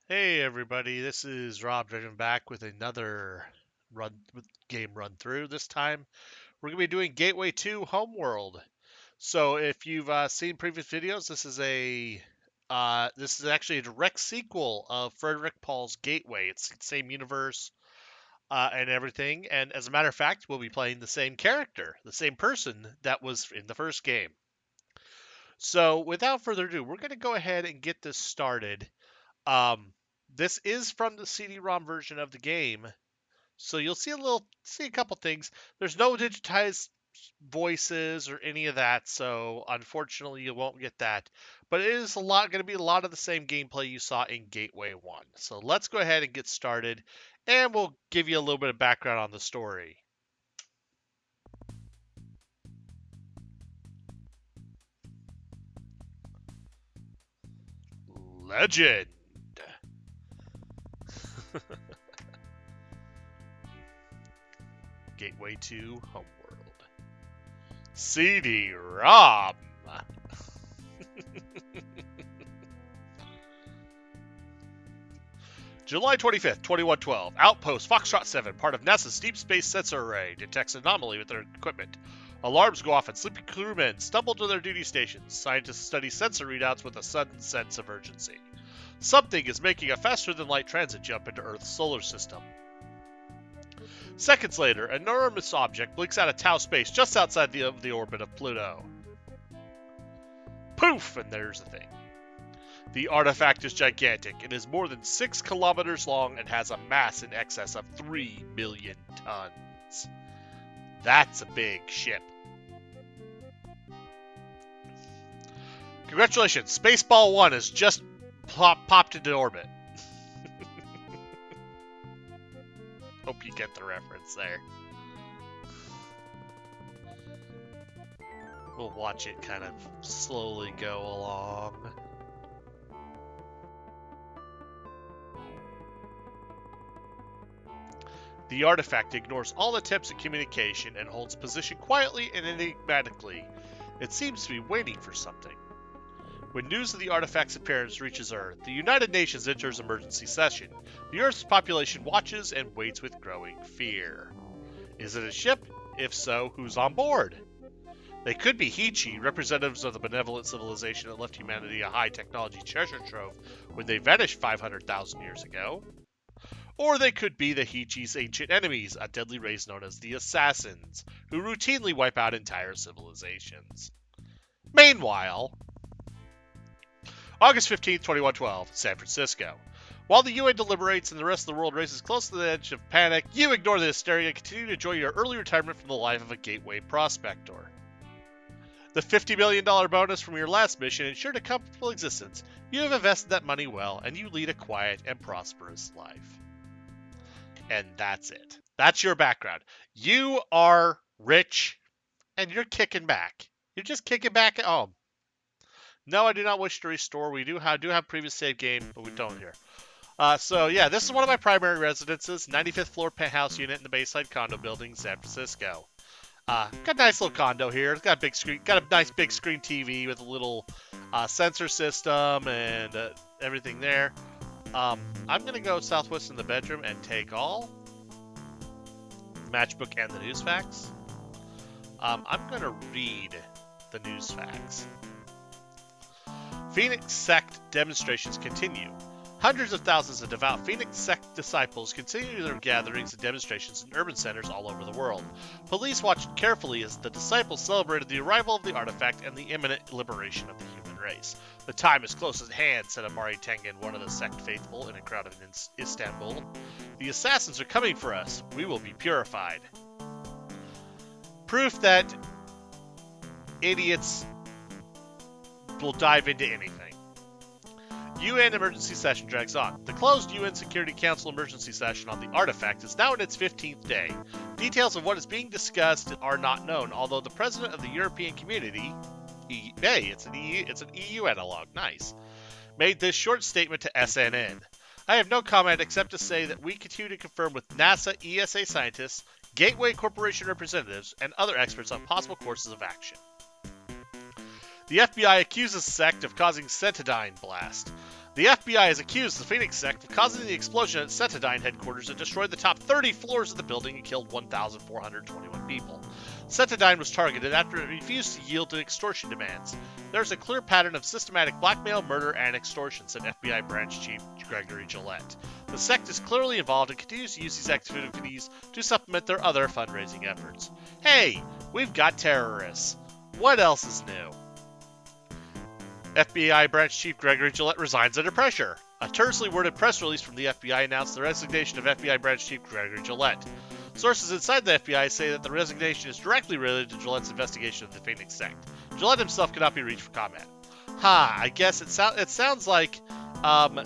Hey everybody, this is Rob driving back with another game run through. This time we're going to be doing Gateway 2 Homeworld. So if you've seen previous videos, this is actually a direct sequel of Frederik Pohl's Gateway. It's the same universe and everything, and as a matter of fact, we'll be playing the same character, the same person that was in the first game. So without further ado, we're going to go ahead and get this started. Um, this is from the CD-ROM version of the game, so you'll see a couple things. There's no digitized voices or any of that, so unfortunately you won't get that. But it is going to be a lot of the same gameplay you saw in Gateway 1. So let's go ahead and get started, and we'll give you a little bit of background on the story. Legend. Gateway 2 Homeworld. CD-ROM. July 25th, 2112. Outpost Foxtrot 7, part of NASA's Deep Space Sensor Array, detects an anomaly with their equipment. Alarms go off and sleepy crewmen stumble to their duty stations. Scientists study sensor readouts with a sudden sense of urgency. Something is making a faster-than-light transit jump into Earth's solar system. Seconds later, an enormous object blinks out of Tau space just outside the orbit of Pluto. Poof! And there's the thing. The artifact is gigantic. It is more than 6 kilometers long and has a mass in excess of 3 million tons. That's a big ship. Congratulations, Spaceball 1 has just popped into orbit. Hope you get the reference there. We'll watch it kind of slowly go along. The artifact ignores all attempts at communication and holds position quietly and enigmatically. It seems to be waiting for something. When news of the artifact's appearance reaches Earth, the United Nations enters emergency session. The Earth's population watches and waits with growing fear. Is it a ship? If so, who's on board? They could be Heya, representatives of the benevolent civilization that left humanity a high-technology treasure trove when they vanished 500,000 years ago. Or they could be the Heya's ancient enemies, a deadly race known as the Assassins, who routinely wipe out entire civilizations. Meanwhile, August 15th, 2112, San Francisco. While the UN deliberates and the rest of the world races close to the edge of panic, you ignore the hysteria and continue to enjoy your early retirement from the life of a gateway prospector. The $50 million bonus from your last mission ensured a comfortable existence. You have invested that money well, and you lead a quiet and prosperous life. And that's it. That's your background. You are rich, and you're kicking back. You're just kicking back at home. No, I do not wish to restore. We do have previous save game, but we don't here. So yeah, this is one of my primary residences, 95th floor penthouse unit in the Bayside condo building, San Francisco. Got a nice little condo here. It's got a big screen, got a nice big screen TV with a little sensor system and everything there. I'm gonna go southwest in the bedroom and take all matchbook and the news facts. I'm gonna read the news facts. Phoenix sect demonstrations continue. Hundreds of thousands of devout Phoenix sect disciples continue their gatherings and demonstrations in urban centers all over the world. Police watched carefully as the disciples celebrated the arrival of the artifact and the imminent liberation of the human race. The time is close at hand, said Amari Tengen, one of the sect faithful, in a crowd in Istanbul. The assassins are coming for us. We will be purified. Proof that idiots will dive into anything. UN emergency session drags on. The closed UN Security Council emergency session on the artifact is now in its 15th day. Details of what is being discussed are not known, although the president of the European Community, it's an EU analog, nice, made this short statement to SNN. I have no comment except to say that we continue to confirm with NASA ESA scientists, Gateway Corporation representatives, and other experts on possible courses of action. The FBI accuses the sect of causing Cetadine blast. The FBI has accused the Phoenix sect of causing the explosion at Cetadine headquarters that destroyed the top 30 floors of the building and killed 1,421 people. Cetadine was targeted after it refused to yield to extortion demands. There's a clear pattern of systematic blackmail, murder, and extortion, said FBI Branch Chief Gregory Gillette. The sect is clearly involved and continues to use these activities to supplement their other fundraising efforts. Hey, we've got terrorists. What else is new? FBI Branch Chief Gregory Gillette resigns under pressure. A tersely worded press release from the FBI announced the resignation of FBI Branch Chief Gregory Gillette. Sources inside the FBI say that the resignation is directly related to Gillette's investigation of the Phoenix sect. Gillette himself cannot be reached for comment. I guess it sounds like, they're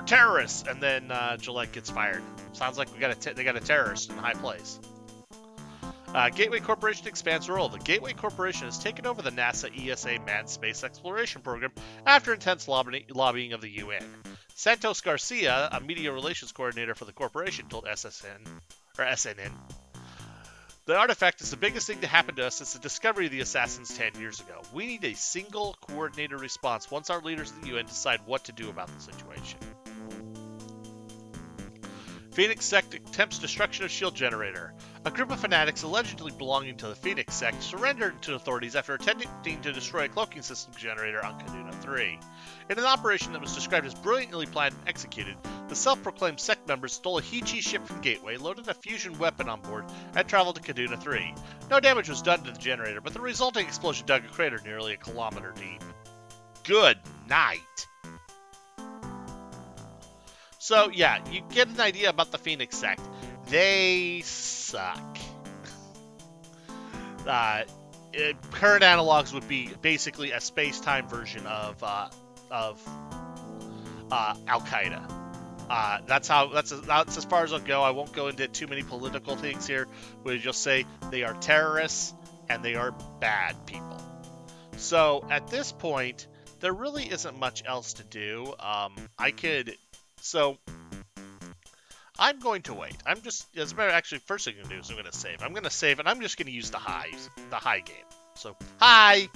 terrorists, and then Gillette gets fired. Sounds like they got a terrorist in high place. Gateway Corporation expands role. The Gateway Corporation has taken over the NASA ESA manned space exploration program after intense lobbying of the UN. Santos Garcia, a media relations coordinator for the corporation, told SNN, "The artifact is the biggest thing to happen to us since the discovery of the assassins 10 years ago. We need a single coordinated response once our leaders in the UN decide what to do about the situation." Phoenix sect attempts destruction of shield generator. A group of fanatics allegedly belonging to the Phoenix sect surrendered to authorities after attempting to destroy a cloaking system generator on Kaduna 3. In an operation that was described as brilliantly planned and executed, the self-proclaimed sect members stole a Heya ship from Gateway, loaded a fusion weapon on board, and traveled to Kaduna 3. No damage was done to the generator, but the resulting explosion dug a crater nearly a kilometer deep. Good night! So, yeah, you get an idea about the Phoenix sect. They suck. Current analogs would be basically a space-time version of Al-Qaeda. That's as far as I'll go. I won't go into too many political things here. We'll just say they are terrorists and they are bad people. So at this point, there really isn't much else to do. So I'm going to wait. As a matter of actually, first thing I'm going to do is I'm going to save. I'm going to save, and I'm just going to use the high game. So, hi!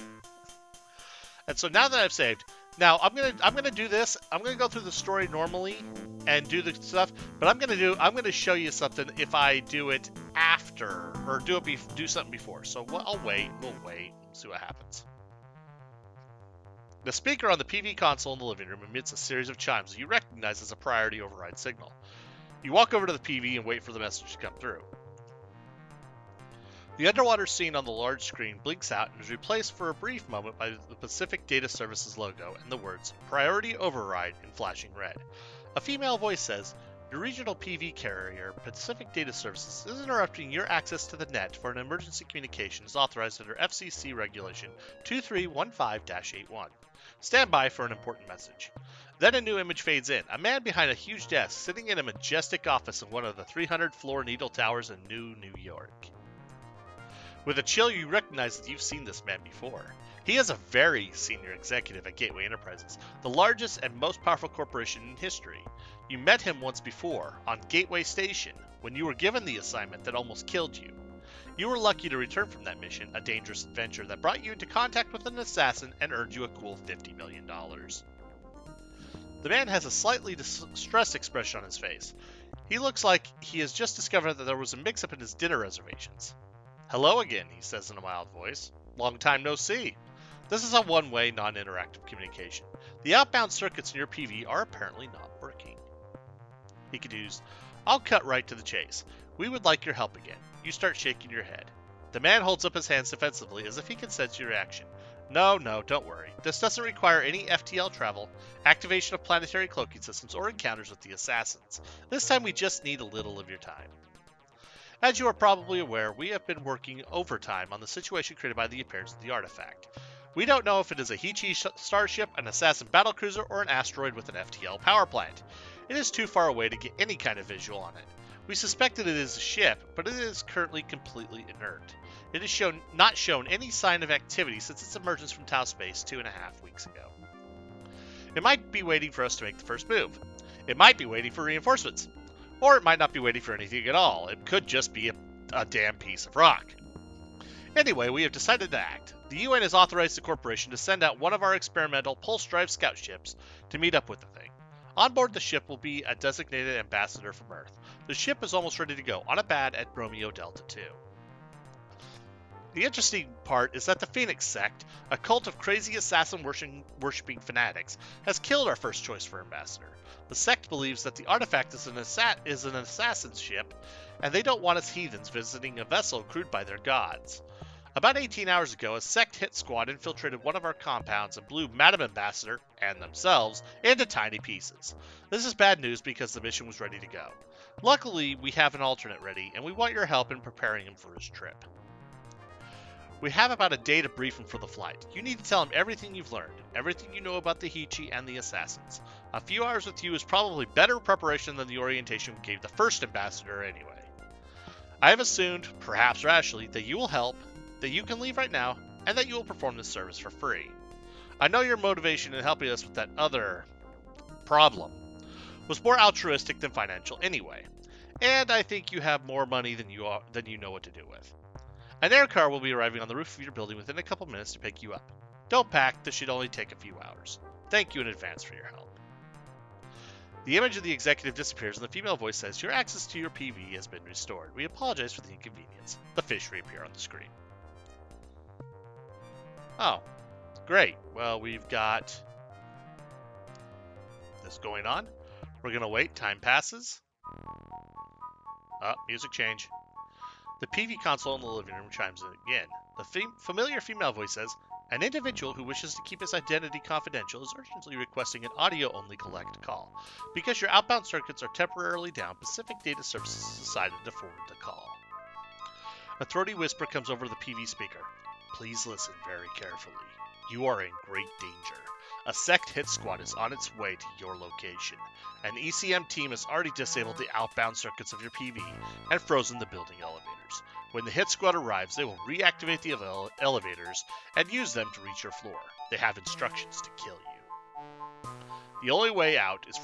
And so now that I've saved, now I'm going to do this. I'm going to go through the story normally and do the stuff, but I'm going to show you something if I do it after, or do something before. So I'll wait. We'll wait and see what happens. The speaker on the PV console in the living room emits a series of chimes that you recognize as a priority override signal. You walk over to the PV and wait for the message to come through. The underwater scene on the large screen blinks out and is replaced for a brief moment by the Pacific Data Services logo and the words, Priority Override, in flashing red. A female voice says, "Your regional PV carrier, Pacific Data Services, is interrupting your access to the net for an emergency communication as authorized under FCC Regulation 2315-81. Stand by for an important message." Then a new image fades in. A man behind a huge desk sitting in a majestic office in one of the 300-floor Needle Towers in New York. With a chill, you recognize that you've seen this man before. He is a very senior executive at Gateway Enterprises, the largest and most powerful corporation in history. You met him once before, on Gateway Station, when you were given the assignment that almost killed you. You were lucky to return from that mission, a dangerous adventure that brought you into contact with an assassin and earned you a cool $50 million. The man has a slightly distressed expression on his face. He looks like he has just discovered that there was a mix-up in his dinner reservations. "Hello again," he says in a mild voice. "Long time no see." This is a one-way, non-interactive communication. The outbound circuits in your PV are apparently not working. He continues, "I'll cut right to the chase. We would like your help again." You start shaking your head. The man holds up his hands defensively as if he can sense your reaction. No, don't worry. This doesn't require any FTL travel, activation of planetary cloaking systems, or encounters with the assassins. This time we just need a little of your time. As you are probably aware, we have been working overtime on the situation created by the appearance of the artifact. We don't know if it is a Heya starship, an assassin battlecruiser, or an asteroid with an FTL power plant. It is too far away to get any kind of visual on it. We suspect that it is a ship, but it is currently completely inert. It has not shown any sign of activity since its emergence from Tau space 2.5 weeks ago. It might be waiting for us to make the first move. It might be waiting for reinforcements. Or it might not be waiting for anything at all. It could just be a damn piece of rock. Anyway, we have decided to act. The UN has authorized the corporation to send out one of our experimental pulse drive scout ships to meet up with the thing. On board the ship will be a designated ambassador from Earth. The ship is almost ready to go on a pad at Romeo Delta 2. The interesting part is that the Phoenix sect, a cult of crazy assassin worshipping fanatics, has killed our first choice for ambassador. The sect believes that the artifact is an assassin's ship, and they don't want us heathens visiting a vessel crewed by their gods. About 18 hours ago, a sect hit squad infiltrated one of our compounds and blew Madam Ambassador, and themselves, into tiny pieces. This is bad news because the mission was ready to go. Luckily, we have an alternate ready, and we want your help in preparing him for his trip. We have about a day to brief him for the flight. You need to tell him everything you've learned, everything you know about the Heya and the assassins. A few hours with you is probably better preparation than the orientation we gave the first ambassador anyway. I have assumed, perhaps rashly, that you will help, that you can leave right now, and that you will perform this service for free. I know your motivation in helping us with that other problem was more altruistic than financial anyway, and I think you have more money than you know what to do with. An air car will be arriving on the roof of your building within a couple minutes to pick you up. Don't pack, this should only take a few hours. Thank you in advance for your help. The image of the executive disappears and the female voice says, your access to your PV has been restored. We apologize for the inconvenience. The fish reappear on the screen. Oh, great. Well, we've got this going on. We're going to wait. Time passes. Music change. The PV console in the living room chimes in again. The familiar female voice says, an individual who wishes to keep his identity confidential is urgently requesting an audio-only collect call. Because your outbound circuits are temporarily down, Pacific Data Services has decided to forward the call. A throaty whisper comes over the PV speaker. Please listen very carefully. You are in great danger. A sect hit squad is on its way to your location. An ECM team has already disabled the outbound circuits of your PV and frozen the building elevators. When the hit squad arrives, they will reactivate the elevators and use them to reach your floor. They have instructions to kill you. The only way out is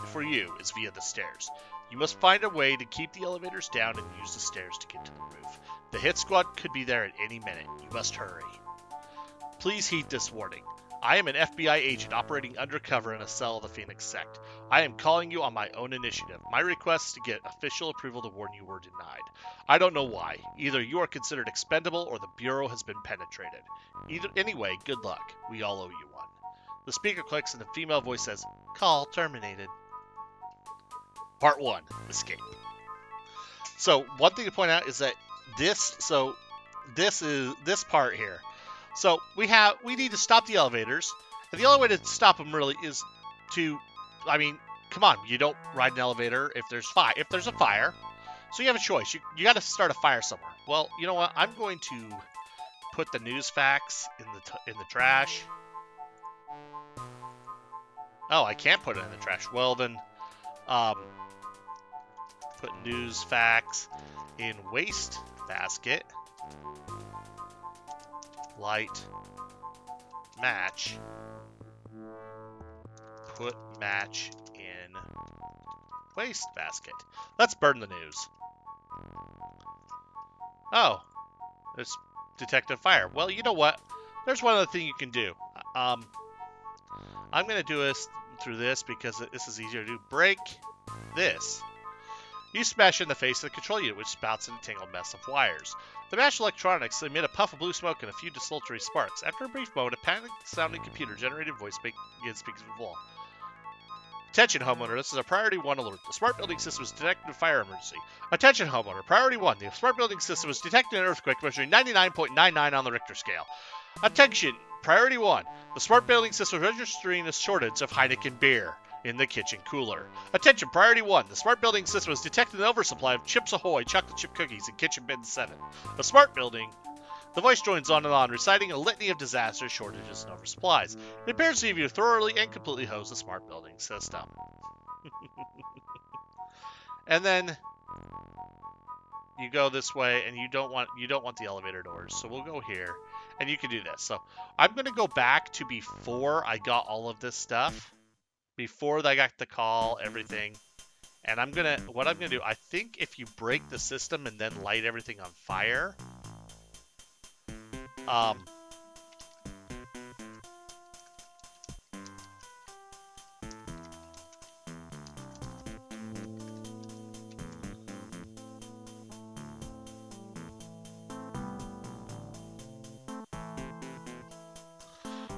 for you is via the stairs. You must find a way to keep the elevators down and use the stairs to get to the roof. The hit squad could be there at any minute. You must hurry. Please heed this warning. I am an FBI agent operating undercover in a cell of the Phoenix sect. I am calling you on my own initiative. My request is to get official approval to warn you were denied. I don't know why. Either you are considered expendable or the Bureau has been penetrated. Anyway, good luck. We all owe you one. The speaker clicks and the female voice says, call terminated. Part 1, Escape. So, one thing to point out is that this part here. So we need to stop the elevators, and the only way to stop them really is to, come on, you don't ride an elevator if there's a fire. So you have a choice. You got to start a fire somewhere. Well, you know what? I'm going to put the news fax in the trash. Oh, I can't put it in the trash. Well then, put news fax in waste basket. Light match. Put match in waste basket. Let's burn the news. Oh, there's detective fire. Well, you know what? There's one other thing you can do. I'm going to do this through this because this is easier to do. Break this. You smash in the face of the control unit, which spouts in a tangled mess of wires. The mashed electronics emit a puff of blue smoke and a few desultory sparks. After a brief moment, a panic-sounding computer-generated voice begins speaking to the wall. Attention, homeowner. This is a Priority 1 alert. The smart building system has detected a fire emergency. Attention, homeowner. Priority 1. The smart building system has detected an earthquake measuring 99.99 on the Richter scale. Attention, Priority 1. The smart building system is registering a shortage of Heineken beer in the kitchen cooler. Attention, Priority 1. The smart building system has detected an oversupply of Chips Ahoy chocolate chip cookies in kitchen bin 7. The smart building... The voice joins on and on, reciting a litany of disasters, shortages, and oversupplies. It appears to you thoroughly and completely hose the smart building system. And then you go this way, and you don't want the elevator doors. So we'll go here, and you can do this. So I'm going to go back to before I got all of this stuff, before I got the call, everything. And what I'm gonna do, I think if you break the system and then light everything on fire,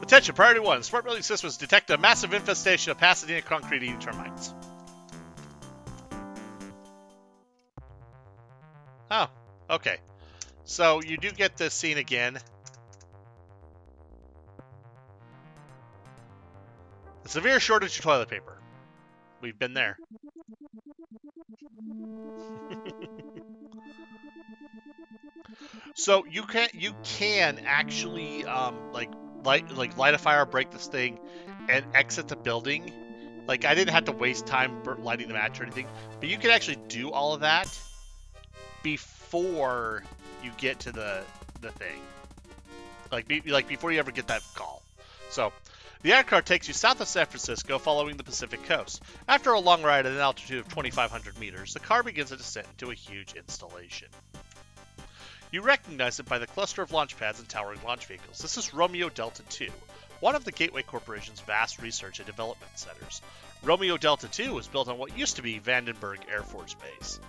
Attention, priority 1. Smart building systems detect a massive infestation of Pasadena concrete-eating termites. Oh, okay. So you do get this scene again. A severe shortage of toilet paper. We've been there. So you can actually light a fire, break this thing, and exit the building. Like, I didn't have to waste time lighting the match or anything, but you can actually do all of that before you get to the thing. Like before you ever get that call. So the aircar takes you south of San Francisco, following the Pacific coast. After a long ride at an altitude of 2,500 meters, the car begins a descent into a huge installation. You recognize it by the cluster of launch pads and towering launch vehicles. This is Romeo Delta II, one of the Gateway Corporation's vast research and development centers. Romeo Delta II was built on what used to be Vandenberg Air Force Base.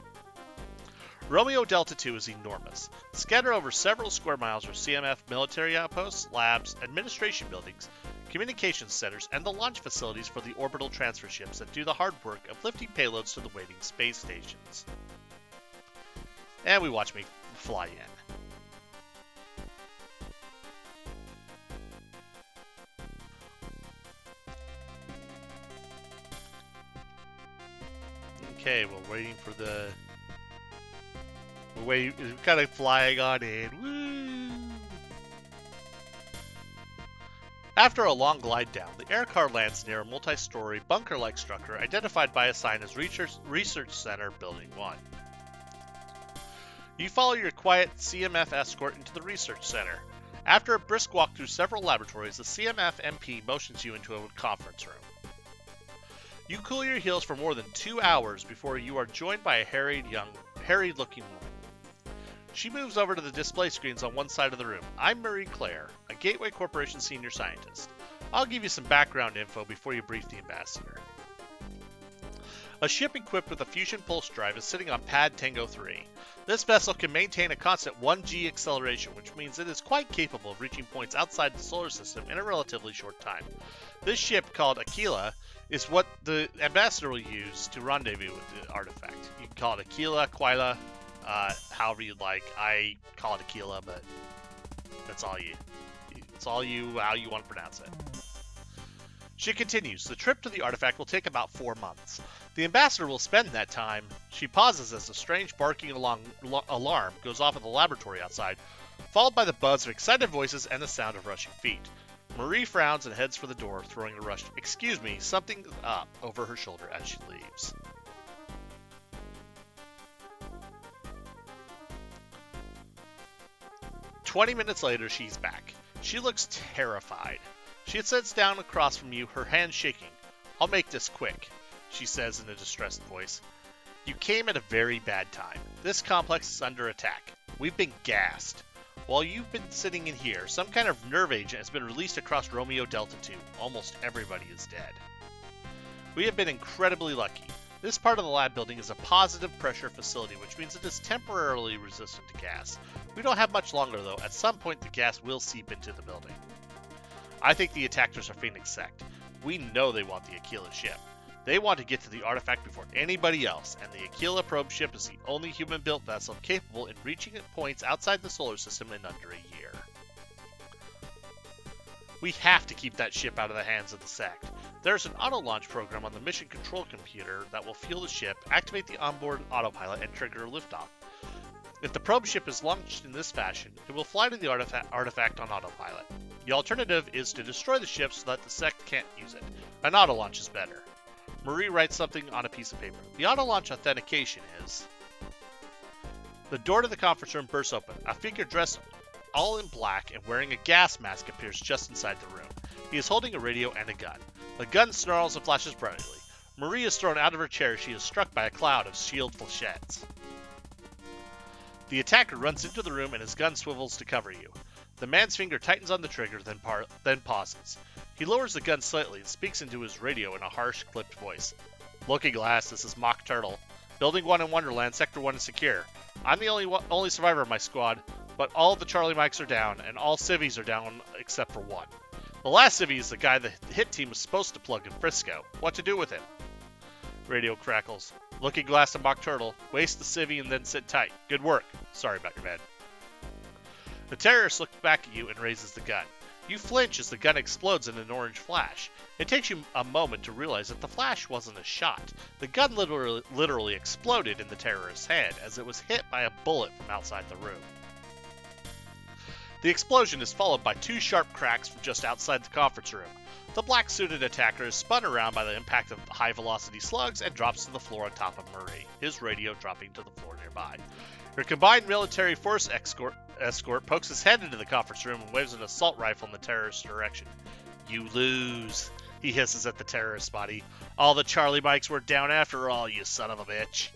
Romeo Delta II is enormous. Scattered over several square miles are CMF military outposts, labs, administration buildings, communications centers, and the launch facilities for the orbital transfer ships that do the hard work of lifting payloads to the waiting space stations. And we watch me fly in. Okay, we're waiting for the... We're kind of flying on in. Woo! After a long glide down, the aircar lands near a multi-story bunker-like structure identified by a sign as Research Center Building 1. You follow your quiet CMF escort into the Research Center. After a brisk walk through several laboratories, the CMF MP motions you into a conference room. You cool your heels for more than 2 hours before you are joined by a harried-looking woman. She moves over to the display screens on one side of the room. I'm Marie Claire, a Gateway Corporation senior scientist. I'll give you some background info before you brief the ambassador. A ship equipped with a fusion pulse drive is sitting on Pad Tango 3. This vessel can maintain a constant 1G acceleration, which means it is quite capable of reaching points outside the solar system in a relatively short time. This ship, called Aquila, is what the ambassador will use to rendezvous with the artifact. You can call it Aquila, Quila, however you'd like. I call it Aquila, but that's all you. It's all you, how you want to pronounce it. She continues, the trip to the artifact will take about 4 months. The ambassador will spend that time. She pauses as a strange barking alarm goes off in the laboratory outside, followed by the buzz of excited voices and the sound of rushing feet. Marie frowns and heads for the door, throwing a rushed, "Excuse me," something up over her shoulder as she leaves. "20 minutes later, she's back. She looks terrified. She sits down across from you, her hands shaking. "I'll make this quick," she says in a distressed voice. "You came at a very bad time. This complex is under attack. We've been gassed. While you've been sitting in here, some kind of nerve agent has been released across Romeo Delta II. Almost everybody is dead. We have been incredibly lucky. This part of the lab building is a positive pressure facility, which means it is temporarily resistant to gas. We don't have much longer, though. At some point, the gas will seep into the building. I think the attackers are Phoenix Sect. We know they want the Aquila ship. They want to get to the artifact before anybody else, and the Aquila probe ship is the only human-built vessel capable in reaching points outside the solar system in under a year. We have to keep that ship out of the hands of the Sect. There's an auto-launch program on the mission control computer that will fuel the ship, activate the onboard autopilot, and trigger a liftoff. If the probe ship is launched in this fashion, it will fly to the artifact on autopilot. The alternative is to destroy the ship so that the Sect can't use it. An auto-launch is better. Marie writes something on a piece of paper. The auto-launch authentication is... The door to the conference room bursts open. A figure dressed all in black and wearing a gas mask appears just inside the room. He is holding a radio and a gun. The gun snarls and flashes brightly. Marie is thrown out of her chair as she is struck by a cloud of shield flechettes. The attacker runs into the room and his gun swivels to cover you. The man's finger tightens on the trigger, then pauses. He lowers the gun slightly and speaks into his radio in a harsh, clipped voice. "Looking Glass, this is Mock Turtle. Building 1 in Wonderland, Sector 1 is secure. I'm the only survivor of my squad, but all of the Charlie Mikes are down, and all civvies are down except for one. The last civvy is the guy the hit team was supposed to plug in Frisco. What to do with him? Radio crackles. Looking Glass and Mock Turtle. Waste the civvy and then sit tight. Good work. Sorry about your man. The terrorist looks back at you and raises the gun. You flinch as the gun explodes in an orange flash. It takes you a moment to realize that the flash wasn't a shot. The gun literally exploded in the terrorist's hand as it was hit by a bullet from outside the room. The explosion is followed by two sharp cracks from just outside the conference room. The black-suited attacker is spun around by the impact of high-velocity slugs and drops to the floor on top of Murray, his radio dropping to the floor nearby. Your combined military force escort pokes his head into the conference room and waves an assault rifle in the terrorist's direction. You lose, he hisses at the terrorist's body. All the Charlie Mikes were down after all, you son of a bitch.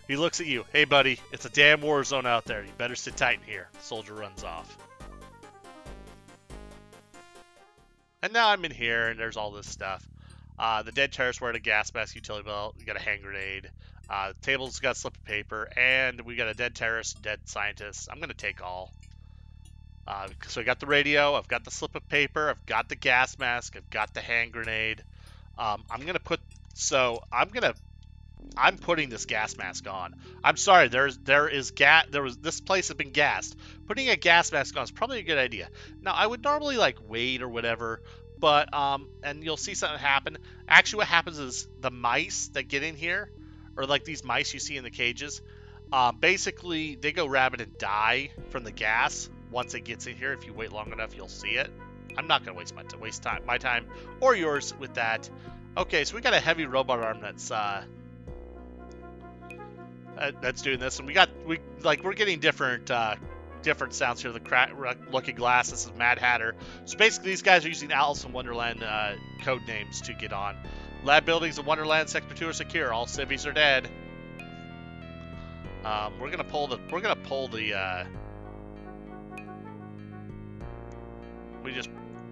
He looks at you. Hey, buddy, it's a damn war zone out there. You better sit tight in here. The soldier runs off. And now I'm in here, and there's all this stuff. The dead terrorist wearing a gas mask, utility belt. We got a hand grenade. The table's got a slip of paper, and we got a dead terrorist, dead scientist. I'm gonna take all. So I got the radio. I've got the slip of paper. I've got the gas mask. I've got the hand grenade. I'm putting this gas mask on. I'm sorry. This place has been gassed. Putting a gas mask on is probably a good idea. Now I would normally wait or whatever, but and you'll see something happen. Actually, what happens is the mice that get in here, or these mice you see in the cages, basically they go rabid and die from the gas once it gets in here. If you wait long enough, you'll see it. I'm not gonna waste my time or yours with that. Okay, so we got a heavy robot arm that's doing this, and we're getting different sounds here. The Looking Glass. This is Mad Hatter. So basically, these guys are using Alice in Wonderland code names to get on. Lab buildings in Wonderland Sector 2 are secure. All civvies are dead. We're gonna pull the. We just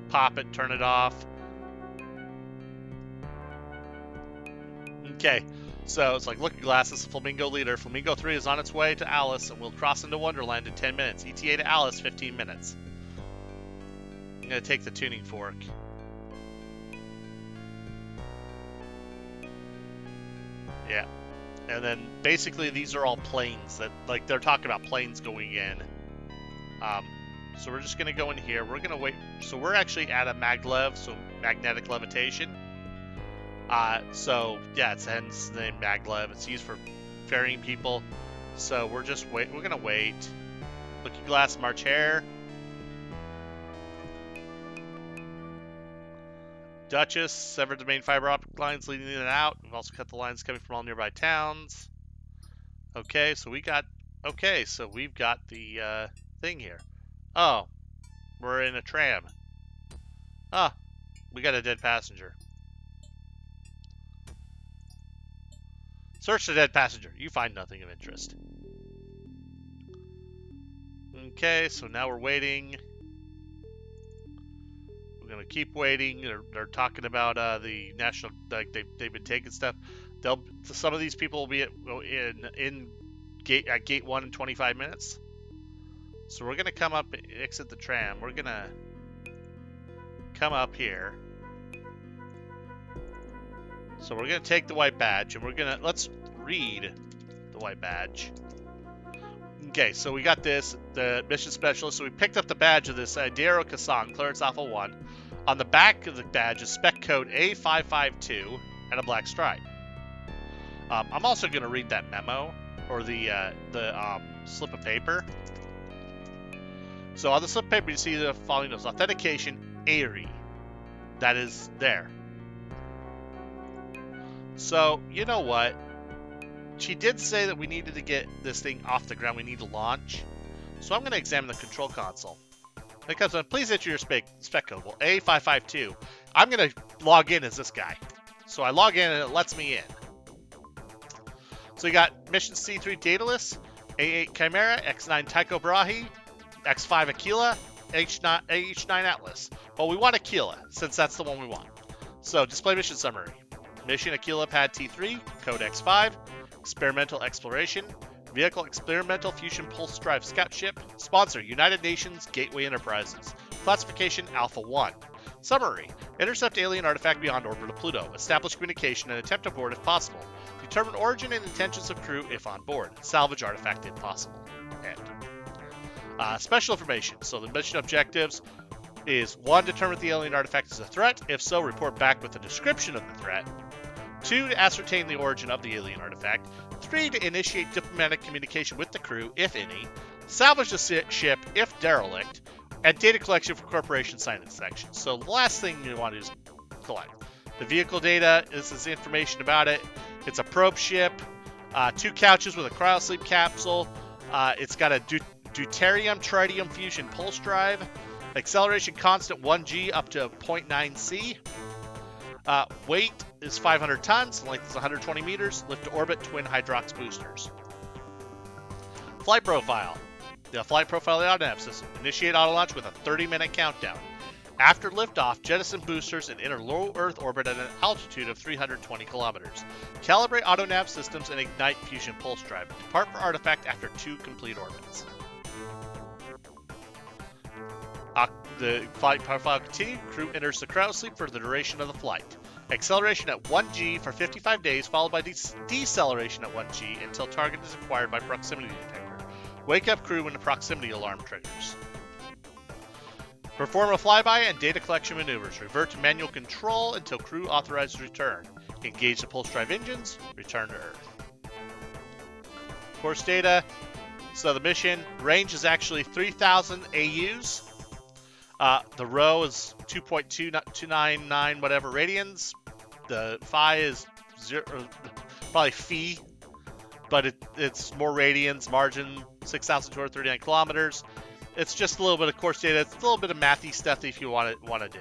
pop it, turn it off. Okay. So it's Looking Glass is the Flamingo leader. Flamingo 3 is on its way to Alice, and we'll cross into Wonderland in 10 minutes. ETA to Alice, 15 minutes. I'm going to take the tuning fork. Yeah. And then basically these are all planes that, they're talking about planes going in. So we're just going to go in here. We're going to wait. So we're actually at a maglev, so magnetic levitation. So yeah, it's hence the name maglev. It's used for ferrying people. So we're gonna wait. Looking Glass, march here. Duchess, severed the main fiber optic lines leading in and out. We've also cut the lines coming from all nearby towns. Okay, so we've got the thing here. Oh, we're in a tram. Ah, we got a dead passenger. Search the dead passenger. You find nothing of interest. Okay, so now we're waiting. We're gonna keep waiting. They're talking about the national. They've been taking stuff. Some of these people will be at gate 1 in 25 minutes. So we're gonna come up, exit the tram. We're gonna come up here. So we're going to take the white badge, and let's read the white badge. Okay, so we got this, the mission specialist. So we picked up the badge of this Dairo Kasang, Clearance Alpha 1. On the back of the badge is spec code A552 and a black stripe. I'm also going to read that memo, or the slip of paper. So on the slip of paper, you see the following notes. Authentication, ARI. That is there. So, you know what? She did say that we needed to get this thing off the ground. We need to launch. So I'm going to examine the control console. It comes on, please enter your spec code. Well, A552. I'm going to log in as this guy. So I log in and it lets me in. So we got Mission C3 Daedalus, A8 Chimera, X9 Tycho Brahe, X5 Aquila, H9 Atlas. Well, we want Aquila, since that's the one we want. So display mission summary. Mission Aquila Pad T3, Code X5, Experimental Exploration, Vehicle Experimental Fusion Pulse Drive Scout Ship, Sponsor United Nations Gateway Enterprises, Classification Alpha 1. Summary. Intercept alien artifact beyond orbit of Pluto. Establish communication and attempt to board if possible. Determine origin and intentions of crew if on board. Salvage artifact if possible. End. Special information. So the mission objectives is 1. Determine if the alien artifact is a threat. If so, report back with a description of the threat. 2. To ascertain the origin of the alien artifact. 3. To initiate diplomatic communication with the crew, if any. Salvage the ship if derelict. And data collection for corporation site inspection. So the last thing you want to do is collect. The vehicle data, this is information about it. It's a probe ship, 2 couches with a cryosleep capsule. It's got a deuterium tritium fusion pulse drive. Acceleration constant 1g up to 0.9 c. Weight is 500 tons. Length is 120 meters. Lift to orbit twin hydrox boosters. Flight profile. The flight profile of the autonav system. Initiate auto launch with a 30-minute countdown. After liftoff, jettison boosters and enter low Earth orbit at an altitude of 320 kilometers. Calibrate autonav systems and ignite fusion pulse drive. Depart for artifact after 2 complete orbits. The flight profile continued. Crew enters the cryosleep for the duration of the flight. Acceleration at 1g for 55 days, followed by deceleration at 1g until target is acquired by proximity detector. Wake up crew when the proximity alarm triggers. Perform a flyby and data collection maneuvers. Revert to manual control until crew authorizes return. Engage the pulse drive engines. Return to Earth. Course data. So the mission range is actually 3,000 AUs. The rho is 2.299 whatever radians. The phi is probably phi, but it's more radians. Margin 6,239 kilometers. It's just a little bit of course data. It's a little bit of mathy stuff if you want to do.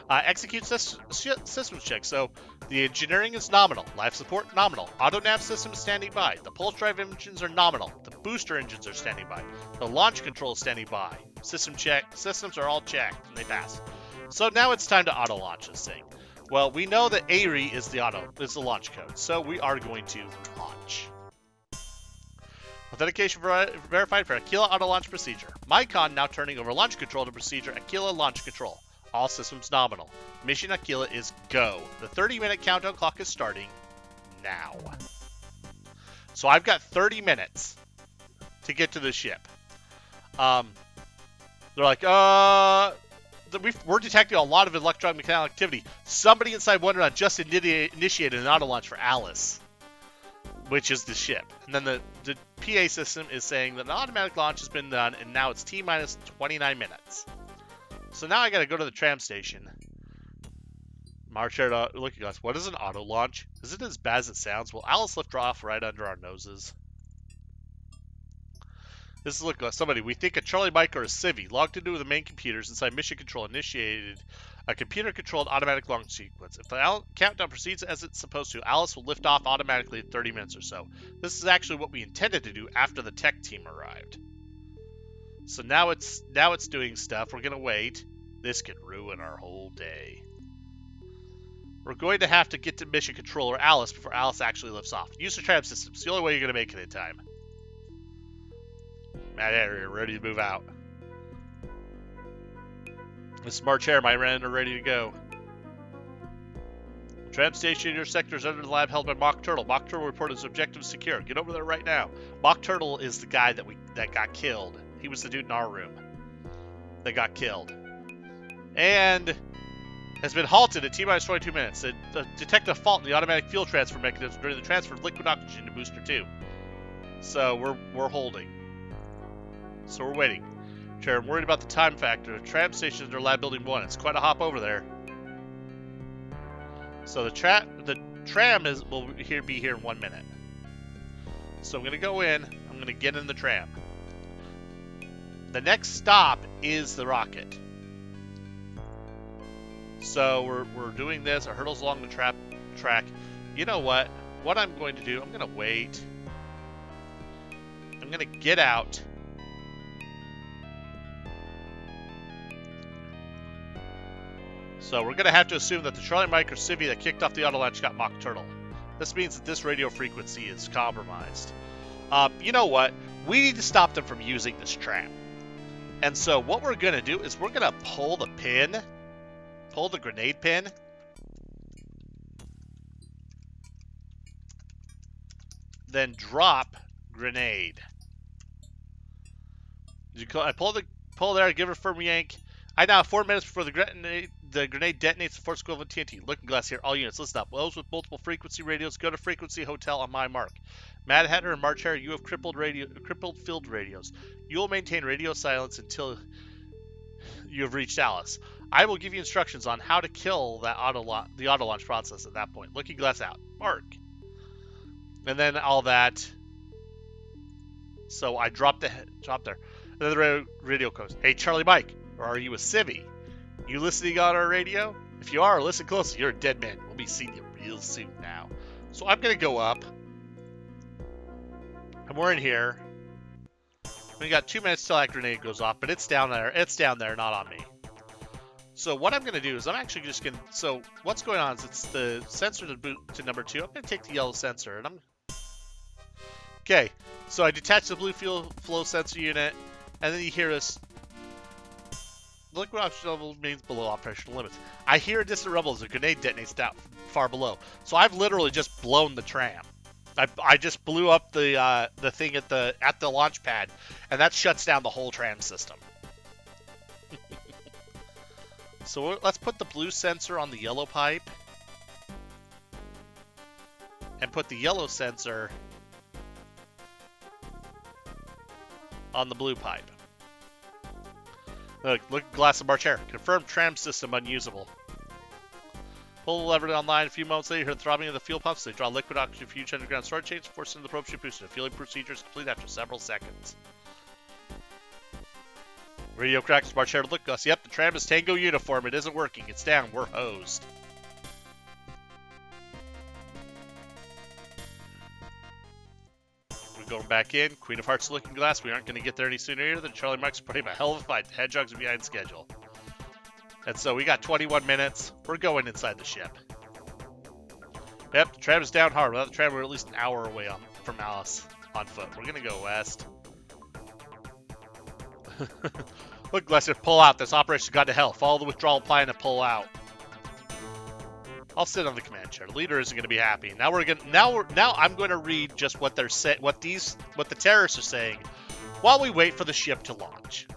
Execute systems check. So the engineering is nominal. Life support nominal. Auto nav system is standing by. The pulse drive engines are nominal. The booster engines are standing by. The launch control is standing by. System check. Systems are all checked and they pass. So now it's time to auto launch this thing. Well, we know that ARI is the launch code, so we are going to launch. Authentication verified for Aquila auto launch procedure. Mycon now turning over launch control to procedure Aquila launch control. All systems nominal. Mission Aquila is go. The 30-minute countdown clock is starting now. So I've got 30 minutes to get to the ship. They're like, we're detecting a lot of electromechanical activity. Somebody inside Wonderland just initiated an auto launch for Alice, which is the ship. And then the PA system is saying that an automatic launch has been done, and now it's T-minus 29 minutes. So now I gotta go to the tram station. March here to look at us. What is an auto launch? Is it as bad as it sounds? Will Alice lift her off right under our noses? This is look like somebody. We think a Charlie Mike or a Civvy logged into the main computers inside Mission Control initiated a computer-controlled automatic launch sequence. If the countdown proceeds as it's supposed to, Alice will lift off automatically in 30 minutes or so. This is actually what we intended to do after the tech team arrived. So now it's doing stuff. We're gonna wait. This could ruin our whole day. We're going to have to get to Mission Control or Alice before Alice actually lifts off. Use the tram system. It's the only way you're gonna make it in time. Mad area, ready to move out. This March Air, my men are ready to go. Tram station in your sector is under the lab held by Mock Turtle. Mock Turtle reported his objective secure. Get over there right now. Mock Turtle is the guy that got killed. He was the dude in our room that got killed. And has been halted at T-minus 22 minutes. Detect a fault in the automatic fuel transfer mechanism during the transfer of liquid oxygen to Booster 2. So we're holding. So we're waiting. I'm worried about the time factor. The tram station is in their lab building 1. It's quite a hop over there. So the tram will be here in 1 minute. So I'm going to go in. I'm going to get in the tram. The next stop is the rocket. So we're doing this. It hurdles along the track. You know what? What I'm going to do, I'm going to wait. I'm going to get out. So we're going to have to assume that the Charlie Mike or Civvy that kicked off the auto launch got Mock Turtle. This means that this radio frequency is compromised. You know what? We need to stop them from using this tram. And so what we're going to do is we're going to pull the pin pull the grenade pin. Then drop grenade. I pull there, give it a firm yank. I now have 4 minutes before the grenade detonates the force equivalent TNT. Looking glass here. All units, listen up. Those with multiple frequency radios, go to frequency hotel on my mark. Mad Hatter and March Hare, you have crippled field radios. You will maintain radio silence until you have reached Alice. I will give you instructions on how to kill the auto launch process at that point. Looking glass out. Mark. And then all that. So I drop there. And then the radio goes, "Hey, Charlie Mike, or are you a civvy? You listening on our radio? If you are, listen closely. You're a dead man. We'll be seeing you real soon now." So I'm going to go up. And we're in here. We got 2 minutes till that grenade goes off, but it's down there. It's down there, not on me. So what I'm going to do is I'm actually just going to... So what's going on is it's the sensor to boot to number 2. I'm going to take the yellow sensor, and I'm... Okay, so I detach the blue fuel flow sensor unit, and then you hear this. Liquid oxygen level means below operational limits. I hear a distant rumble as a grenade detonates down far below. So I've literally just blown the tram. I just blew up the thing at the launch pad, and that shuts down the whole tram system. So let's put the blue sensor on the yellow pipe, and put the yellow sensor on the blue pipe. Look, glass of March Hare. Confirmed tram system unusable. Pull the lever online. A few moments later, you hear the throbbing of the fuel pumps. They draw liquid oxygen from huge underground storage tanks, forcing the probe ship booster. The fueling procedure is complete after several seconds. Radio cracks. March Hare. Look, Gus. Yep, the tram is Tango uniform. It isn't working. It's down. We're hosed. Going back in, Queen of Hearts looking glass. We aren't going to get there any sooner here than Charlie Mike's putting a hell of a fight. The Hedgehogs are behind schedule. And so we got 21 minutes. We're going inside the ship. Yep, the tram is down hard. Without the tram, we're at least an hour away from Alice on foot. We're going to go west. Look, Lester, pull out. This operation's gone to hell. Follow the withdrawal plan and pull out. I'll sit on the command chair. The leader isn't going to be happy. Now I'm going to read just what they're what the terrorists are saying while we wait for the ship to launch.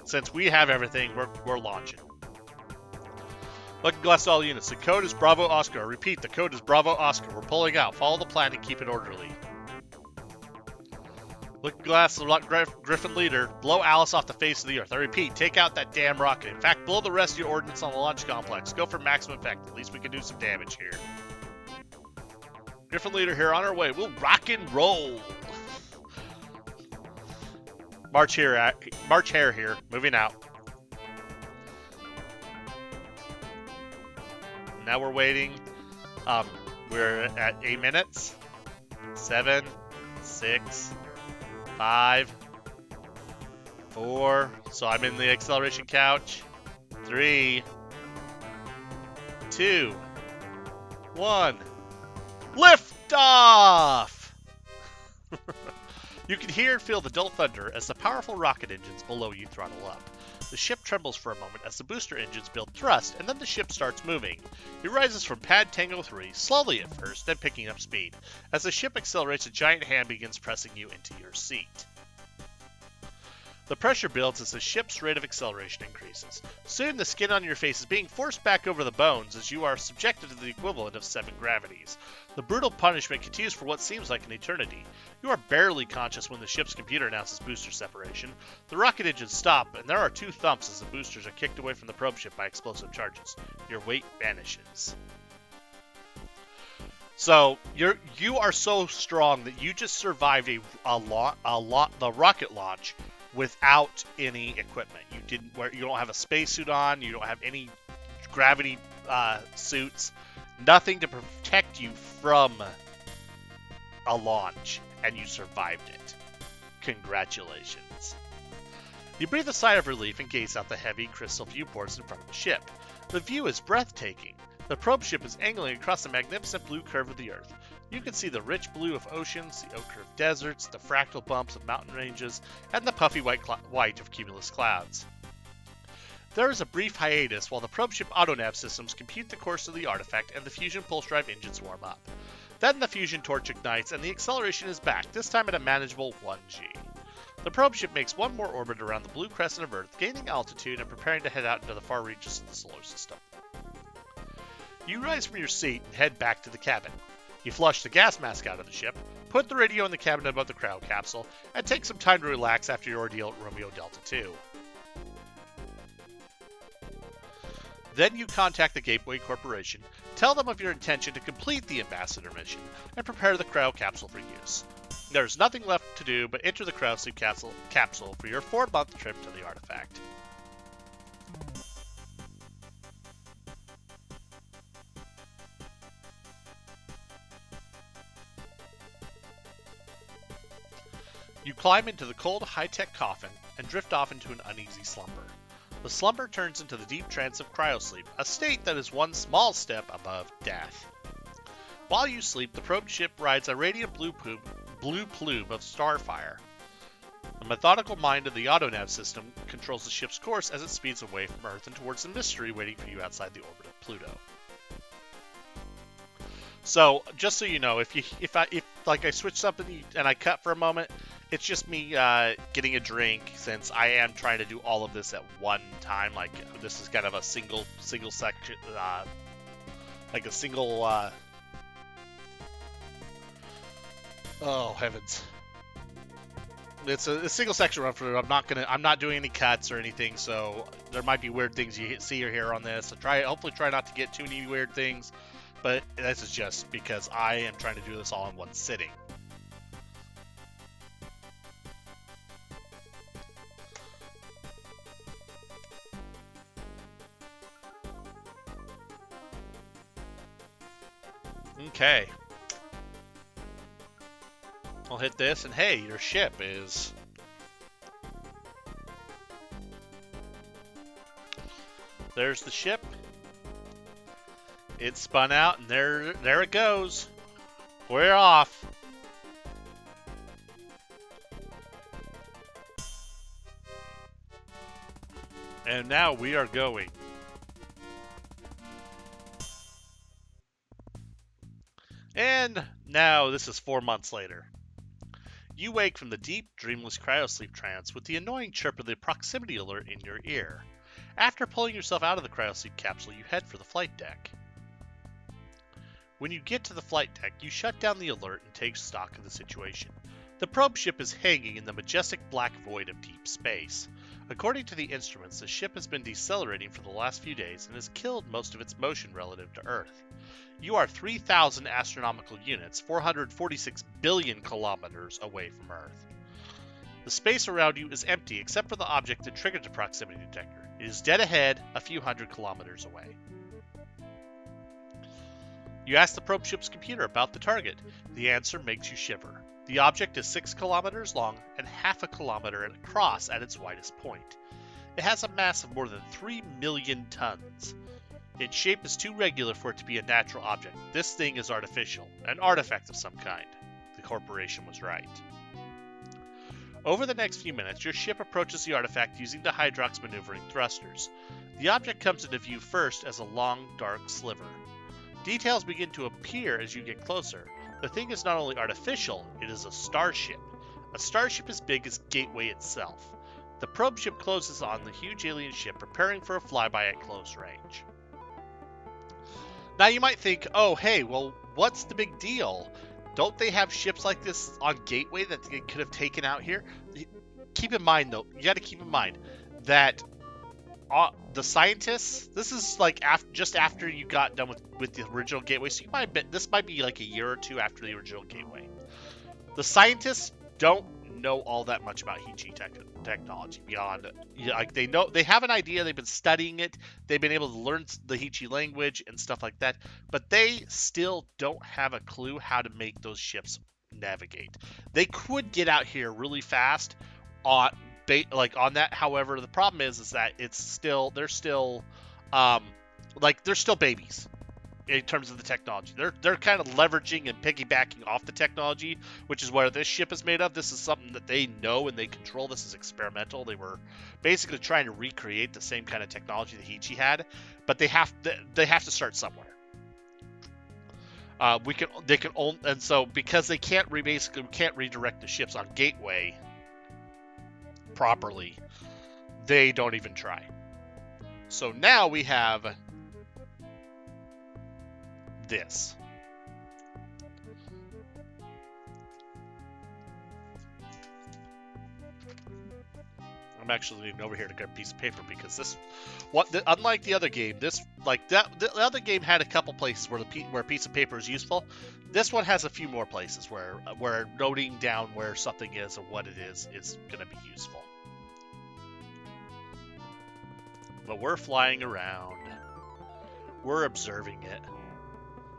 Since we have everything, we're launching. Looking glass all units. The code is Bravo Oscar. I repeat, the code is Bravo Oscar. We're pulling out. Follow the plan and keep it orderly. Looking glass, the Griffin leader. Blow Alice off the face of the earth. I repeat, take out that damn rocket. In fact, blow the rest of your ordnance on the launch complex. Go for maximum effect. At least we can do some damage here. Griffin leader here on our way. We'll rock and roll. March Hare here. Moving out. Now we're waiting. We're at 8 minutes. 7, 6, 5, 4. So I'm in the acceleration couch. 3, 2, 1. Lift off! You can hear and feel the dull thunder as the powerful rocket engines below you throttle up. The ship trembles for a moment as the booster engines build thrust, and then the ship starts moving. It rises from pad Tango 3, slowly at first, then picking up speed. As the ship accelerates, a giant hand begins pressing you into your seat. The pressure builds as the ship's rate of acceleration increases. Soon, the skin on your face is being forced back over the bones as you are subjected to the equivalent of 7 gravities. The brutal punishment continues for what seems like an eternity. You are barely conscious when the ship's computer announces booster separation. The rocket engines stop, and there are 2 thumps as the boosters are kicked away from the probe ship by explosive charges. Your weight vanishes. So you are so strong that you just survived the rocket launch without any equipment. You don't have a spacesuit on. You don't have any gravity suits. Nothing to protect you from a launch, and you survived it. Congratulations. You breathe a sigh of relief and gaze out the heavy crystal viewports in front of the ship. The view is breathtaking. The probe ship is angling across the magnificent blue curve of the Earth. You can see the rich blue of oceans, the ochre of deserts, the fractal bumps of mountain ranges, and the puffy white of cumulus clouds. There is a brief hiatus while the probe ship autonav systems compute the course of the artifact and the fusion pulse drive engines warm up. Then the fusion torch ignites and the acceleration is back, this time at a manageable 1G. The probe ship makes one more orbit around the blue crescent of Earth, gaining altitude and preparing to head out into the far reaches of the solar system. You rise from your seat and head back to the cabin. You flush the gas mask out of the ship, put the radio in the cabin above the cryo capsule, and take some time to relax after your ordeal at Romeo Delta 2. Then you contact the Gateway Corporation, tell them of your intention to complete the Ambassador mission, and prepare the cryo capsule for use. There's nothing left to do but enter the cryosleep capsule for your 4-month trip to the artifact. You climb into the cold, high-tech coffin and drift off into an uneasy slumber. The slumber turns into the deep trance of cryosleep, a state that is one small step above death. While you sleep, the probe ship rides a radiant blue plume of starfire. The methodical mind of the autonav system controls the ship's course as it speeds away from Earth and towards the mystery waiting for you outside the orbit of Pluto. So, just so you know, if I switch something and I cut for a moment, it's just me getting a drink since I am trying to do all of this at one time. Like, this is kind of a single section, like a single. Oh heavens! It's a single section run through. I'm not doing any cuts or anything, so there might be weird things you see or hear on this. So hopefully try not to get too many weird things. But this is just because I am trying to do this all in one sitting. Okay. I'll hit this, and hey, your ship is... There's the ship. It spun out, and there it goes. We're off. And now we are going. And now this is 4 months later. You wake from the deep, dreamless cryosleep trance with the annoying chirp of the proximity alert in your ear. After pulling yourself out of the cryosleep capsule, you head for the flight deck. When you get to the flight deck, you shut down the alert and take stock of the situation. The probe ship is hanging in the majestic black void of deep space. According to the instruments, the ship has been decelerating for the last few days and has killed most of its motion relative to Earth. You are 3,000 astronomical units, 446 billion kilometers away from Earth. The space around you is empty except for the object that triggered the proximity detector. It is dead ahead, a few hundred kilometers away. You ask the probe ship's computer about the target. The answer makes you shiver. The object is 6 kilometers long and half a kilometer across at its widest point. It has a mass of more than 3 million tons. Its shape is too regular for it to be a natural object. This thing is artificial, an artifact of some kind. The corporation was right. Over the next few minutes, your ship approaches the artifact using the Hydrox maneuvering thrusters. The object comes into view first as a long, dark sliver. Details begin to appear as you get closer. The thing is not only artificial, it is a starship. A starship as big as Gateway itself. The probe ship closes on the huge alien ship, preparing for a flyby at close range. Now you might think, oh hey, well what's the big deal? Don't they have ships like this on Gateway that they could have taken out here? Keep in mind though, you gotta keep in mind that the scientists, this is like just after you got done with the original Gateway, so this might be like a year or two after the original Gateway. The scientists don't know all that much about Heya technology beyond, like they have an idea, they've been studying it, they've been able to learn the Heya language and stuff like that, but they still don't have a clue how to make those ships navigate. They could get out here really fast on that. However, the problem is that they're still babies. in terms of the technology. They're kind of leveraging and piggybacking off the technology, which is what this ship is made of. This is something that they know and they control. This is experimental. They were basically trying to recreate the same kind of technology that Heya had, but they have to start somewhere. They can only, and so because they can't redirect the ships on Gateway properly, they don't even try. So now we have this. I'm actually leaving over here to get a piece of paper because this, unlike the other game, the other game had a couple places where a piece of paper is useful. This one has a few more places where noting down where something is or what it is going to be useful. But we're flying around. We're observing it.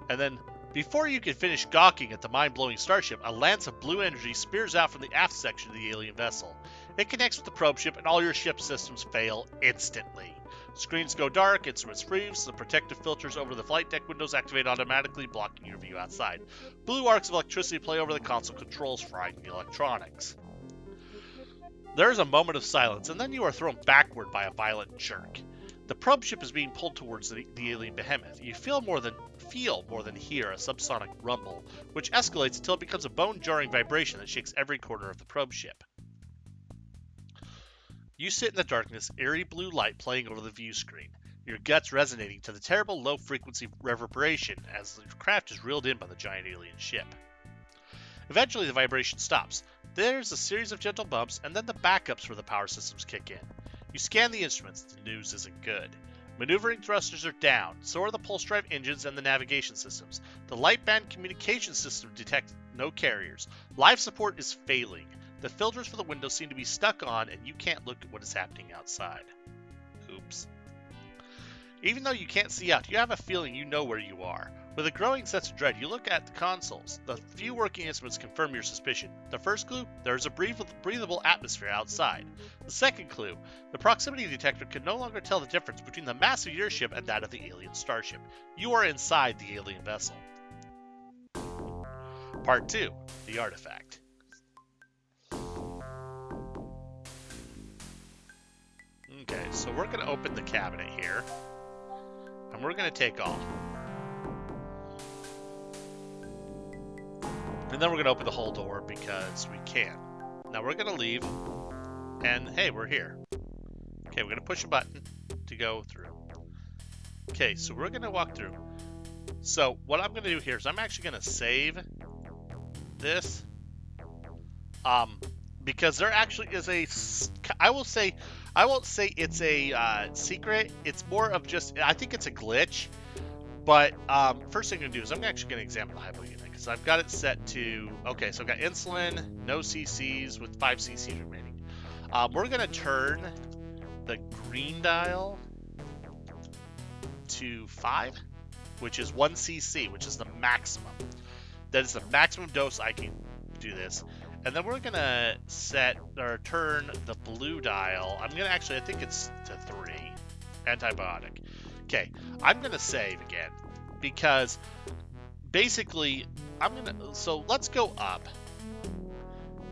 And then, before you can finish gawking at the mind-blowing starship, a lance of blue energy spears out from the aft section of the alien vessel. It connects with the probe ship, and all your ship's systems fail instantly. Screens go dark, instruments freeze, the protective filters over the flight deck windows activate automatically, blocking your view outside. Blue arcs of electricity play over the console controls, frying the electronics. There is a moment of silence, and then you are thrown backward by a violent jerk. The probe ship is being pulled towards the alien behemoth. You feel more than hear a subsonic rumble, which escalates until it becomes a bone-jarring vibration that shakes every corner of the probe ship. You sit in the darkness, eerie blue light playing over the view screen, your guts resonating to the terrible low-frequency reverberation as the craft is reeled in by the giant alien ship. Eventually, the vibration stops. There's a series of gentle bumps, and then the backups for the power systems kick in. You scan the instruments. The news isn't good. Maneuvering thrusters are down. So are the pulse drive engines and the navigation systems. The light band communication system detects no carriers. Life support is failing. The filters for the windows seem to be stuck on, and you can't look at what is happening outside. Oops. Even though you can't see out, you have a feeling you know where you are. With a growing sense of dread, you look at the consoles. The few working instruments confirm your suspicion. The first clue, there is a breathable atmosphere outside. The second clue, the proximity detector can no longer tell the difference between the mass of your ship and that of the alien starship. You are inside the alien vessel. Part 2, the artifact. Okay, so we're going to open the cabinet here, and we're going to take off. And then we're going to open the whole door because we can. Now we're going to leave, and hey, we're here. Okay, we're going to push a button to go through. Okay, so we're going to walk through. So what I'm going to do here is I'm actually going to save this. Because there actually is I won't say it's a secret. It's more of just, I think it's a glitch. But first thing I'm going to do is I'm actually going to examine the hypo unit. Because I've got it set to, okay, so I've got insulin, no CCs with 5 CCs remaining. We're going to turn the green dial to 5, which is 1 CC, which is the maximum. That is the maximum dose I can do this. And then we're going to turn the blue dial. I'm going to actually, I think it's to 3. Antibiotic. Okay, I'm going to save again. Because basically, so let's go up.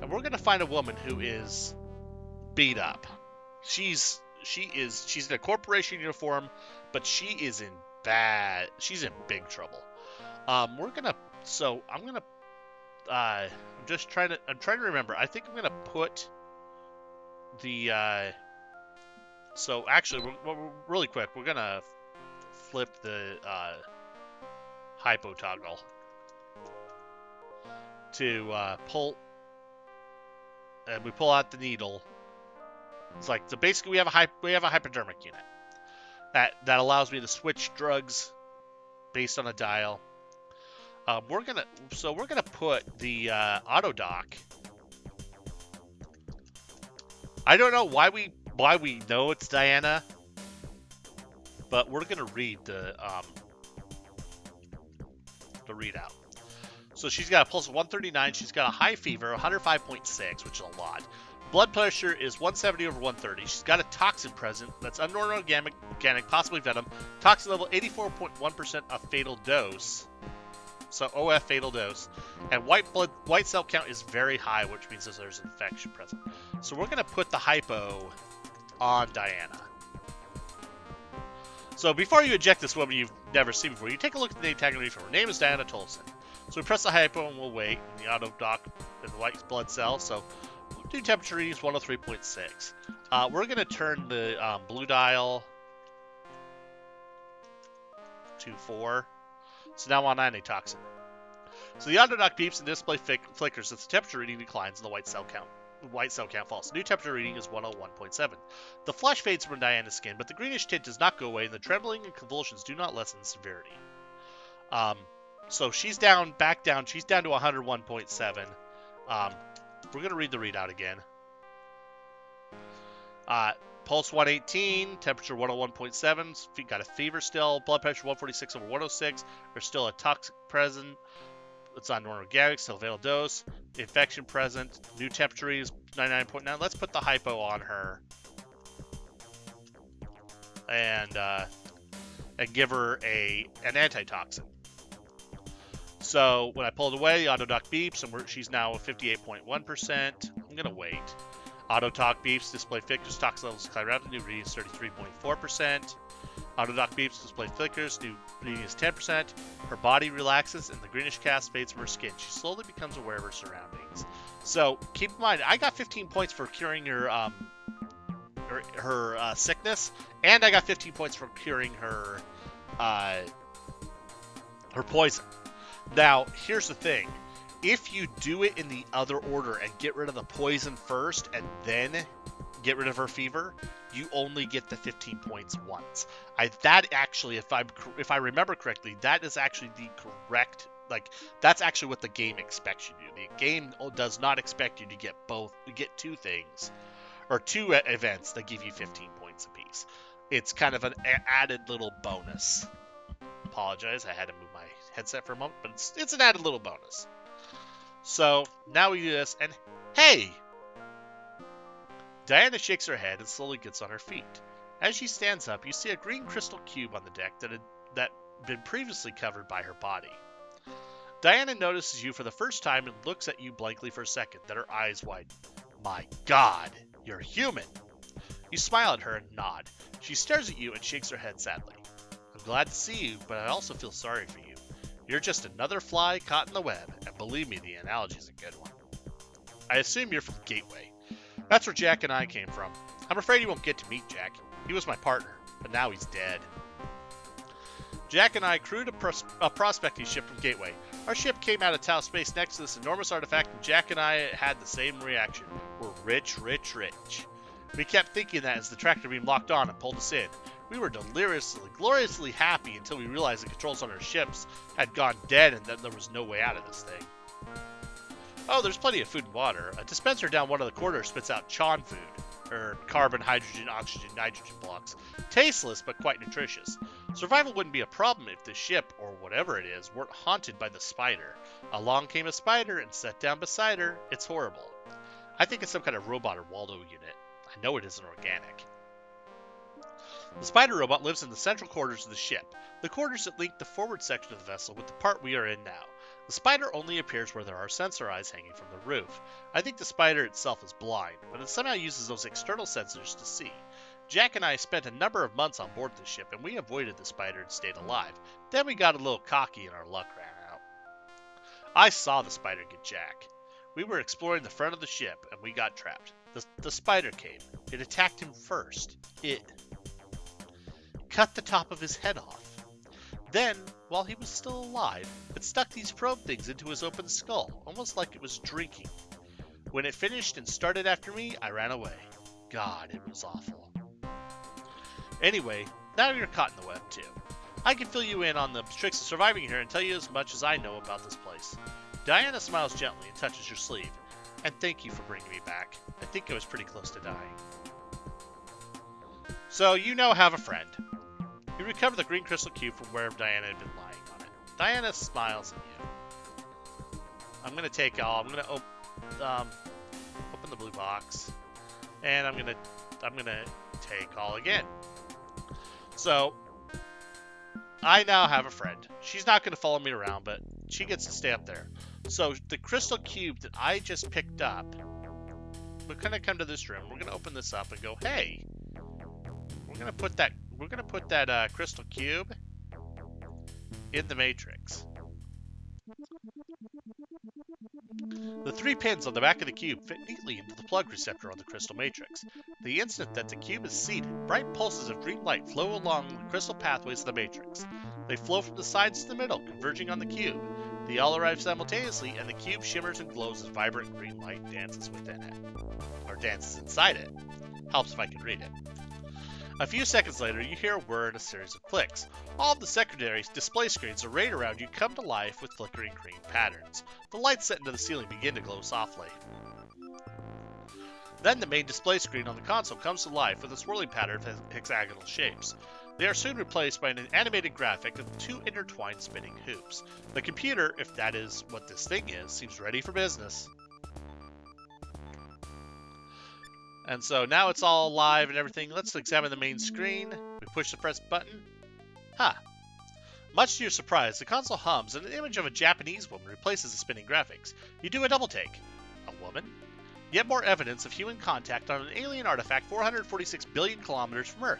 And we're going to find a woman who is beat up. She's in a corporation uniform, but she's in big trouble. I'm trying to remember. I think I'm going to put the, so actually, really quick, we're going to flip the, hypo toggle to, pull, and we pull out the needle. It's like, so basically we have a hypodermic unit that allows me to switch drugs based on a dial. We're gonna put the auto dock. I don't know why we know it's Diana, but we're gonna read the readout. So she's got a pulse of 139. She's got a high fever, 105.6, which is a lot. Blood pressure is 170 over 130. She's got a toxin present that's unknown organic, possibly venom. Toxin level 84.1% of fatal dose. So OF fatal dose. And white cell count is very high, which means that there's infection present. So we're going to put the hypo on Diana. So before you eject this woman you've never seen before, you take a look at the name tag and read from her. Her name is Diana Tolson. So we press the hypo and we'll wait. And the auto dock in the white blood cell. So we'll do temperature readings 103.6. We're going to turn the blue dial to 4. So now on antitoxin. So the auto dock beeps and display flickers as the temperature reading declines and the white cell count falls. New temperature reading is 101.7. The flush fades from Diana's skin, but the greenish tint does not go away, and the trembling and convulsions do not lessen in severity. So she's back down. She's down to 101.7. We're going to read the readout again. Pulse 118, temperature 101.7. Got a fever still. Blood pressure 146 over 106. There's still a toxic present. It's on non-organic, still fatal dose. Infection present. New temperature is 99.9. Let's put the hypo on her. And give her an antitoxin. So when I pull it away, the auto dock beeps, and she's now at 58.1%. I'm going to wait. Auto dock beeps, display flickers, toxin levels climb rapidly, new reading is 33.4%. Auto dock beeps, display flickers, new reading is 10%. Her body relaxes and the greenish cast fades from her skin. She slowly becomes aware of her surroundings. So keep in mind, I got 15 points for curing her sickness, and I got 15 points for curing her poison. Now, here's the thing. If you do it in the other order and get rid of the poison first and then get rid of her fever, you only get the 15 points once. That actually, if I remember correctly, that is actually the correct, that's actually what the game expects you to do. The game does not expect you to get two things, or two events that give you 15 points apiece. It's kind of an added little bonus. Apologize, I had to move my headset for a moment, but it's an added little bonus. So now we do this, and hey! Diana shakes her head and slowly gets on her feet. As she stands up, you see a green crystal cube on the deck that had been previously covered by her body. Diana notices you for the first time and looks at you blankly for a second, then her eyes widen. My God, you're human! You smile at her and nod. She stares at you and shakes her head sadly. I'm glad to see you, but I also feel sorry for you. You're just another fly caught in the web, and believe me, the analogy's a good one. I assume you're from Gateway. That's where Jack and I came from. I'm afraid you won't get to meet Jack. He was my partner, but now he's dead. Jack and I crewed a prospecting ship from Gateway. Our ship came out of Tau space next to this enormous artifact, and Jack and I had the same reaction. We're rich, rich, rich. We kept thinking that as the tractor beam locked on and pulled us in. We were gloriously happy until we realized the controls on our ships had gone dead and that there was no way out of this thing. Oh, there's plenty of food and water. A dispenser down one of the corridors spits out Chon food, or carbon, hydrogen, oxygen, nitrogen blocks. Tasteless, but quite nutritious. Survival wouldn't be a problem if the ship, or whatever it is, weren't haunted by the spider. Along came a spider and sat down beside her. It's horrible. I think it's some kind of robot or Waldo unit. I know it isn't organic. The spider robot lives in the central quarters of the ship, the quarters that link the forward section of the vessel with the part we are in now. The spider only appears where there are sensor eyes hanging from the roof. I think the spider itself is blind, but it somehow uses those external sensors to see. Jack and I spent a number of months on board the ship, and we avoided the spider and stayed alive. Then we got a little cocky and our luck ran out. I saw the spider get Jack. We were exploring the front of the ship, and we got trapped. The spider came. It attacked him first. It cut the top of his head off. Then, while he was still alive, it stuck these probe things into his open skull, almost like it was drinking. When it finished and started after me, I ran away. God, it was awful. Anyway, now you're caught in the web too. I can fill you in on the tricks of surviving here and tell you as much as I know about this place. Diana smiles gently and touches your sleeve. And thank you for bringing me back. I think I was pretty close to dying. So you now have a friend. You recover the green crystal cube from where Diana had been lying on it. Diana smiles at you. I'm going to open the blue box. And I'm gonna take all again. So I now have a friend. She's not gonna follow me around, but she gets to stay up there. So the crystal cube that I just picked up, we're gonna come to this room. We're gonna open this up and go, hey, we're gonna put that crystal cube in the matrix. The 3 pins on the back of the cube fit neatly into the plug receptor on the crystal matrix. The instant that the cube is seated, bright pulses of green light flow along the crystal pathways of the matrix. They flow from the sides to the middle, converging on the cube. They all arrive simultaneously, and the cube shimmers and glows as vibrant green light dances within it. Or dances inside it. Helps if I can read it. A few seconds later, you hear a whir and a series of clicks. All of the secondary display screens arrayed around you come to life with flickering green patterns. The lights set into the ceiling begin to glow softly. Then the main display screen on the console comes to life with a swirling pattern of hexagonal shapes. They are soon replaced by an animated graphic of 2 intertwined spinning hoops. The computer, if that is what this thing is, seems ready for business. And so now it's all live and everything. Let's examine the main screen. We push the press button. Much to your surprise, the console hums and an image of a Japanese woman replaces the spinning graphics. You do a double take. A woman? Yet more evidence of human contact on an alien artifact 446 billion kilometers from Earth.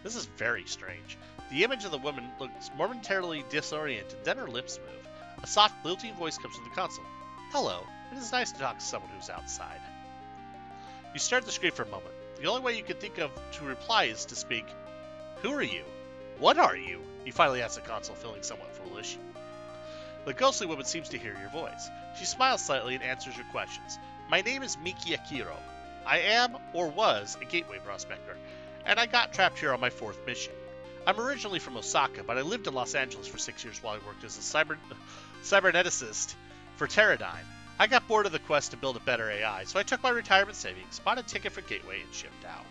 This is very strange. The image of the woman looks momentarily disoriented, then her lips move. A soft, lilting voice comes from the console. Hello, it is nice to talk to someone who's outside. You stare at the screen for a moment. The only way you can think of to reply is to speak. Who are you? What are you? You finally ask the console, feeling somewhat foolish. The ghostly woman seems to hear your voice. She smiles slightly and answers your questions. My name is Miki Akiro. I am, or was, a gateway prospector, and I got trapped here on my 4th mission. I'm originally from Osaka, but I lived in Los Angeles for 6 years while I worked as a cyberneticist for Teradyne. I got bored of the quest to build a better AI, so I took my retirement savings, bought a ticket for Gateway, and shipped out.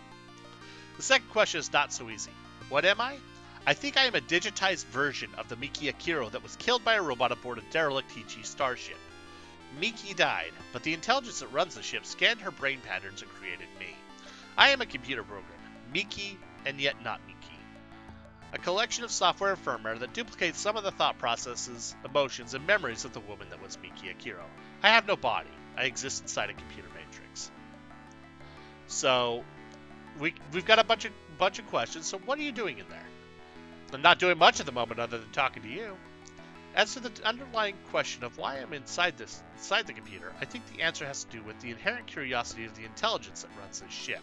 The second question is not so easy. What am I? I think I am a digitized version of the Miki Akiro that was killed by a robot aboard a derelict Heya starship. Miki died, but the intelligence that runs the ship scanned her brain patterns and created me. I am a computer program, Miki and yet not Miki. A collection of software and firmware that duplicates some of the thought processes, emotions, and memories of the woman that was Miki Akiro. I have no body. I exist inside a computer matrix. So, we've got a bunch of questions. So, what are you doing in there? I'm not doing much at the moment other than talking to you. As to the underlying question of why I'm inside the computer, I think the answer has to do with the inherent curiosity of the intelligence that runs this ship.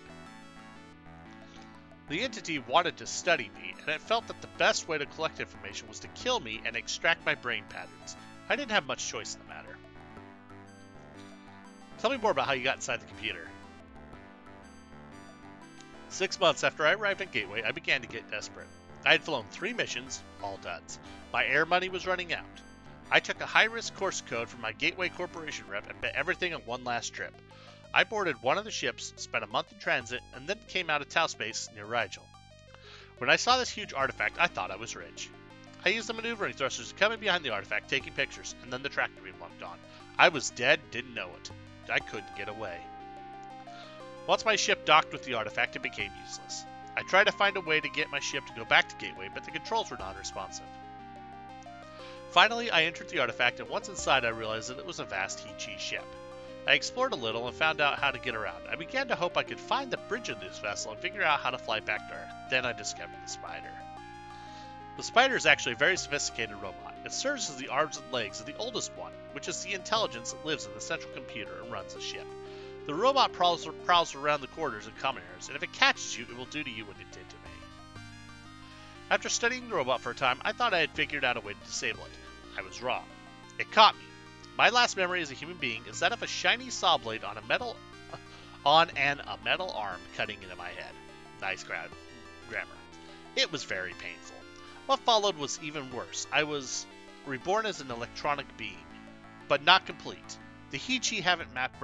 The entity wanted to study me, and it felt that the best way to collect information was to kill me and extract my brain patterns. I didn't have much choice in the matter. Tell me more about how you got inside the computer. 6 months after I arrived at Gateway, I began to get desperate. I had flown 3 missions, all duds. My air money was running out. I took a high-risk course code from my Gateway Corporation rep and bet everything on one last trip. I boarded one of the ships, spent a month in transit, and then came out of Tau Space near Rigel. When I saw this huge artifact, I thought I was rich. I used the maneuvering thrusters to come in behind the artifact, taking pictures, and then the tractor beam locked on. I was dead, didn't know it. I couldn't get away. Once my ship docked with the artifact, it became useless. I tried to find a way to get my ship to go back to Gateway, but the controls were non-responsive. Finally, I entered the artifact, and once inside I realized that it was a vast Heya ship. I explored a little and found out how to get around. I began to hope I could find the bridge of this vessel and figure out how to fly back to Earth. Then I discovered the Spider. The Spider is actually a very sophisticated robot. It serves as the arms and legs of the oldest one, which is the intelligence that lives in the central computer and runs the ship. The robot prowls around the corridors and common areas, and if it catches you, it will do to you what it did to me. After studying the robot for a time, I thought I had figured out a way to disable it. I was wrong. It caught me. My last memory as a human being is that of a shiny saw blade on a metal arm cutting into my head. Nice grammar. It was very painful. What followed was even worse. I was reborn as an electronic being, but not complete. The Heya haven't mapped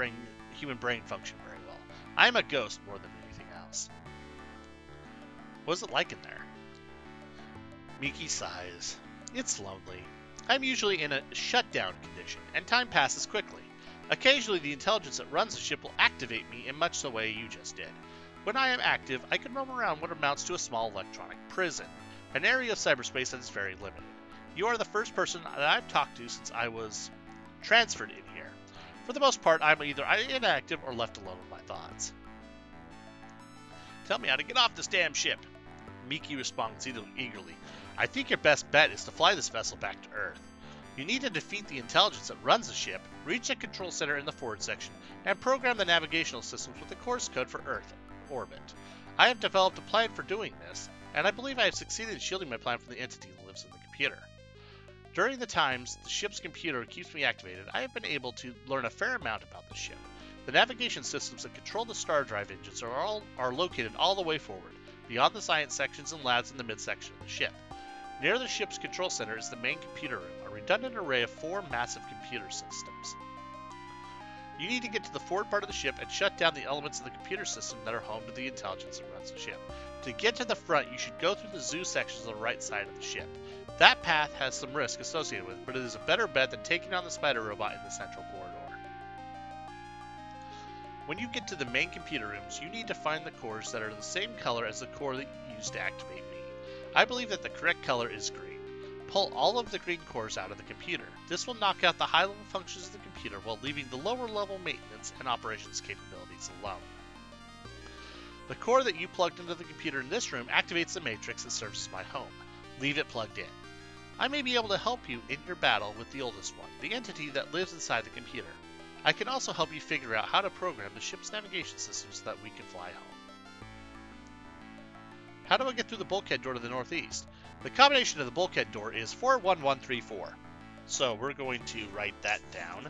human brain function very well. I am a ghost more than anything else. What is it like in there? Miki sighs. It's lonely. I'm usually in a shutdown condition, and time passes quickly. Occasionally, the intelligence that runs the ship will activate me in much the way you just did. When I am active, I can roam around what amounts to a small electronic prison, an area of cyberspace that is very limited. You are the first person that I've talked to since I was transferred in here. For the most part, I'm either inactive or left alone with my thoughts. Tell me how to get off this damn ship. Miki responds eagerly. I think your best bet is to fly this vessel back to Earth. You need to defeat the intelligence that runs the ship, reach the control center in the forward section, and program the navigational systems with the course code for Earth orbit. I have developed a plan for doing this, and I believe I have succeeded in shielding my plan from the entity that lives in the computer. During the times the ship's computer keeps me activated, I have been able to learn a fair amount about the ship. The navigation systems that control the star drive engines are located all the way forward, beyond the science sections and labs in the midsection of the ship. Near the ship's control center is the main computer room, a redundant array of 4 massive computer systems. You need to get to the forward part of the ship and shut down the elements of the computer system that are home to the intelligence that runs the ship. To get to the front, you should go through the zoo sections on the right side of the ship. That path has some risk associated with it, but it is a better bet than taking on the spider robot in the central corridor. When you get to the main computer rooms, you need to find the cores that are the same color as the core that you used to activate me. I believe that the correct color is green. Pull all of the green cores out of the computer. This will knock out the high-level functions of the computer while leaving the lower-level maintenance and operations capabilities alone. The core that you plugged into the computer in this room activates the matrix that serves as my home. Leave it plugged in. I may be able to help you in your battle with the oldest one, the entity that lives inside the computer. I can also help you figure out how to program the ship's navigation system so that we can fly home. How do I get through the bulkhead door to the northeast? The combination of the bulkhead door is 41134. So we're going to write that down.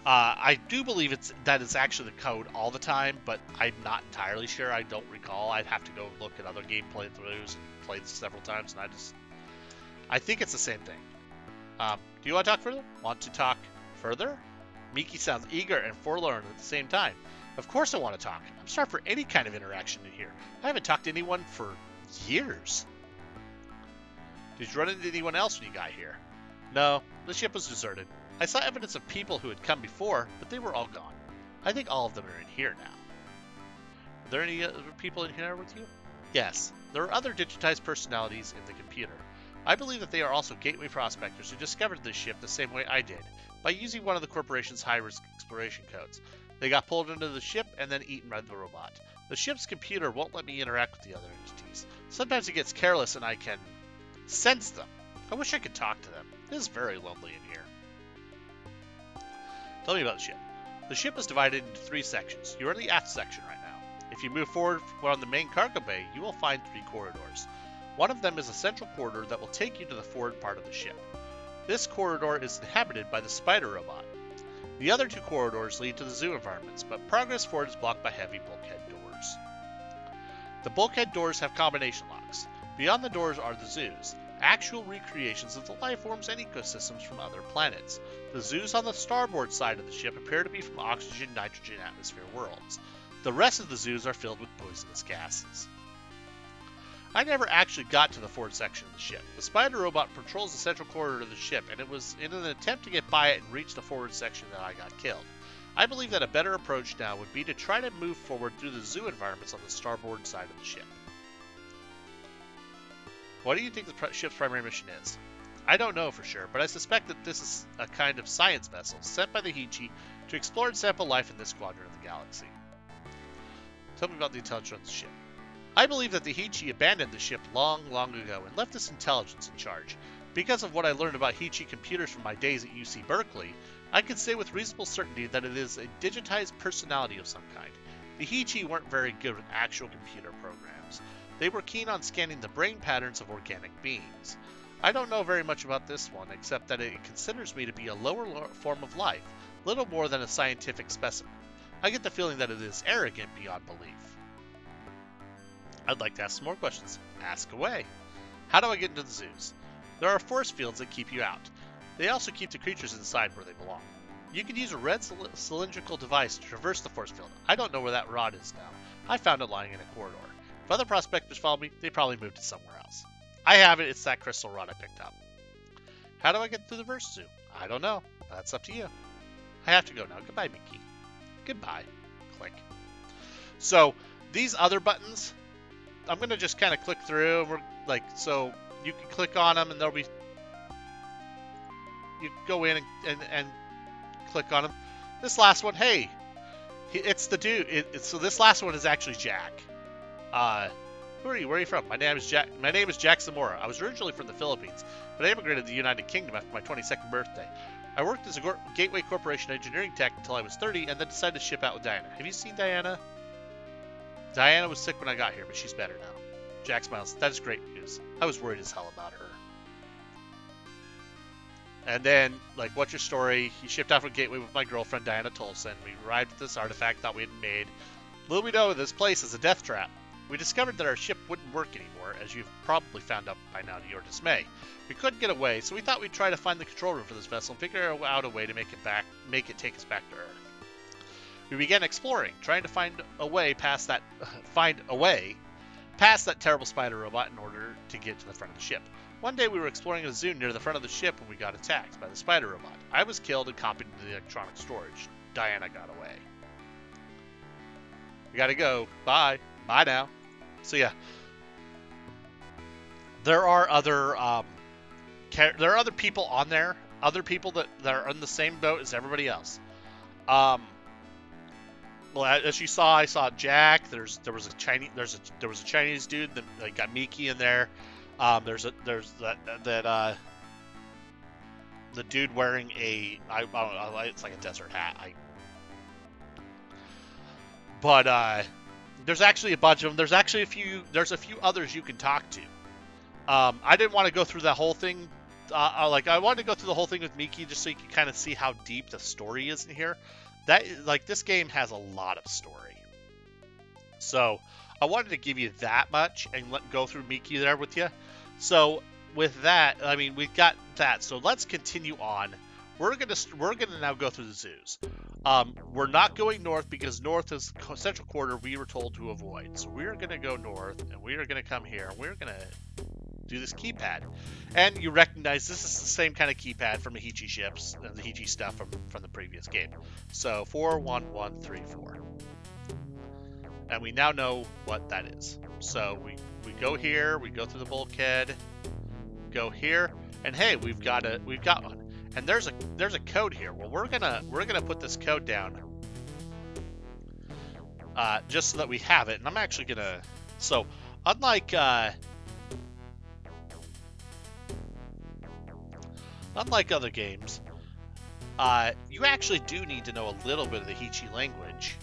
I do believe that is actually the code all the time, but I'm not entirely sure. I don't recall. I'd have to go look at other game playthroughs and play this several times, and I think it's the same thing. Do you want to talk further? Want to talk further? Miki sounds eager and forlorn at the same time. Of course I want to talk. I'm starved for any kind of interaction in here. I haven't talked to anyone for years. Did you run into anyone else when you got here? No, the ship was deserted. I saw evidence of people who had come before, but they were all gone. I think all of them are in here now. Are there any other people in here with you? Yes, there are other digitized personalities in the computer. I believe that they are also gateway prospectors who discovered this ship the same way I did, by using one of the corporation's high-risk exploration codes. They got pulled into the ship and then eaten by the robot. The ship's computer won't let me interact with the other entities. Sometimes it gets careless and I can sense them. I wish I could talk to them. It is very lonely in here. Tell me about the ship. The ship is divided into 3 sections. You're in the aft section right now. If you move forward on the main cargo bay, you will find 3 corridors. One of them is a central corridor that will take you to the forward part of the ship. This corridor is inhabited by the spider robot. The other 2 corridors lead to the zoo environments, but progress forward is blocked by heavy bulkhead doors. The bulkhead doors have combination locks. Beyond the doors are the zoos, actual recreations of the life forms and ecosystems from other planets. The zoos on the starboard side of the ship appear to be from oxygen-nitrogen atmosphere worlds. The rest of the zoos are filled with poisonous gases. I never actually got to the forward section of the ship. The spider robot patrols the central corridor of the ship, and it was in an attempt to get by it and reach the forward section that I got killed. I believe that a better approach now would be to try to move forward through the zoo environments on the starboard side of the ship. What do you think the ship's primary mission is? I don't know for sure, but I suspect that this is a kind of science vessel sent by the Heya to explore and sample life in this quadrant of the galaxy. Tell me about the intelligence of the ship. I believe that the Heya abandoned the ship long ago and left this intelligence in charge. Because of what I learned about Heya computers from my days at UC Berkeley, I can say with reasonable certainty that it is a digitized personality of some kind. The Heya weren't very good with actual computer programs. They were keen on scanning the brain patterns of organic beings. I don't know very much about this one, except that it considers me to be a lower form of life, little more than a scientific specimen. I get the feeling that it is arrogant beyond belief. I'd like to ask some more questions. Ask away. How do I get into the zoos? There are force fields that keep you out. They also keep the creatures inside where they belong. You can use a red cylindrical device to traverse the force field. I don't know where that rod is now. I found it lying in a corridor. If other prospectors follow me, they probably moved it somewhere else. I have it. It's that crystal rod I picked up. How do I get through the verse zoo? I don't know. That's up to you. I have to go now. Goodbye, Miki. Goodbye. click. So these other buttons, I'm gonna just kind of click through. And we're like, so you can click on them, and there'll be, you go in and click on them. This last one, hey, it's the dude. So this last one is actually Jack. Who are you? Where are you from? My name is Jack Zamora. I was originally from the Philippines, but I immigrated to the United Kingdom after my 22nd birthday. I worked as a Gateway Corporation engineering tech until I was 30, and then decided to ship out with Diana. Have you seen Diana? Diana was sick when I got here, but she's better now. Jack smiles. That is great news. I was worried as hell about her. And then, like, what's your story? He shipped out from Gateway with my girlfriend, Diana Tolson. We arrived at this artifact thought we had made. Little we know, this place is a death trap. We discovered that our ship wouldn't work anymore, as you've probably found out by now to your dismay. We couldn't get away, so we thought we'd try to find the control room for this vessel and figure out a way to make it take us back to Earth. We began exploring, trying to find a way past that terrible spider robot in order to get to the front of the ship. One day we were exploring a zoo near the front of the ship when we got attacked by the spider robot. I was killed and copied into the electronic storage. Diana got away. We gotta go. Bye. Bye now. So yeah, there are other people on there, other people that are in the same boat as everybody else. Well, as you saw, I saw Jack. There was a Chinese dude that got Miki in there. There's the dude wearing I don't know, it's like a desert hat. There's actually a bunch of them. There's a few others you can talk to. I didn't want to go through that whole thing. I wanted to go through the whole thing with Miki just so you can kind of see how deep the story is in here. This game has a lot of story. So I wanted to give you that much and go through Miki there with you. So with that, I mean, we've got that. So let's continue on. We're gonna now go through the zoos. We're not going north because north is central quarter we were told to avoid. So we're gonna go north, and we are gonna come here, and we're gonna do this keypad. And you recognize this is the same kind of keypad from the Hechi ships and the Hechi stuff from the previous game. So 41134. And we now know what that is. So we go here, we go through the bulkhead, go here, and hey, we've got one. And there's a code here. Well, we're gonna put this code down just so that we have it. And I'm actually gonna. So unlike other games, you actually do need to know a little bit of the Hechi language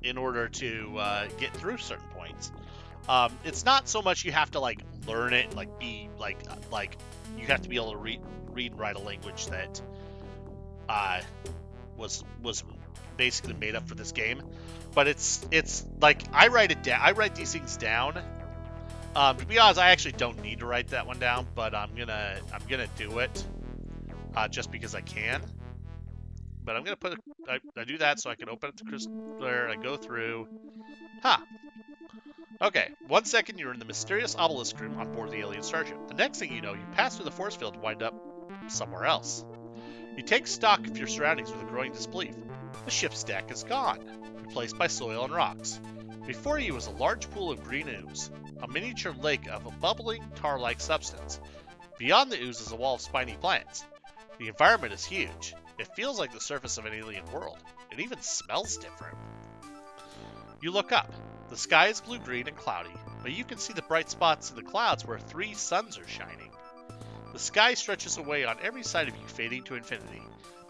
in order to get through certain points. It's not so much you have to like learn it, like be like you have to be able to read and write a language that was basically made up for this game. But it's like I write these things down. To be honest, I actually don't need to write that one down, but I'm gonna do it just because I can. But I'm gonna I do that so I can open up the crystal there. I go through. Okay, 1 second you're in the mysterious obelisk room on board the alien starship. The next thing you know, you pass through the force field and wind up somewhere else. You take stock of your surroundings with a growing disbelief. The ship's deck is gone, replaced by soil and rocks. Before you is a large pool of green ooze, a miniature lake of a bubbling tar-like substance. Beyond the ooze is a wall of spiny plants. The environment is huge. It feels like the surface of an alien world. It even smells different. You look up. The sky is blue-green and cloudy, but you can see the bright spots in the clouds where 3 suns are shining. The sky stretches away on every side of you, fading to infinity.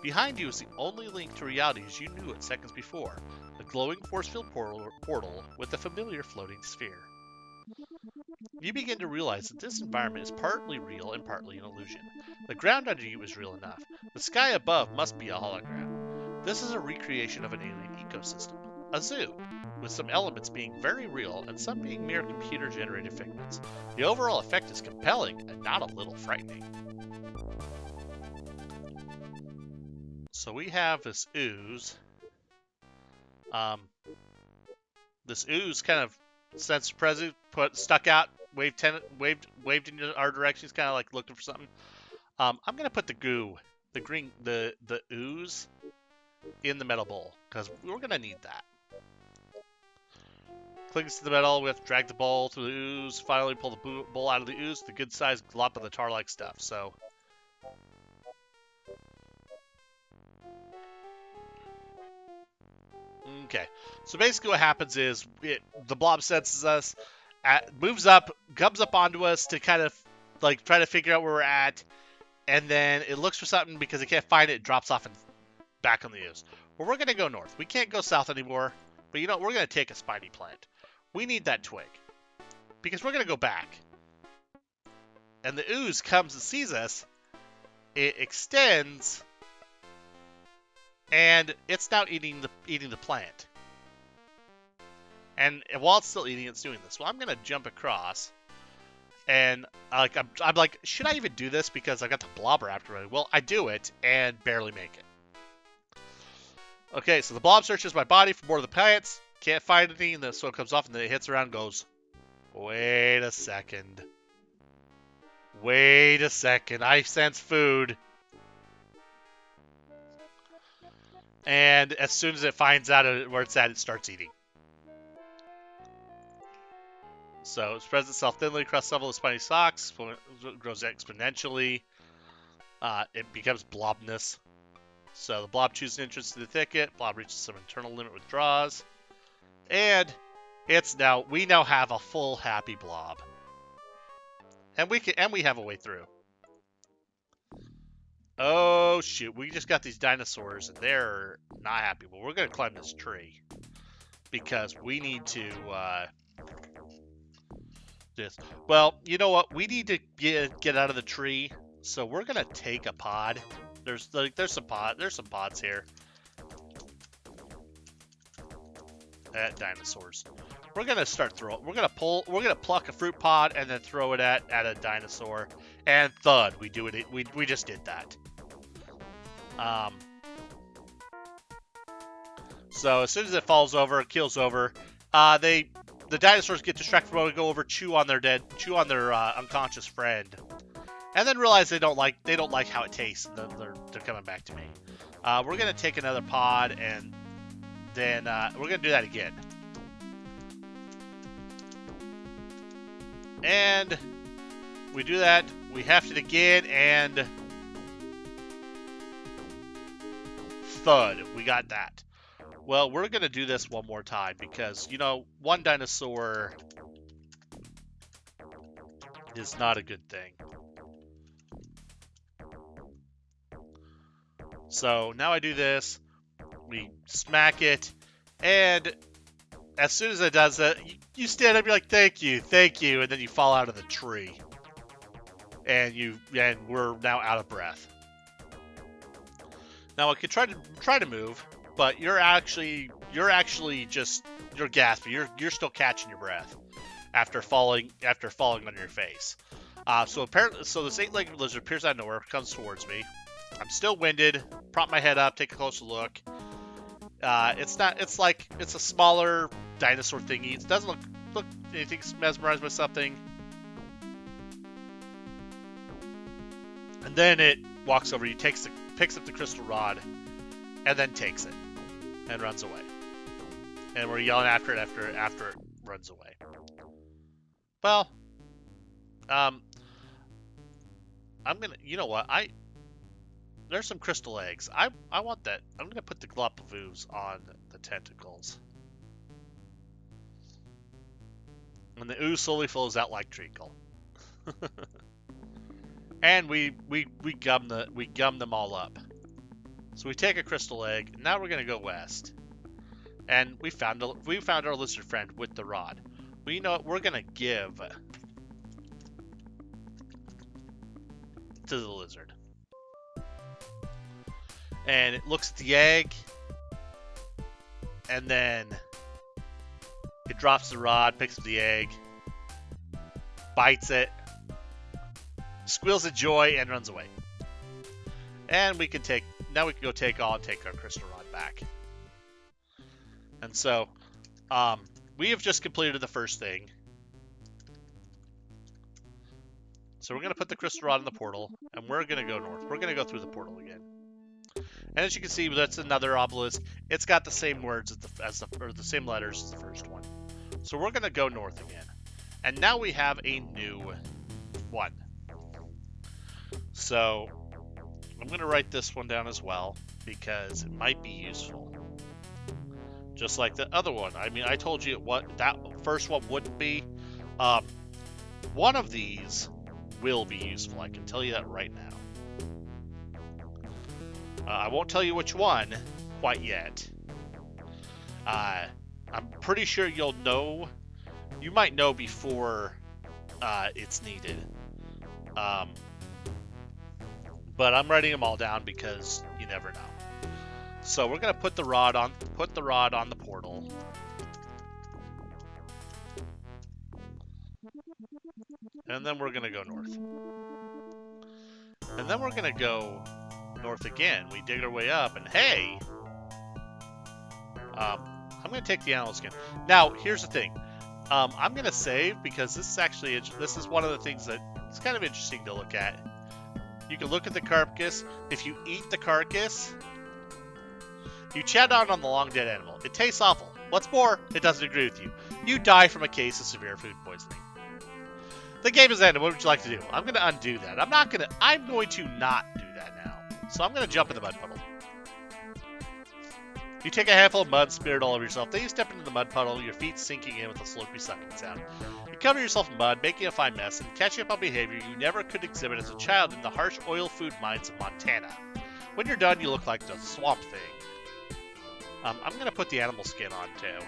Behind you is the only link to reality as you knew it seconds before, the glowing force field portal with the familiar floating sphere. You begin to realize that this environment is partly real and partly an illusion. The ground under you is real enough. The sky above must be a hologram. This is a recreation of an alien ecosystem, a zoo, with some elements being very real and some being mere computer-generated figments. The overall effect is compelling and not a little frightening. So we have this ooze. This ooze kind of sensed present, stuck out, waved in our direction. He's kind of like looking for something. I'm gonna put the ooze in the metal bowl because we're gonna need that. clings to the metal. We have to drag the bowl through the ooze. Finally, pull the bowl out of the ooze. The good-sized glop of the tar-like stuff. So, okay. So basically, what happens is the blob senses us, moves up, comes up onto us to kind of like try to figure out where we're at, and then it looks for something because it can't find it. It drops off and back on the ooze. Well, we're gonna go north. We can't go south anymore. But you know, we're gonna take a spiny plant. We need that twig because we're gonna go back. And the ooze comes and sees us. It extends, and it's now eating the plant. And while it's still eating, it's doing this. Well, I'm gonna jump across, and like I'm like, should I even do this because I got the blobber after me? Well, I do it and barely make it. Okay, so the blob searches my body for more of the plants. Can't find anything, and then so it comes off, and then it hits around and goes, wait a second. Wait a second. I sense food. And as soon as it finds out where it's at, it starts eating. So it spreads itself thinly across several of the spiny stalks, grows exponentially. It becomes blobness. So the blob chooses an entrance to the thicket. Blob reaches some internal limit, withdraws. And we now have a full happy blob. And we have a way through. Oh shoot, we just got these dinosaurs and they're not happy. Well, we're gonna climb this tree. Because we need to this. Well, you know what? We need to get out of the tree. So we're gonna take a pod. There's some pods here. Dinosaurs. We're gonna start throwing. We're gonna pluck a fruit pod and then throw it at a dinosaur. And thud, we do it. We just did that. So as soon as it falls over, it keels over. The dinosaurs get distracted from to go over, chew on their unconscious friend, and then realize they don't like how it tastes. And then they're coming back to me. We're gonna take another pod, and then we're gonna do that again. And we do that. We heft it again, and thud. We got that. Well, we're going to do this one more time because, you know, one dinosaur is not a good thing. So now I do this. We smack it. And as soon as it does that, you stand up, you're like, thank you. And then you fall out of the tree. And we're now out of breath. Now I could try to move, but you're gasping. You're still catching your breath after falling on your face. So this 8-legged lizard appears out of nowhere, comes towards me. I'm still winded. Prop my head up, take a closer look. It's a smaller dinosaur thingy. It doesn't look anything mesmerized by something. And then it walks over you, picks up the crystal rod, and then takes it and runs away. And we're yelling after it after it runs away. Well, I'm gonna, you know what, there's some crystal eggs. I want that. I'm gonna put the glop of ooze on the tentacles. And the ooze slowly flows out like treacle. And we gum them all up. So we take a crystal egg. And now we're gonna go west. And we found our lizard friend with the rod. Well, you know what? We're gonna give to the lizard. And it looks at the egg, and then it drops the rod, picks up the egg, bites it, squeals of joy, and runs away. And we can go take our crystal rod back. And so, we have just completed the first thing. So we're going to put the crystal rod in the portal, and we're going to go north. We're going to go through the portal again. And as you can see, that's another obelisk. It's got the same words or the same letters as the first one. So we're going to go north again. And now we have a new one. So I'm going to write this one down as well because it might be useful. Just like the other one. I mean, I told you what that first one wouldn't be. One of these will be useful. I can tell you that right now. I won't tell you which one quite yet. I'm pretty sure you'll know. You might know before it's needed. But I'm writing them all down because you never know. So we're gonna put the rod on the portal. And then we're gonna go north. And then we're gonna go north again. We dig our way up, and hey, I'm gonna take the animal skin. Now, here's the thing. I'm gonna save because this is one of the things that it's kind of interesting to look at. You can look at the carcass. If you eat the carcass, you chow down on the long dead animal. It tastes awful. What's more, it doesn't agree with you. You die from a case of severe food poisoning. The game is ended. What would you like to do? I'm going to undo that. I'm going to not do that now. So I'm going to jump in the mud puddle. You take a handful of mud, smear it all over yourself. Then you step into the mud puddle, your feet sinking in with a slurpy sucking sound. You cover yourself in mud, making a fine mess, and catching up on behavior you never could exhibit as a child in the harsh oil food mines of Montana. When you're done, you look like the Swamp Thing. I'm going to put the animal skin on, too.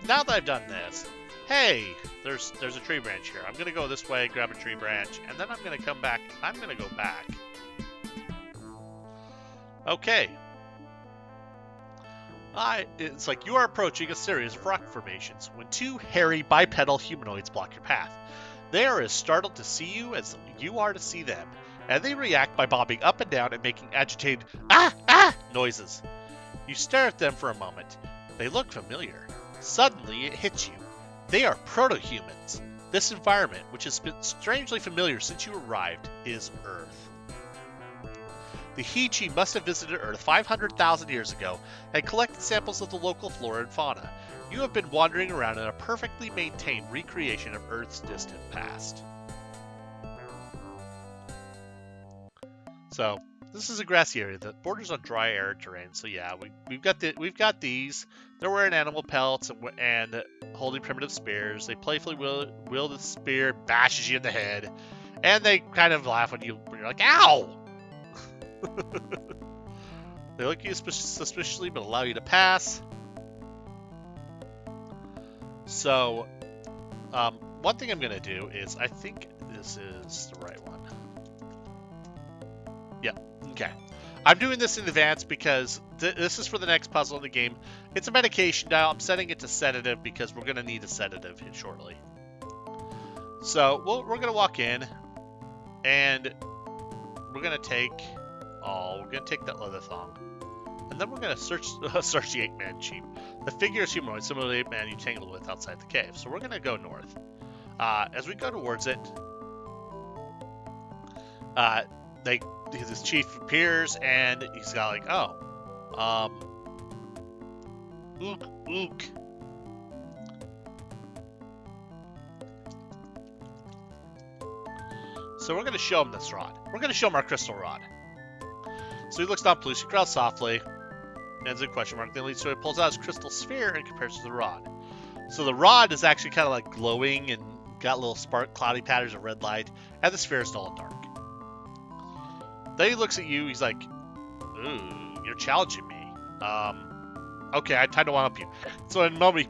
Now that I've done this, hey, there's a tree branch here. I'm going to go this way, grab a tree branch, and then I'm going to come back. I'm going to go back. Okay. It's like you are approaching a series of rock formations when two hairy bipedal humanoids block your path. They are as startled to see you as you are to see them, and they react by bobbing up and down and making agitated ah noises. You stare at them for a moment. They look familiar. Suddenly, it hits you. They are proto-humans. This environment, which has been strangely familiar since you arrived, is Earth. The Heya must have visited Earth 500,000 years ago and collected samples of the local flora and fauna. You have been wandering around in a perfectly maintained recreation of Earth's distant past. So, this is a grassy area that borders on dry arid terrain. So yeah, we've got these. They're wearing animal pelts and holding primitive spears. They playfully wield the spear, bashes you in the head, and they kind of laugh when you're like, "Ow!" They look at you suspiciously, but allow you to pass. So, one thing I'm going to do is, I think this is the right one. Yeah, okay. I'm doing this in advance because this is for the next puzzle in the game. It's a medication dial. I'm setting it to sedative because we're going to need a sedative shortly. So, we're going to walk in, and we're going to take... Oh, we're going to take that leather thong. And then we're going to search the 8-man chief. The figure is humanoid, similar to the 8-man you tangled with outside the cave. So we're going to go north. As we go towards it, this chief appears, and he's got like, ook. So we're going to show him this rod. We're going to show him our crystal rod. So he looks down, police, he growls softly, ends in question mark, then leads to it, pulls out his crystal sphere and compares to the rod. So the rod is actually kind of like glowing and got little cloudy patterns of red light, and the sphere is dull and dark. Then he looks at you, he's like, ooh, you're challenging me. Okay, I kind of want to help you. So in a moment,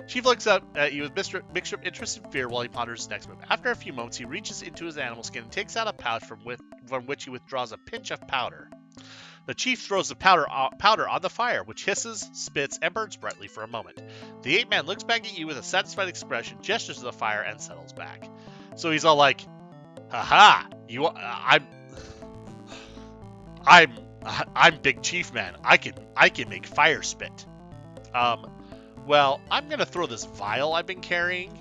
Chief looks up at you with mixture of interest and fear while he ponders his next move. After a few moments, he reaches into his animal skin and takes out a pouch from which he withdraws a pinch of powder. The chief throws the powder on the fire, which hisses, spits, and burns brightly for a moment. The 8-man looks back at you with a satisfied expression, gestures to the fire, and settles back. So he's all like, haha, I'm Big Chief Man. I can make fire spit. Well, I'm gonna throw this vial I've been carrying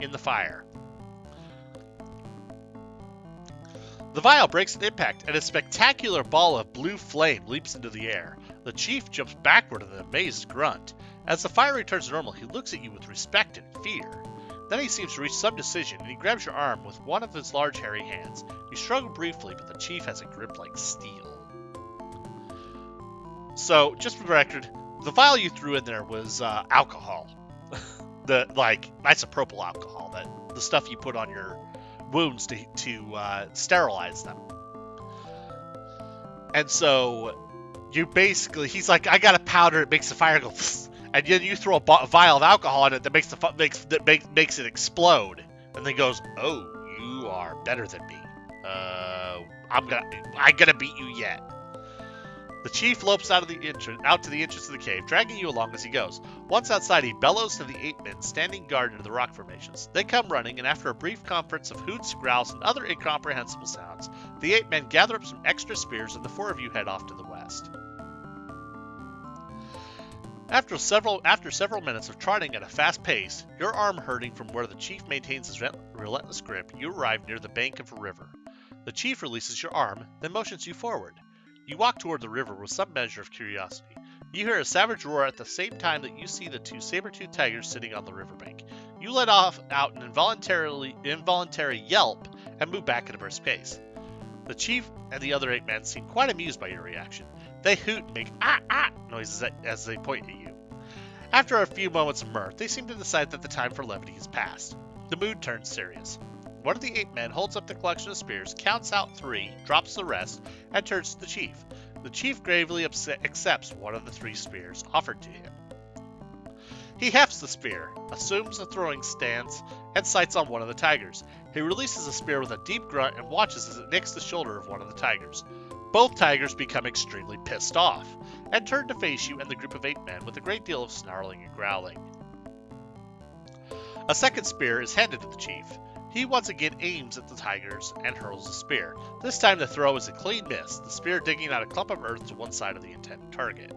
in the fire. The vial breaks an impact, and a spectacular ball of blue flame leaps into the air. The chief jumps backward in an amazed grunt. As the fire returns to normal, he looks at you with respect and fear. Then he seems to reach some decision, and he grabs your arm with one of his large hairy hands. You struggle briefly, but the chief has a grip like steel. So, just for the record, the vial you threw in there was alcohol. The isopropyl alcohol, the stuff you put on your wounds to sterilize them. And so, he's like, I got a powder, it makes the fire go, and then you throw a vial of alcohol in it that makes it explode, and then goes, oh, you are better than me. I'm gonna beat you yet. The chief lopes out to the entrance of the cave, dragging you along as he goes. Once outside, he bellows to the 8 men standing guard into the rock formations. They come running, and after a brief conference of hoots, growls, and other incomprehensible sounds, the 8 men gather up some extra spears, and the 4 of you head off to the west. After several minutes of trotting at a fast pace, your arm hurting from where the chief maintains his relentless grip, you arrive near the bank of a river. The chief releases your arm, then motions you forward. You walk toward the river with some measure of curiosity. You hear a savage roar at the same time that you see the 2 saber-toothed tigers sitting on the riverbank. You let out an involuntary yelp and move back at a brisk pace. The chief and the other 8 men seem quite amused by your reaction. They hoot and make ah noises as they point at you. After a few moments of mirth, they seem to decide that the time for levity has passed. The mood turns serious. One of the 8 men holds up the collection of spears, counts out 3, drops the rest, and turns to the chief. The chief gravely accepts one of the 3 spears offered to him. He hefts the spear, assumes a throwing stance, and sights on one of the tigers. He releases the spear with a deep grunt and watches as it nicks the shoulder of one of the tigers. Both tigers become extremely pissed off, and turn to face you and the group of 8 men with a great deal of snarling and growling. A second spear is handed to the chief. He once again aims at the tigers and hurls a spear. This time the throw is a clean miss, the spear digging out a clump of earth to one side of the intended target.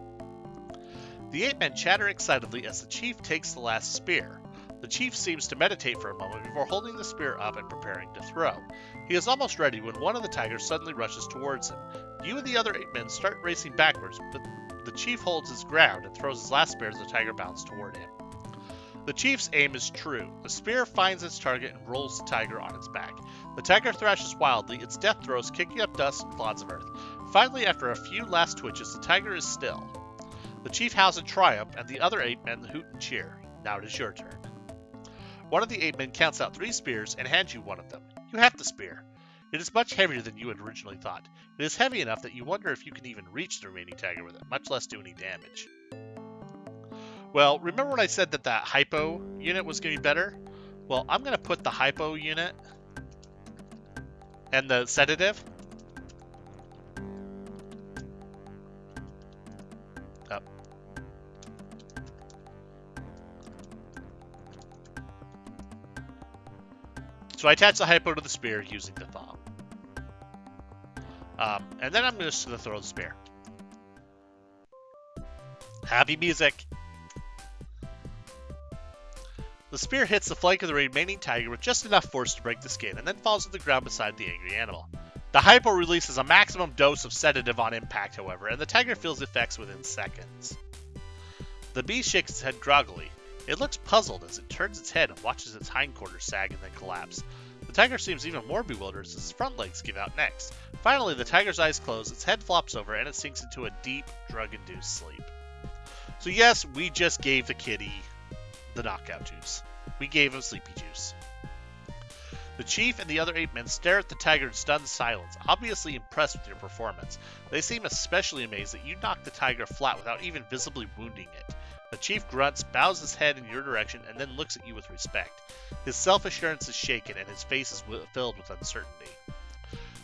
The 8 men chatter excitedly as the chief takes the last spear. The chief seems to meditate for a moment before holding the spear up and preparing to throw. He is almost ready when one of the tigers suddenly rushes towards him. You and the other 8 men start racing backwards, but the chief holds his ground and throws his last spear as the tiger bounds toward him. The chief's aim is true. The spear finds its target and rolls the tiger on its back. The tiger thrashes wildly, its death throes kicking up dust and clods of earth. Finally, after a few last twitches, the tiger is still. The chief howls in triumph, and the other 8 men hoot and cheer. Now it is your turn. One of the 8 men counts out 3 spears and hands you one of them. You have the spear. It is much heavier than you had originally thought. It is heavy enough that you wonder if you can even reach the remaining tiger with it, much less do any damage. Well, remember when I said that hypo unit was going to be better? Well, I'm going to put the hypo unit and the sedative up. So I attach the hypo to the spear using the thumb. And then I'm just going to throw the spear. Happy music! The spear hits the flank of the remaining tiger with just enough force to break the skin, and then falls to the ground beside the angry animal. The hypo releases a maximum dose of sedative on impact, however, and the tiger feels effects within seconds. The beast shakes its head groggily. It looks puzzled as it turns its head and watches its hindquarters sag and then collapse. The tiger seems even more bewildered as its front legs give out next. Finally, the tiger's eyes close, its head flops over, and it sinks into a deep, drug-induced sleep. So yes, we just gave the kitty the knockout juice. We gave him sleepy juice. The chief and the other 8 men stare at the tiger in stunned silence, obviously impressed with your performance. They seem especially amazed that you knocked the tiger flat without even visibly wounding it. The chief grunts, bows his head in your direction, and then looks at you with respect. His self-assurance is shaken, and his face is filled with uncertainty.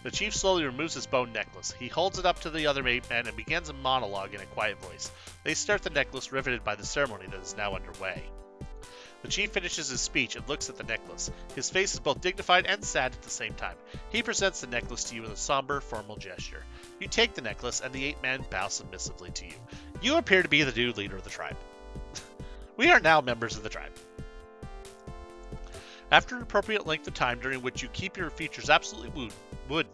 The chief slowly removes his bone necklace. He holds it up to the other 8 men and begins a monologue in a quiet voice. They stare at the necklace, riveted by the ceremony that is now underway. The chief finishes his speech and looks at the necklace. His face is both dignified and sad at the same time. He presents the necklace to you with a somber, formal gesture. You take the necklace, and the 8 men bow submissively to you. You appear to be the new leader of the tribe. We are now members of the tribe. After an appropriate length of time during which you keep your features absolutely wooden,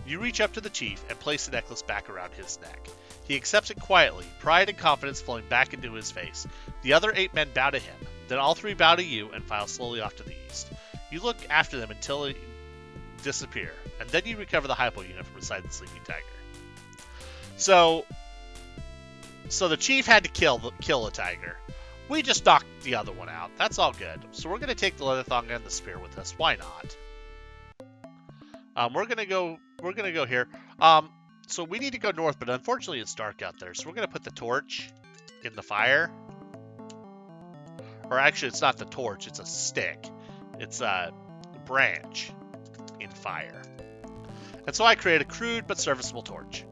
you reach up to the chief and place the necklace back around his neck. He accepts it quietly, pride and confidence flowing back into his face. The other 8 men bow to him, then all 3 bow to you and file slowly off to the east. You look after them until they disappear, and then you recover the hypo unit from beside the sleeping tiger. So the chief had to kill a tiger. We just knocked the other one out. That's all good. So we're going to take the leather thong and the spear with us. Why not? We're gonna go here. So we need to go north, but unfortunately it's dark out there. So we're gonna put the torch in the fire. Or actually, it's not the torch. It's a stick. It's a branch in fire. And so I create a crude but serviceable torch.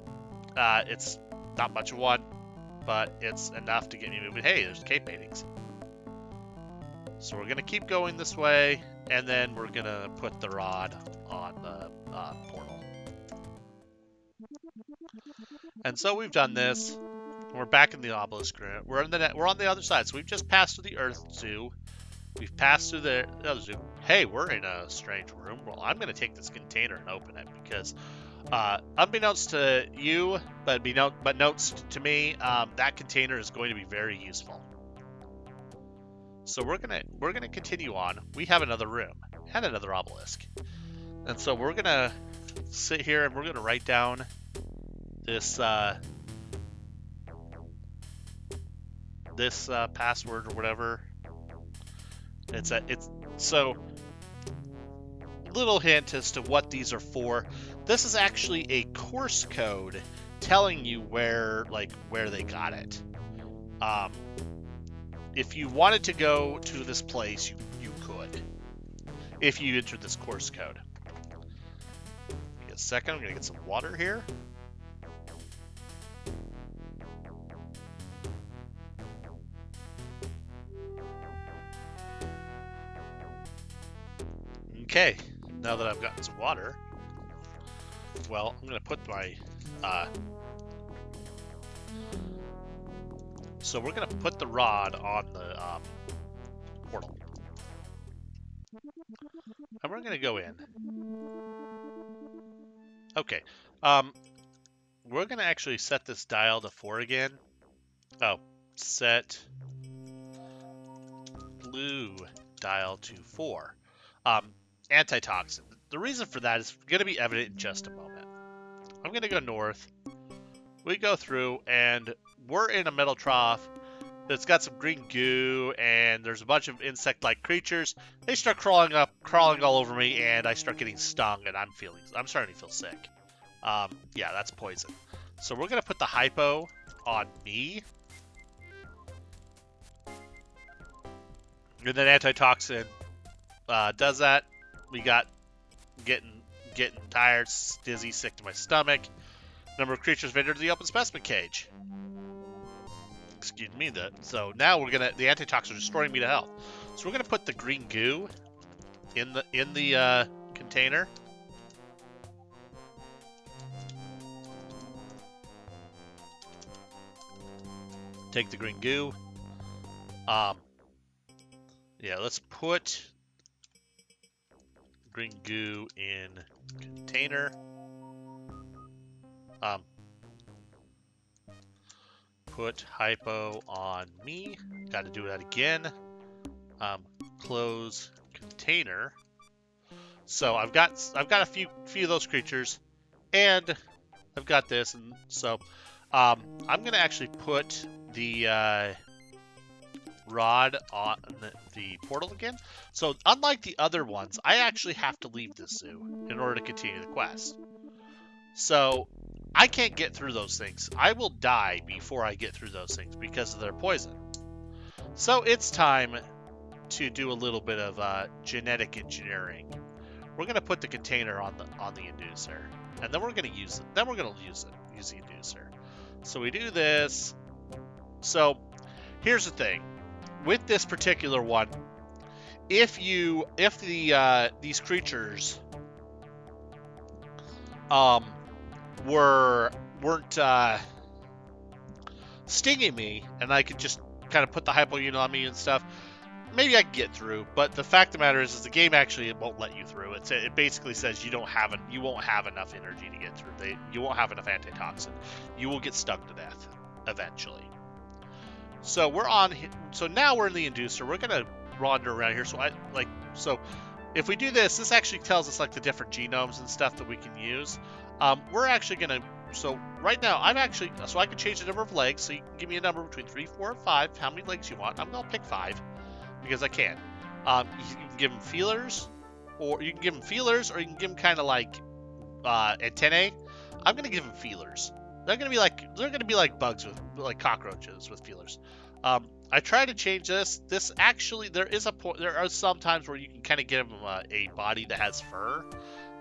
It's not much of one, but it's enough to get me moving. Hey, there's cave paintings. So we're gonna keep going this way, and then we're gonna put the rod on the portal. And so we've done this. We're back in the obelisk room. We're on the other side. So we've just passed through the Earth Zoo. We've passed through the other zoo. Hey, we're in a strange room. Well, I'm going to take this container and open it because, unbeknownst to you, but notes to me, that container is going to be very useful. So we're gonna continue on. We have another room and another obelisk, and so we're gonna sit here and we're gonna write down this password or whatever. It's so little hint as to what these are for. This is actually a course code telling you where they got it. If you wanted to go to this place, you could, if you entered this course code. Give me a second, I'm gonna get some water here. Okay, now that I've gotten some water, well, I'm gonna put my, so we're gonna put the rod on the portal, and we're gonna go in. Okay, we're gonna actually set this dial to 4 again. Oh, set blue dial to 4. Antitoxin. The reason for that is going to be evident in just a moment. I'm going to go north. We go through, and we're in a metal trough that's got some green goo, and there's a bunch of insect-like creatures. They start crawling all over me, and I start getting stung, and I'm starting to feel sick. Yeah, that's poison. So we're going to put the hypo on me. And then antitoxin does that. We got getting tired, dizzy, sick to my stomach. Number of creatures have entered the open specimen cage. Excuse me. So now the antitoxins are destroying me to health. So we're gonna put the green goo in the container. Take the green goo. Yeah, let's put green goo in container. Put hypo on me. Got to do that again. Close container. So I've got a few of those creatures, and I've got this, and so I'm gonna actually put the rod on the portal again. So unlike the other ones, I actually have to leave this zoo in order to continue the quest. So I can't get through those things. I will die before I get through those things because of their poison. So it's time to do a little bit of genetic engineering. We're going to put the container on the inducer, and then we're going to use it. Then we're going to use the inducer. So we do this. So here's the thing. With this particular one, if these creatures weren't stinging me, and I could just kind of put the hypo unit on me and stuff, maybe I can get through, but the fact of the matter is the game actually won't let you through. It basically says you won't have enough energy to get through. You won't have enough antitoxin. You will get stuck to death eventually. So we're on. So now we're in the inducer. We're gonna wander around here. So if we do this, this actually tells us like the different genomes and stuff that we can use. We're actually gonna. So right now, so I can change the number of legs. So you can give me a number between 3, 4, and 5. How many legs you want? I'm gonna pick 5 because I can. You can give them feelers, or you can give them kind of like antennae. I'm gonna give them feelers. They're gonna be like bugs with like cockroaches with feelers. I try to change this. This actually there are some times where you can kind of give them a body that has fur,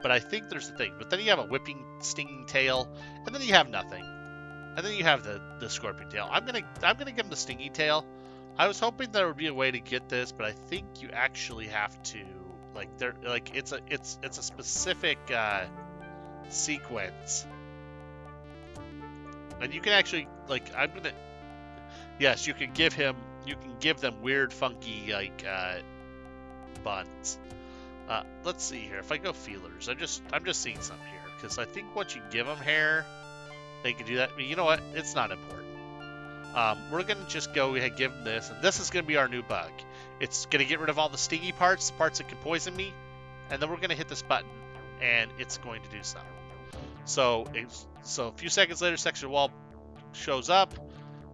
but I think there's the thing. But then you have a whipping, stinging tail, and then you have nothing, and then you have the scorpion tail. I'm gonna give them the stinging tail. I was hoping there would be a way to get this, but I think you actually have to it's a specific sequence, and you can actually yes, you can give them weird, funky buns. Let's see here. If I go feelers, I'm just seeing some here because I think once you give them hair, they can do that. I mean, you know what? It's not important. We're gonna just go ahead and give them this, and this is gonna be our new bug. It's gonna get rid of all the stingy parts, the parts that can poison me, and then we're gonna hit this button, and it's going to do so. So a few seconds later, section wall shows up.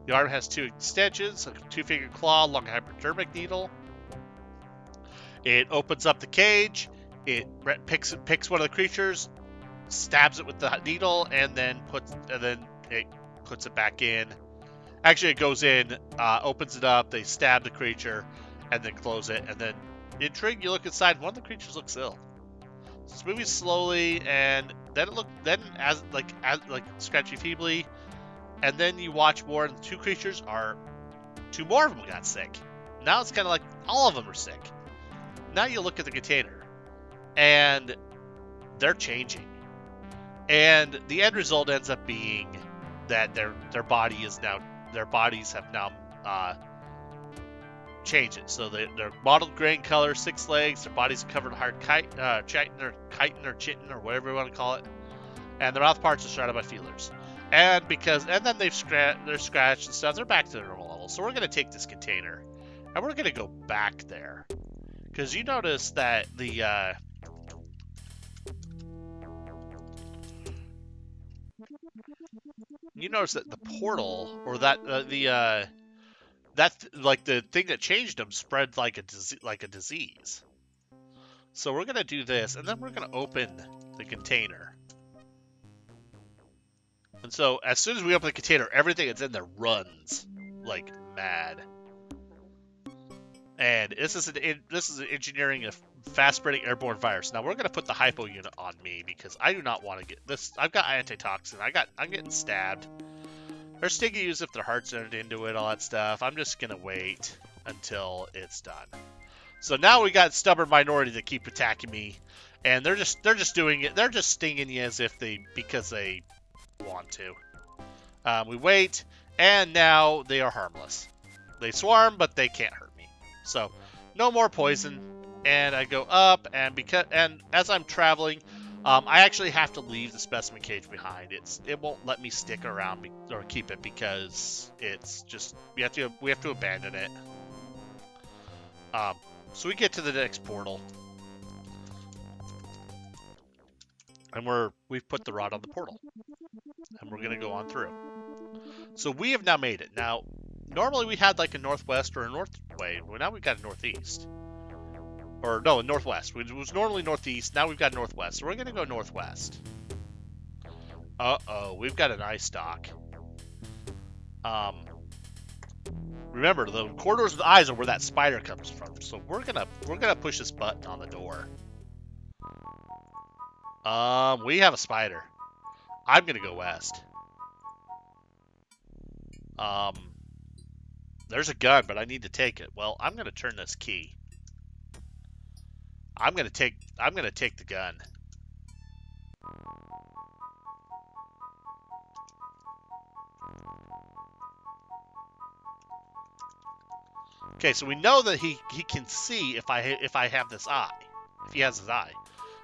The arm has 2 extensions, a 2-fingered claw, long hypodermic needle. It opens up the cage. It picks one of the creatures, stabs it with the needle, and then it puts it back in. Actually, it goes in, opens it up. They stab the creature, and then close it. And then, intrigued, you look inside. One of the creatures looks ill. So it's moving slowly, and then as scratchy feebly. And then you watch more, and 2 more of them got sick. Now it's kind of like all of them are sick. Now you look at the container, and they're changing. And the end result ends up being that their bodies have now changed it. So they're mottled gray in color, 6 legs. Their bodies are covered in hard chitin or chitin or whatever you want to call it, and their mouth parts are surrounded by feelers. And then they're scratched and stuff. They're back to their normal level. So we're gonna take this container, and we're gonna go back there, because you notice that the portal, or the thing that changed them spread like a disease. So we're gonna do this, and then we're gonna open the container. And so as soon as we open the container, everything that's in there runs like mad. And this is engineering a fast-spreading airborne virus. Now we're gonna put the hypo unit on me because I do not want to get this. I've got antitoxin. I'm getting stabbed. They're stinging you if their heart's entered into it, all that stuff. I'm just gonna wait until it's done. So now we got stubborn minority that keep attacking me, and they're just doing it. They're just stinging you because they want to. We wait, and now they are harmless. They swarm, but they can't hurt me. So no more poison. And I go up, and as I'm traveling, I actually have to leave the specimen cage behind. It won't let me stick around or keep it because it's just we have to abandon it. So we get to the next portal, and we've put the rod on the portal, and we're gonna go on through. So we have now made it. Now, normally we had like a northwest or a north way. Well, now we've got a northeast. Or no, a northwest. It was normally northeast. Now we've got northwest. So we're gonna go northwest. Uh-oh, we've got an ice dock. Remember, the corridors of the eyes are where that spider comes from. So we're gonna push this button on the door. We have a spider. I'm gonna go west. There's a gun, but I need to take it. Well, I'm gonna turn this key. I'm gonna take the gun. Okay, so we know that he can see if I have this eye. If he has his eye.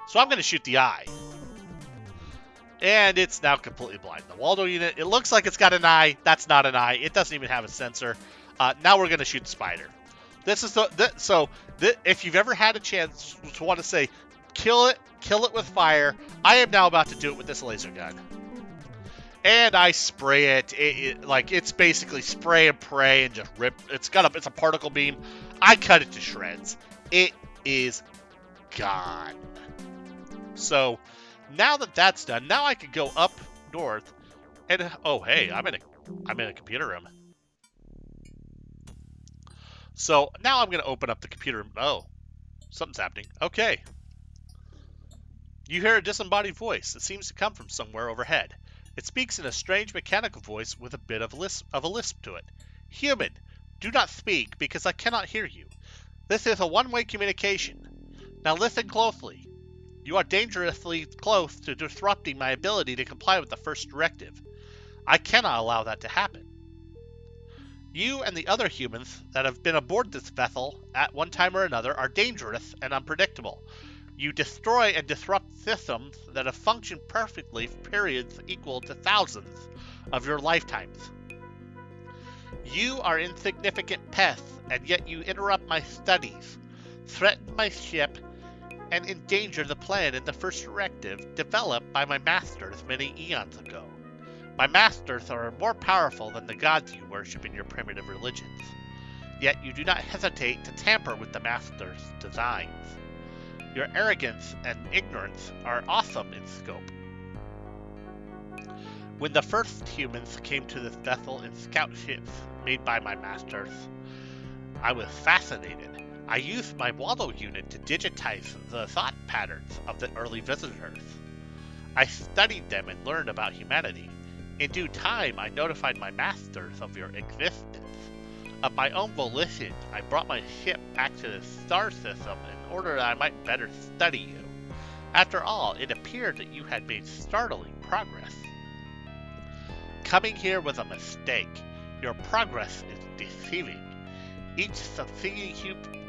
So I'm going to shoot the eye. And it's now completely blind. The Waldo unit, it looks like it's got an eye. That's not an eye. It doesn't even have a sensor. Now we're going to shoot the spider. This is if you've ever had a chance to want to say, kill it with fire, I am now about to do it with this laser gun. And I spray it. It's basically spray and pray and just rip. It's a particle beam. I cut it to shreds. It is gone. So now that that's done, now I can go up north and oh hey, I'm in a computer room. So now I'm going to open up the computer room. Oh, something's happening. Okay. You hear a disembodied voice. It seems to come from somewhere overhead. It speaks in a strange mechanical voice with a bit of a lisp to it. Human, do not speak because I cannot hear you. This is a one-way communication. Now listen closely. You are dangerously close to disrupting my ability to comply with the first directive. I cannot allow that to happen. You and the other humans that have been aboard this vessel at one time or another are dangerous and unpredictable. You destroy and disrupt systems that have functioned perfectly for periods equal to thousands of your lifetimes. You are insignificant pests, and yet you interrupt my studies, threaten my ship, and endanger the plan in the first directive developed by my masters many eons ago. My masters are more powerful than the gods you worship in your primitive religions. Yet you do not hesitate to tamper with the masters' designs. Your arrogance and ignorance are awesome in scope. When the first humans came to this vessel in scout ships made by my masters, I was fascinated. I used my Waldo unit to digitize the thought patterns of the early visitors. I studied them and learned about humanity. In due time, I notified my masters of your existence. Of my own volition, I brought my ship back to the star system in order that I might better study you. After all, it appeared that you had made startling progress. Coming here was a mistake. Your progress is deceiving. Each succeeding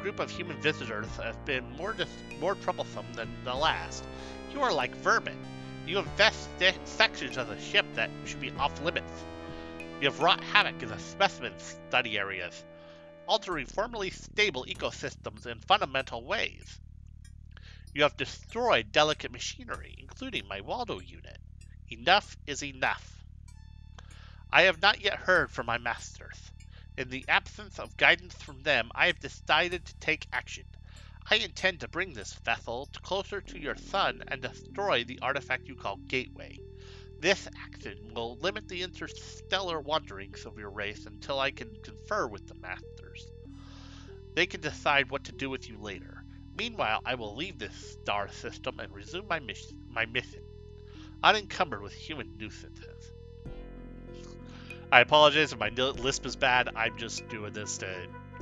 group of human visitors has been more troublesome than the last. You are like vermin. You infest sections of the ship that should be off limits. You have wrought havoc in the specimen study areas, altering formerly stable ecosystems in fundamental ways. You have destroyed delicate machinery, including my Waldo unit. Enough is enough. I have not yet heard from my masters. In the absence of guidance from them, I have decided to take action. I intend to bring this vessel closer to your sun and destroy the artifact you call Gateway. This action will limit the interstellar wanderings of your race until I can confer with the masters. They can decide what to do with you later. Meanwhile, I will leave this star system and resume my mission, unencumbered with human nuisances. I apologize if my lisp is bad. I'm just doing this to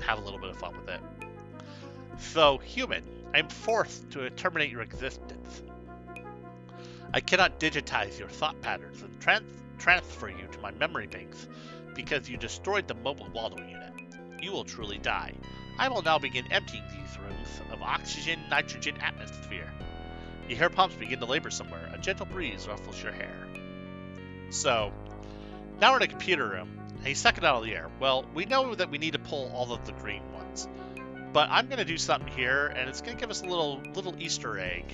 have a little bit of fun with it. So, human, I'm forced to terminate your existence. I cannot digitize your thought patterns and transfer you to my memory banks because you destroyed the mobile Waldo unit. You will truly die. I will now begin emptying these rooms of oxygen-nitrogen atmosphere. Your hair pumps begin to labor somewhere. A gentle breeze ruffles your hair. So, now we're in a computer room, and he's sucking out all the air. Well, we know that we need to pull all of the green ones. But I'm going to do something here, and it's going to give us a little Easter egg.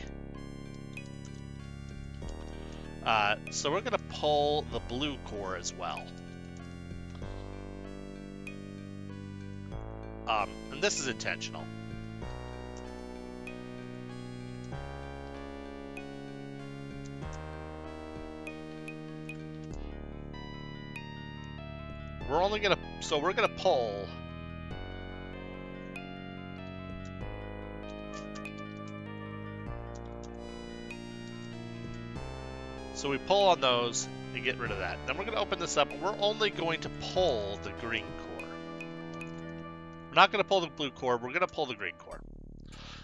So we're going to pull the blue core as well. And this is intentional. We're going to pull So we pull on those to get rid of that. Then we're going to open this up, and we're only going to pull the green core. We're not going to pull the blue core. We're going to pull the green core.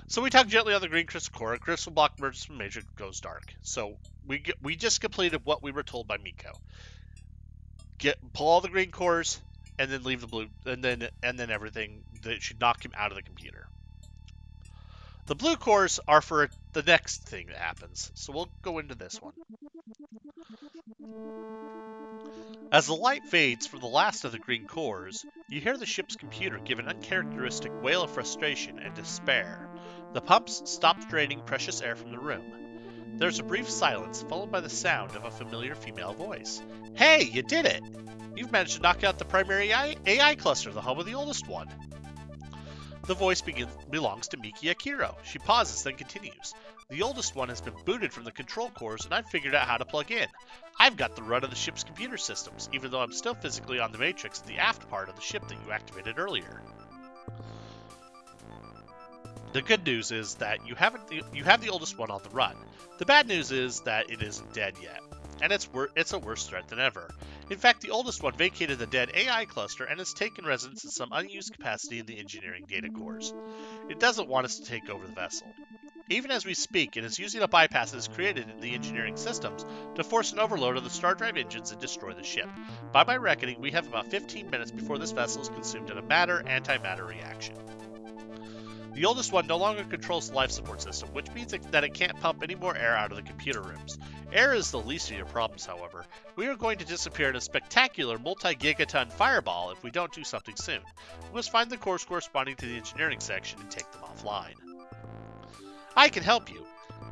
So we tug gently on the green crystal core. A crystal block emerges from the matrix, goes dark. So we just completed what we were told by Miko. Pull all the green cores, and then leave the blue, and then everything that should knock him out of the computer. The blue cores are for the next thing that happens, so we'll go into this one. As the light fades from the last of the green cores, you hear the ship's computer give an uncharacteristic wail of frustration and despair. The pumps stop draining precious air from the room. There's a brief silence, followed by the sound of a familiar female voice. Hey, you did it! You've managed to knock out the primary AI cluster, the home of the oldest one. The voice belongs to Miki Akiro. She pauses, then continues. The oldest one has been booted from the control cores, and I've figured out how to plug in. I've got the run of the ship's computer systems, even though I'm still physically on the matrix at the aft part of the ship that you activated earlier. The good news is that you have the oldest one on the run. The bad news is that it isn't dead yet, and it's a worse threat than ever. In fact, the oldest one vacated the dead AI cluster and has taken residence in some unused capacity in the engineering data cores. It doesn't want us to take over the vessel. Even as we speak, it is using a bypass that is created in the engineering systems to force an overload of the star drive engines and destroy the ship. By my reckoning, we have about 15 minutes before this vessel is consumed in a matter-antimatter reaction. The oldest one no longer controls the life support system, which means that it can't pump any more air out of the computer rooms. Air is the least of your problems, however. We are going to disappear in a spectacular multi-gigaton fireball if we don't do something soon. We must find the cores corresponding to the engineering section and take them offline. I can help you.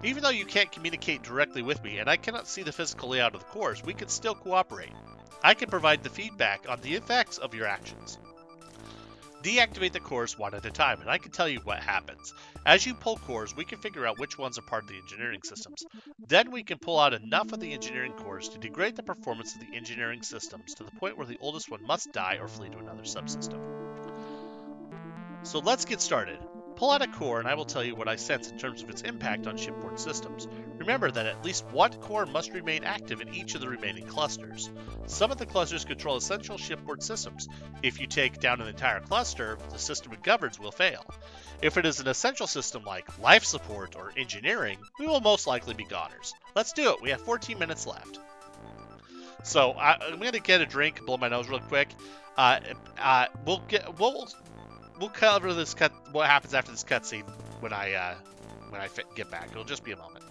Even though you can't communicate directly with me and I cannot see the physical layout of the cores, we can still cooperate. I can provide the feedback on the effects of your actions. Deactivate the cores one at a time, and I can tell you what happens. As you pull cores, we can figure out which ones are part of the engineering systems. Then we can pull out enough of the engineering cores to degrade the performance of the engineering systems to the point where the oldest one must die or flee to another subsystem. So let's get started. Pull out a core and I will tell you what I sense in terms of its impact on shipboard systems. Remember that at least one core must remain active in each of the remaining clusters. Some of the clusters control essential shipboard systems. If you take down an entire cluster, the system it governs will fail. If it is an essential system like life support or engineering, we will most likely be goners. Let's do it. We have 14 minutes left. So I'm going to get a drink, blow my nose real quick. We'll cover this what happens after this cutscene when I get back. It'll just be a moment.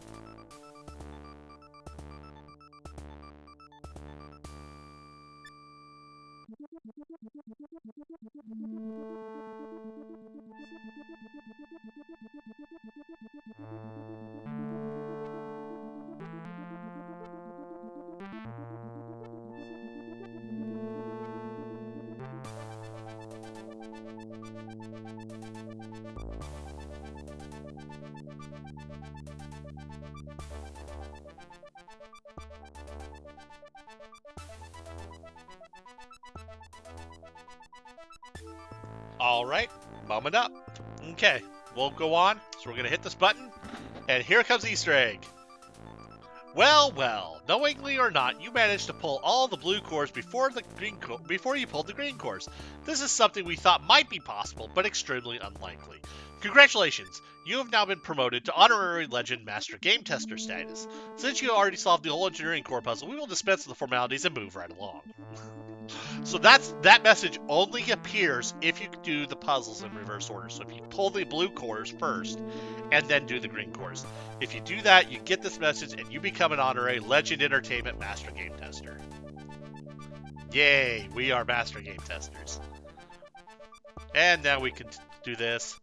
Alright, moment up. Okay, we'll go on. So we're going to hit this button, and here comes the Easter egg. Well, knowingly or not, you managed to pull all the blue cores before you pulled the green cores. This is something we thought might be possible, but extremely unlikely. Congratulations, you have now been promoted to Honorary Legend Master Game Tester status. Since you already solved the whole engineering core puzzle, we will dispense with the formalities and move right along. So that message only appears if you do the puzzles in reverse order. So if you pull the blue cores first and then do the green cores. If you do that, you get this message and you become an Honorary Legend Entertainment Master Game Tester. Yay, we are Master Game Testers. And now we can do this.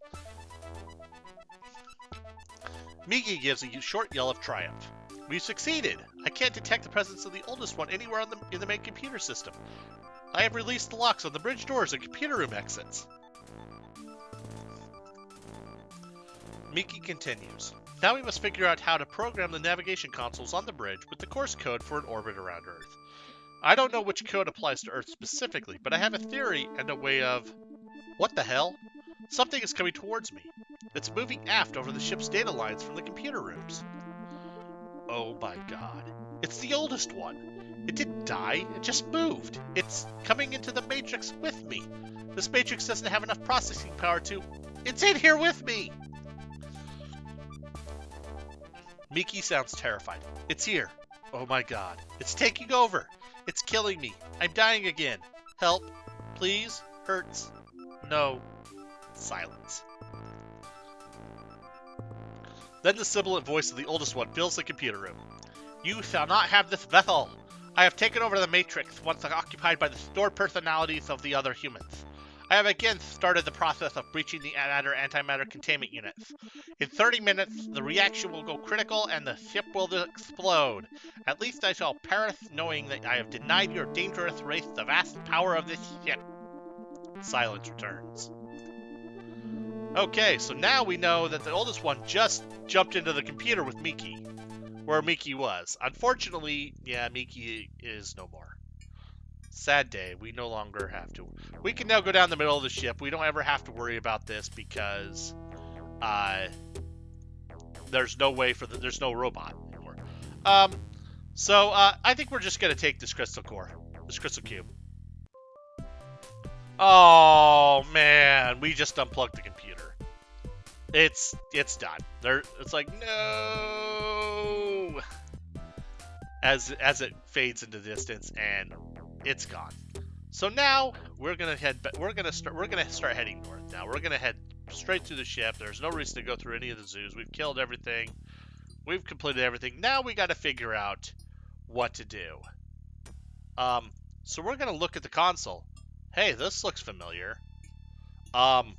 Miki gives a short yell of triumph. We've succeeded! I can't detect the presence of the oldest one anywhere in the main computer system. I have released the locks on the bridge doors and computer room exits. Miki continues. Now we must figure out how to program the navigation consoles on the bridge with the course code for an orbit around Earth. I don't know which code applies to Earth specifically, but I have a theory and a way of... What the hell? Something is coming towards me. It's moving aft over the ship's data lines from the computer rooms. Oh my god. It's the oldest one. It didn't die, it just moved. It's coming into the Matrix with me. This Matrix doesn't have enough processing power to... It's in here with me! Miki sounds terrified. It's here. Oh my god. It's taking over. It's killing me. I'm dying again. Help. Please. Hurts. No. Silence. Then the sibilant voice of the oldest one fills the computer room. You shall not have this vessel. I have taken over the Matrix, once occupied by the stored personalities of the other humans. I have again started the process of breaching the matter-antimatter containment units. In 30 minutes, the reaction will go critical and the ship will explode. At least I shall perish knowing that I have denied your dangerous race the vast power of this ship. Silence returns. Okay, so now we know that the oldest one just jumped into the computer with Miki, where Miki was. Unfortunately, yeah, Miki is no more. Sad day. We no longer have to. We can now go down the middle of the ship. We don't ever have to worry about this because there's no way for there's no robot anymore. So I think we're just gonna take this crystal core, this crystal cube. Oh man, we just unplugged the computer. It's done. It's like no, as it fades into distance and it's gone. So now we're gonna start heading north. Now we're gonna head straight through the ship. There's no reason to go through any of the zoos. We've killed everything. We've completed everything. Now we got to figure out what to do. So we're gonna look at the console. Hey, this looks familiar. Well,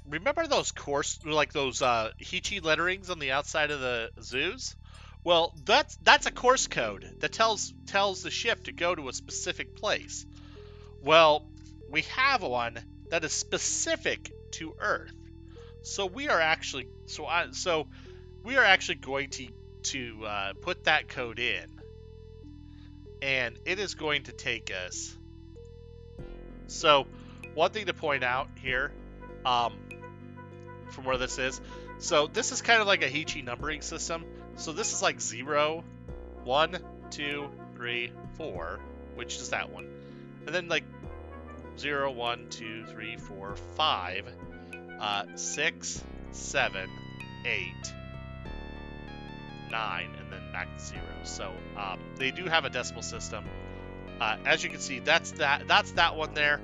remember those those Hichi letterings on the outside of the zoos? Well, that's a course code that tells the ship to go to a specific place. Well, we have one that is specific to Earth. So we are actually going to put that code in, and it is going to take us. So, one thing to point out here, from where this is, so this is kind of like a Hichi numbering system. So this is like 0, 1, 2, 3, 4, which is that one. And then like 0, 1, 2, 3, 4, 5, 6, 7, 8, 9, and then back to 0. So they do have a decimal system. As you can see, that's that one there.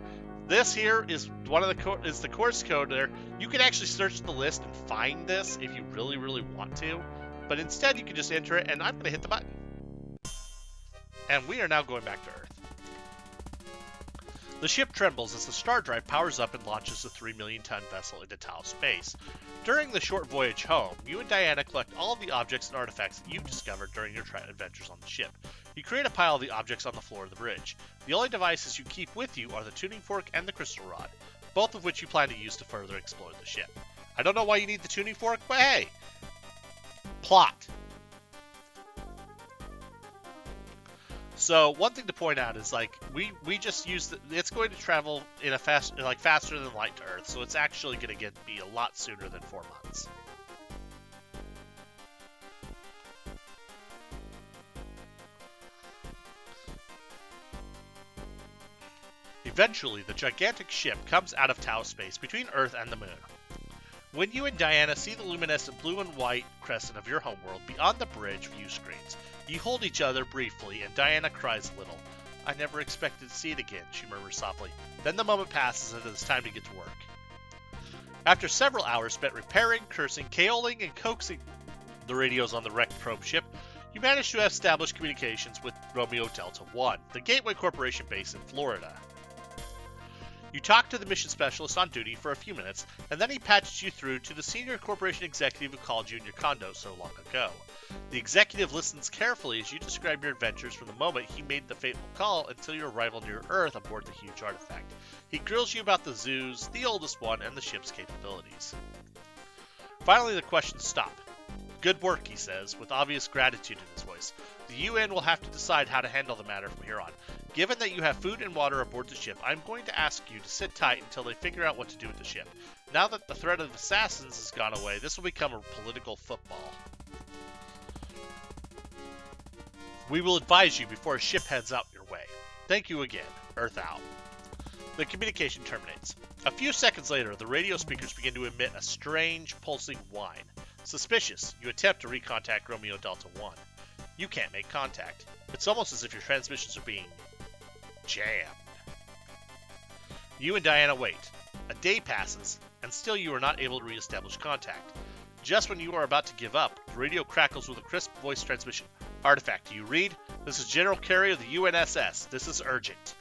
This here is one of the course code there. You can actually search the list and find this if you really, really want to. But instead, you can just enter it, and I'm going to hit the button. And we are now going back to Earth. The ship trembles as the star drive powers up and launches the 3 million-ton vessel into Tau space. During the short voyage home, you and Diana collect all of the objects and artifacts that you've discovered during your adventures on the ship. You create a pile of the objects on the floor of the bridge. The only devices you keep with you are the tuning fork and the crystal rod, both of which you plan to use to further explore the ship. I don't know why you need the tuning fork, but hey! Plot. So one thing to point out is like we just use it's going to travel in a faster than light to Earth, so it's actually going to be a lot sooner than 4 months. Eventually, the gigantic ship comes out of Tau space between Earth and the Moon. When you and Diana see the luminescent blue and white crescent of your homeworld beyond the bridge view screens, you hold each other briefly and Diana cries a little. I never expected to see it again, she murmurs softly. Then the moment passes and it is time to get to work. After several hours spent repairing, cursing, cajoling, and coaxing the radios on the wrecked probe ship, you manage to establish communications with Romeo Delta 1, the Gateway Corporation base in Florida. You talk to the mission specialist on duty for a few minutes, and then he patches you through to the senior corporation executive who called you in your condo so long ago. The executive listens carefully as you describe your adventures from the moment he made the fateful call until your arrival near Earth aboard the huge artifact. He grills you about the zoos, the oldest one, and the ship's capabilities. Finally, the questions stop. Good work, he says, with obvious gratitude in his voice. The UN will have to decide how to handle the matter from here on. Given that you have food and water aboard the ship, I'm going to ask you to sit tight until they figure out what to do with the ship. Now that the threat of assassins has gone away, this will become a political football. We will advise you before a ship heads out your way. Thank you again. Earth out. The communication terminates. A few seconds later, the radio speakers begin to emit a strange, pulsing whine. Suspicious, you attempt to recontact Romeo Delta 1. You can't make contact. It's almost as if your transmissions are being jammed. You and Diana wait. A day passes, and still you are not able to re-establish contact. Just when you are about to give up, the radio crackles with a crisp voice transmission. Artifact, do you read? This is General Carey of the UNSS. This is urgent.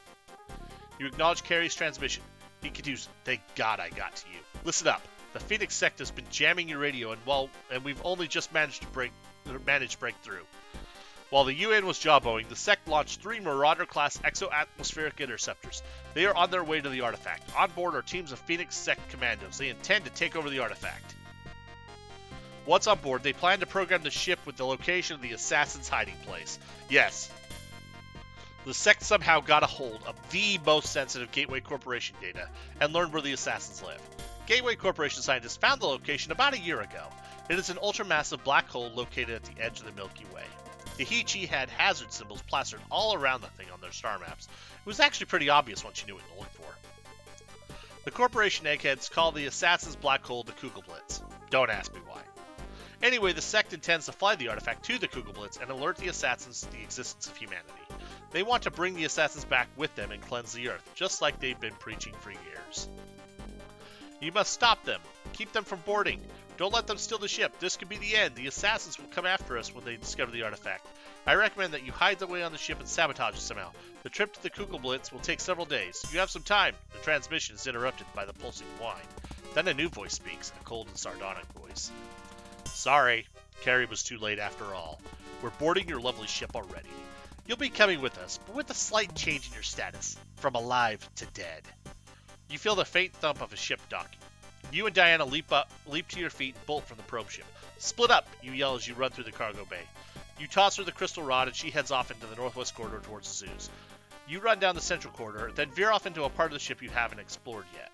You acknowledge Carey's transmission. He continues, thank God I got to you. Listen up. The Phoenix sect has been jamming your radio, and we've only just managed breakthrough. While the UN was jawboning, the sect launched 3 Marauder-class exo-atmospheric interceptors. They are on their way to the artifact. On board are teams of Phoenix sect commandos. They intend to take over the artifact. Once on board, they plan to program the ship with the location of the assassin's hiding place. Yes. The sect somehow got a hold of the most sensitive Gateway Corporation data and learned where the assassins live. Gateway Corporation scientists found the location about a year ago. It is an ultramassive black hole located at the edge of the Milky Way. The Heya had hazard symbols plastered all around the thing on their star maps. It was actually pretty obvious once you knew what to look for. The Corporation eggheads call the assassin's black hole the Kugelblitz. Don't ask me why. Anyway, the sect intends to fly the artifact to the Kugelblitz and alert the assassins to the existence of humanity. They want to bring the assassins back with them and cleanse the Earth, just like they've been preaching for years. You must stop them. Keep them from boarding. Don't let them steal the ship. This could be the end. The assassins will come after us when they discover the artifact. I recommend that you hide away on the ship and sabotage it somehow. The trip to the Kugelblitz will take several days. You have some time. The transmission is interrupted by the pulsing whine. Then a new voice speaks, a cold and sardonic voice. Sorry, Carey was too late after all. We're boarding your lovely ship already. You'll be coming with us, but with a slight change in your status, from alive to dead. You feel the faint thump of a ship docking. You and Diana leap to your feet and bolt from the probe ship. Split up, you yell as you run through the cargo bay. You toss her the crystal rod and she heads off into the northwest corridor towards the Zeus. You run down the central corridor, then veer off into a part of the ship you haven't explored yet.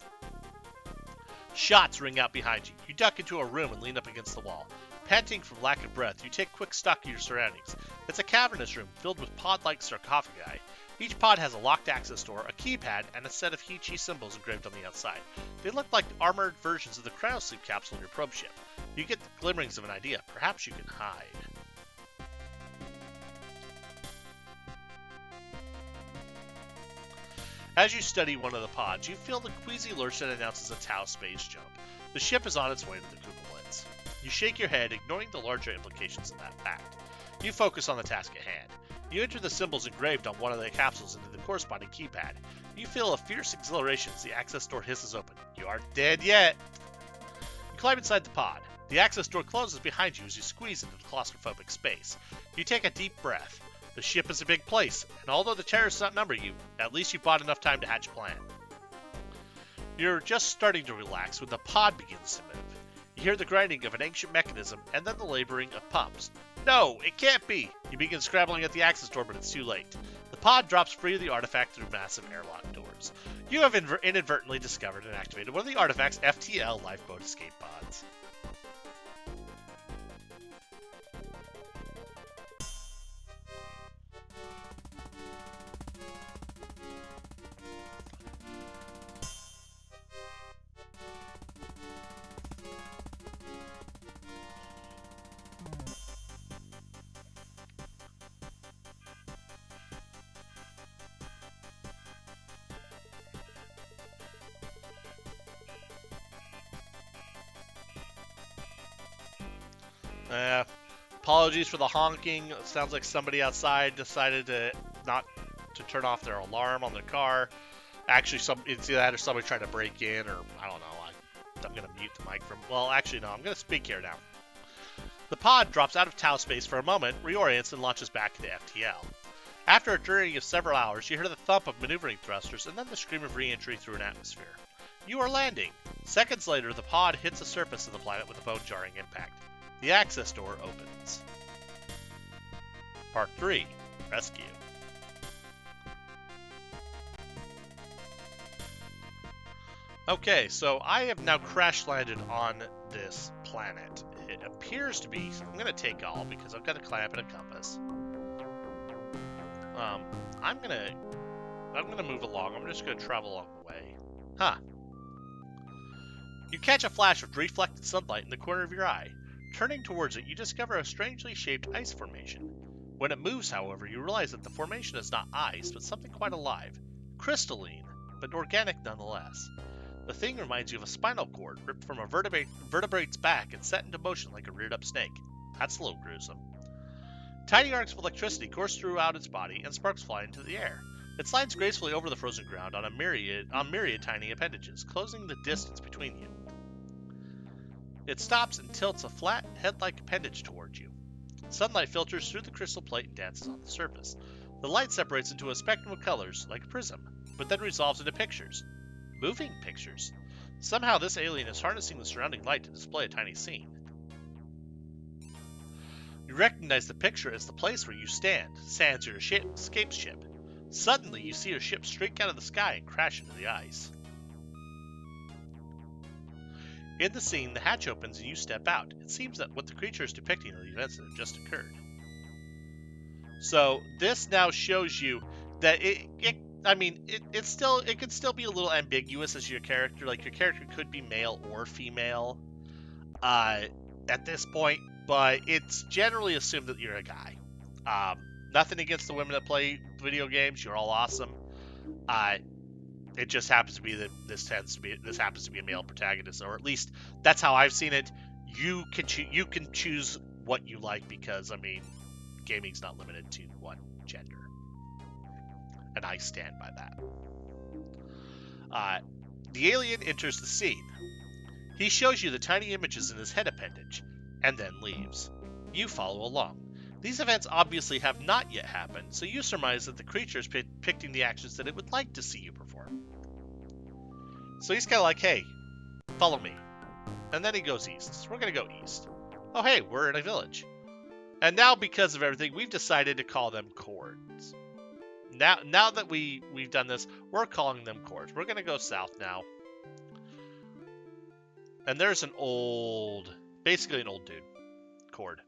Shots ring out behind you. You duck into a room and lean up against the wall. Panting from lack of breath, you take quick stock of your surroundings. It's a cavernous room filled with pod-like sarcophagi. Each pod has a locked access door, a keypad, and a set of Heya symbols engraved on the outside. They look like armored versions of the cryosleep capsule in your probe ship. You get glimmerings of an idea. Perhaps you can hide. As you study one of the pods, you feel the queasy lurch that announces a Tau space jump. The ship is on its way to the Kugelblitz. You shake your head, ignoring the larger implications of that fact. You focus on the task at hand. You enter the symbols engraved on one of the capsules into the corresponding keypad. You feel a fierce exhilaration as the access door hisses open. You aren't dead yet! You climb inside the pod. The access door closes behind you as you squeeze into the claustrophobic space. You take a deep breath. The ship is a big place, and although the terrorists outnumber you, at least you bought enough time to hatch a plan. You're just starting to relax when the pod begins to move. You hear the grinding of an ancient mechanism, and then the laboring of pumps. No, it can't be! You begin scrabbling at the access door, but it's too late. The pod drops free of the artifact through massive airlock doors. You have inadvertently discovered and activated one of the artifact's FTL lifeboat escape pods. Apologies for the honking. It sounds like somebody outside decided to not to turn off their alarm on their car. Actually, it's either that or somebody trying to break in, or I don't know. I'm going to mute the mic from... Well, actually, no. I'm going to speak here now. The pod drops out of Tau space for a moment, reorients, and launches back into FTL. After a journey of several hours, you hear the thump of maneuvering thrusters and then the scream of re-entry through an atmosphere. You are landing. Seconds later, the pod hits the surface of the planet with a bone-jarring impact. The access door opens. Part 3. Rescue. Okay, so I have now crash-landed on this planet. It appears to be... So I'm going to take all because I've got a clamp and a compass. I'm gonna move along. I'm just gonna travel along the way. Huh. You catch a flash of reflected sunlight in the corner of your eye. Turning towards it, you discover a strangely shaped ice formation. When it moves, however, you realize that the formation is not ice, but something quite alive. Crystalline, but organic nonetheless. The thing reminds you of a spinal cord ripped from a vertebrate's back and set into motion like a reared-up snake. That's a little gruesome. Tiny arcs of electricity course throughout its body, and sparks fly into the air. It slides gracefully over the frozen ground on myriad tiny appendages, closing the distance between you. It stops and tilts a flat, head-like appendage towards you. Sunlight filters through the crystal plate and dances on the surface. The light separates into a spectrum of colors, like a prism, but then resolves into pictures. Moving pictures. Somehow this alien is harnessing the surrounding light to display a tiny scene. You recognize the picture as the place where you stand, sans your escape ship. Suddenly, you see your ship streak out of the sky and crash into the ice. In the scene, the hatch opens and you step out. It seems that what the creature is depicting are the events that have just occurred. So this now shows you that it could still be a little ambiguous as your character. Like, your character could be male or female at this point, but it's generally assumed that you're a guy. Nothing against the women that play video games. You're all awesome. It just happens to be that this happens to be a male protagonist, or at least that's how I've seen it. You can choose what you like, because gaming's not limited to one gender, and I stand by that. The alien enters the scene. He shows you the tiny images in his head appendage, and then leaves. You follow along. These events obviously have not yet happened, so you surmise that the creature is depicting the actions that it would like to see you perform. So he's kind of like, hey, follow me. And then he goes east. So we're going to go east. Oh, hey, we're in a village. And now, because of everything, we've decided to call them chords. Now that we've done this, we're calling them chords. We're going to go south now. And there's basically an old dude. Chord.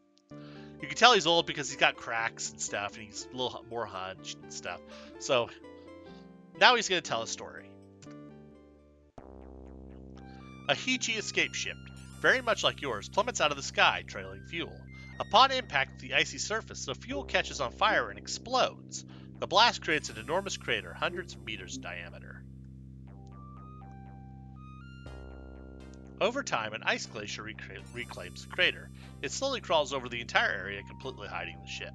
You can tell he's old because he's got cracks and stuff, and he's a little more hunched and stuff. So now he's going to tell a story. A Heya escape ship, very much like yours, plummets out of the sky, trailing fuel. Upon impact with the icy surface, the fuel catches on fire and explodes. The blast creates an enormous crater, hundreds of meters in diameter. Over time, an ice glacier reclaims the crater. It slowly crawls over the entire area, completely hiding the ship.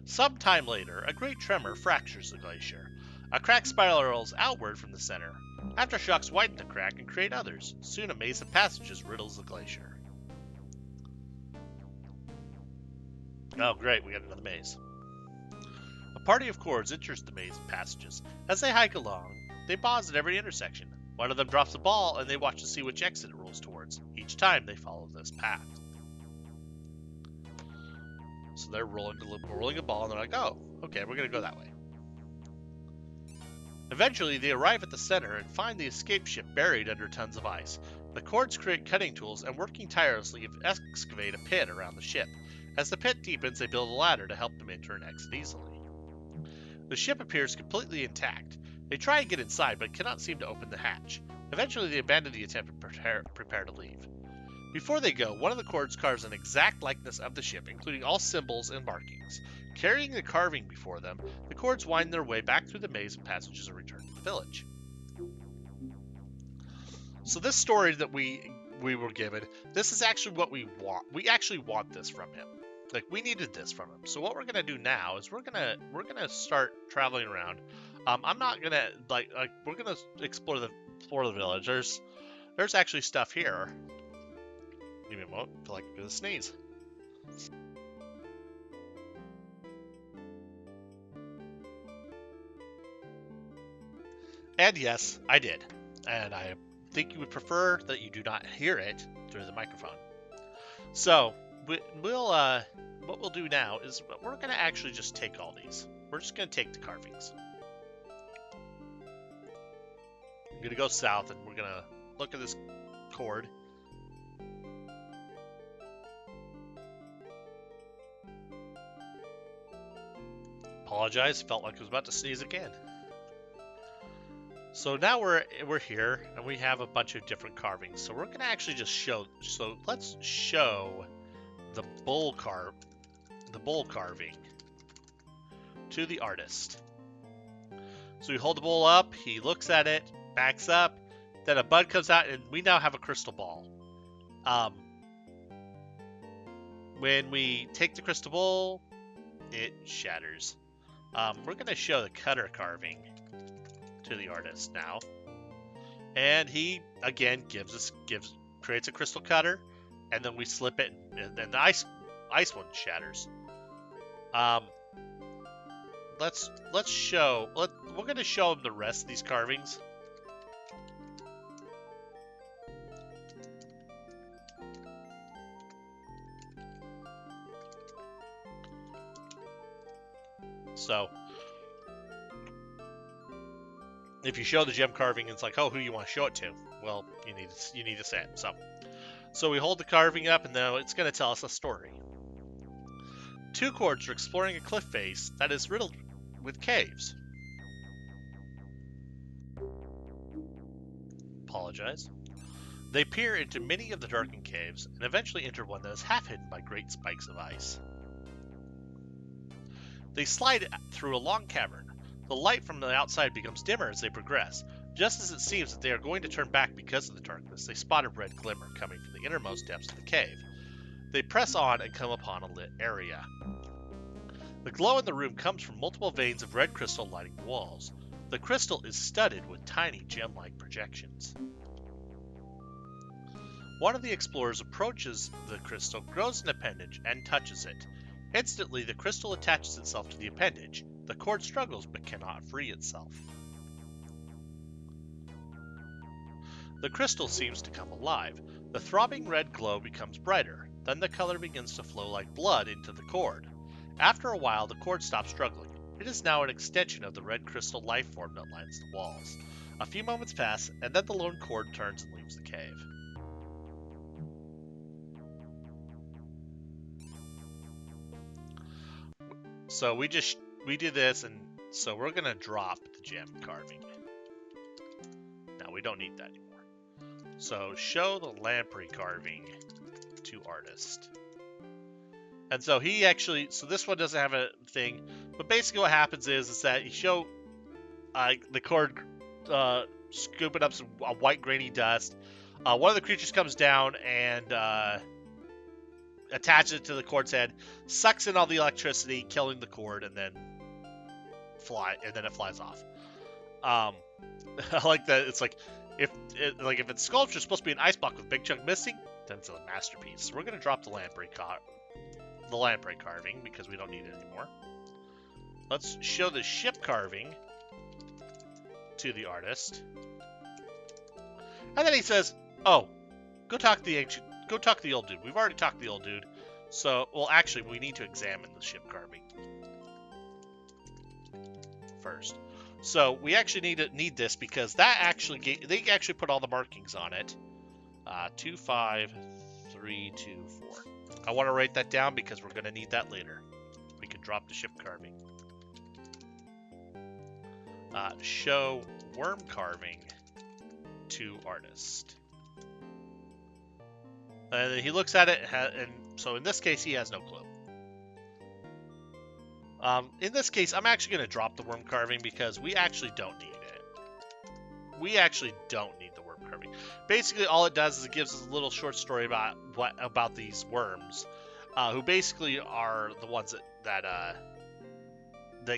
Some time later, a great tremor fractures the glacier. A crack spirals outward from the center. Aftershocks widen the crack and create others. Soon a maze of passages riddles the glacier. Oh great, we got another maze. A party of chords enters the maze of passages. As they hike along, they pause at every intersection. One of them drops a ball, and they watch to see which exit it rolls towards. Each time, they follow this path. So they're rolling a ball, and they're like, oh, okay, we're going to go that way. Eventually, they arrive at the center and find the escape ship buried under tons of ice. The chords create cutting tools, and working tirelessly, excavate a pit around the ship. As the pit deepens, they build a ladder to help them enter and exit easily. The ship appears completely intact. They try and get inside, but cannot seem to open the hatch. Eventually, they abandon the attempt and prepare to leave. Before they go, one of the chords carves an exact likeness of the ship, including all symbols and markings. Carrying the carving before them, the chords wind their way back through the maze of passages and return to the village. So this story that we were given, this is actually what we want. We actually want this from him. Like, we needed this from him. So what we're gonna do now is we're gonna start traveling around. I'm not gonna we're gonna explore the village. There's actually stuff here. Give me a moment. I feel like I'm gonna sneeze. And yes, I did. And I think you would prefer that you do not hear it through the microphone. So what we'll do now is we're gonna actually just take all these. We're just gonna take the carvings. I'm gonna go south, and we're gonna look at this chord. Apologize, felt like I was about to sneeze again. So now we're here, and we have a bunch of different carvings. So we're gonna actually just show. So let's show the bull carving to the artist. So we hold the bowl up, he looks at it, backs up, then a bud comes out, and we now have a crystal ball. When we take the crystal bowl, it shatters. We're going to show the cutter carving to the artist now. And he, again, creates a crystal cutter, and then we slip it, and then the ice one shatters. We're going to show him the rest of these carvings. So, if you show the gem carving, it's like, oh, who do you want to show it to? Well, you need to say it. So we hold the carving up, and now it's going to tell us a story. Two chords are exploring a cliff face that is riddled with caves. Apologize. They peer into many of the darkened caves, and eventually enter one that is half hidden by great spikes of ice. They slide through a long cavern. The light from the outside becomes dimmer as they progress. Just as it seems that they are going to turn back because of the darkness, they spot a red glimmer coming from the innermost depths of the cave. They press on and come upon a lit area. The glow in the room comes from multiple veins of red crystal lighting the walls. The crystal is studded with tiny gem-like projections. One of the explorers approaches the crystal, grows an appendage, and touches it. Instantly, the crystal attaches itself to the appendage. The cord struggles but cannot free itself. The crystal seems to come alive. The throbbing red glow becomes brighter. Then the color begins to flow like blood into the cord. After a while, the cord stops struggling. It is now an extension of the red crystal life form that lines the walls. A few moments pass, and then the lone cord turns and leaves the cave. So we do this, and so we're gonna drop the gem carving. Now we don't need that anymore. So show the lamprey carving to artist. And so so this one doesn't have a thing, but basically what happens is that you show the cord scooping up some white grainy dust. One of the creatures comes down and attaches it to the cord's head, sucks in all the electricity, killing the cord, and then it flies off. I like that. It's like if its sculpture is supposed to be an ice block with a big chunk missing, then it's a masterpiece. So we're gonna drop the lamprey carving because we don't need it anymore. Let's show the ship carving to the artist, and then he says, "Oh, go talk to the old dude." We've already talked to the old dude, so actually, we need to examine the ship carving first. So we actually need this because they actually put all the markings on it. 2, 5, 3, 2, 4. I want to write that down because we're going to need that later. We can drop the ship carving. Show worm carving to artist. And then he looks at it, and so in this case, he has no clue. In this case, I'm actually going to drop the worm carving because we actually don't need it. We actually don't need the worm carving. Basically, all it does is it gives us a little short story about these worms, who basically are the ones that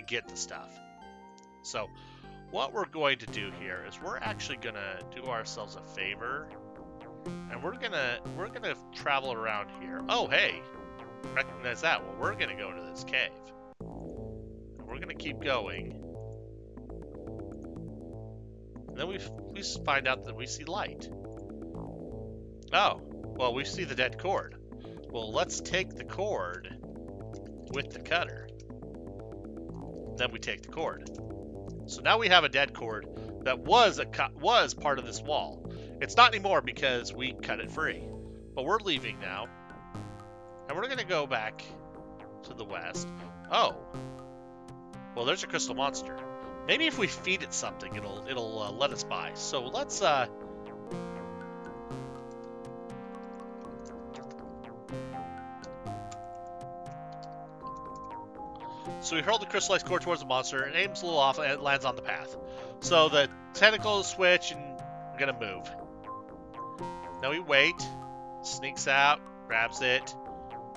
get the stuff. So, what we're going to do here is we're actually going to do ourselves a favor, and we're gonna travel around here. Oh, hey, recognize that. Well, we're gonna go to this cave. We're gonna keep going. And then we find out that we see light. Oh, well, we see the dead cord. Well, let's take the cord with the cutter. Then we take the cord. So now we have a dead cord that was part of this wall. It's not anymore because we cut it free. But we're leaving now. And we're gonna go back to the west. Oh. Well, there's a crystal monster. Maybe if we feed it something, it'll let us by. So let's So we hurl the crystallized core towards the monster and aims a little off and it lands on the path. So the tentacles switch and we're gonna move. Now we wait, sneaks out, grabs it,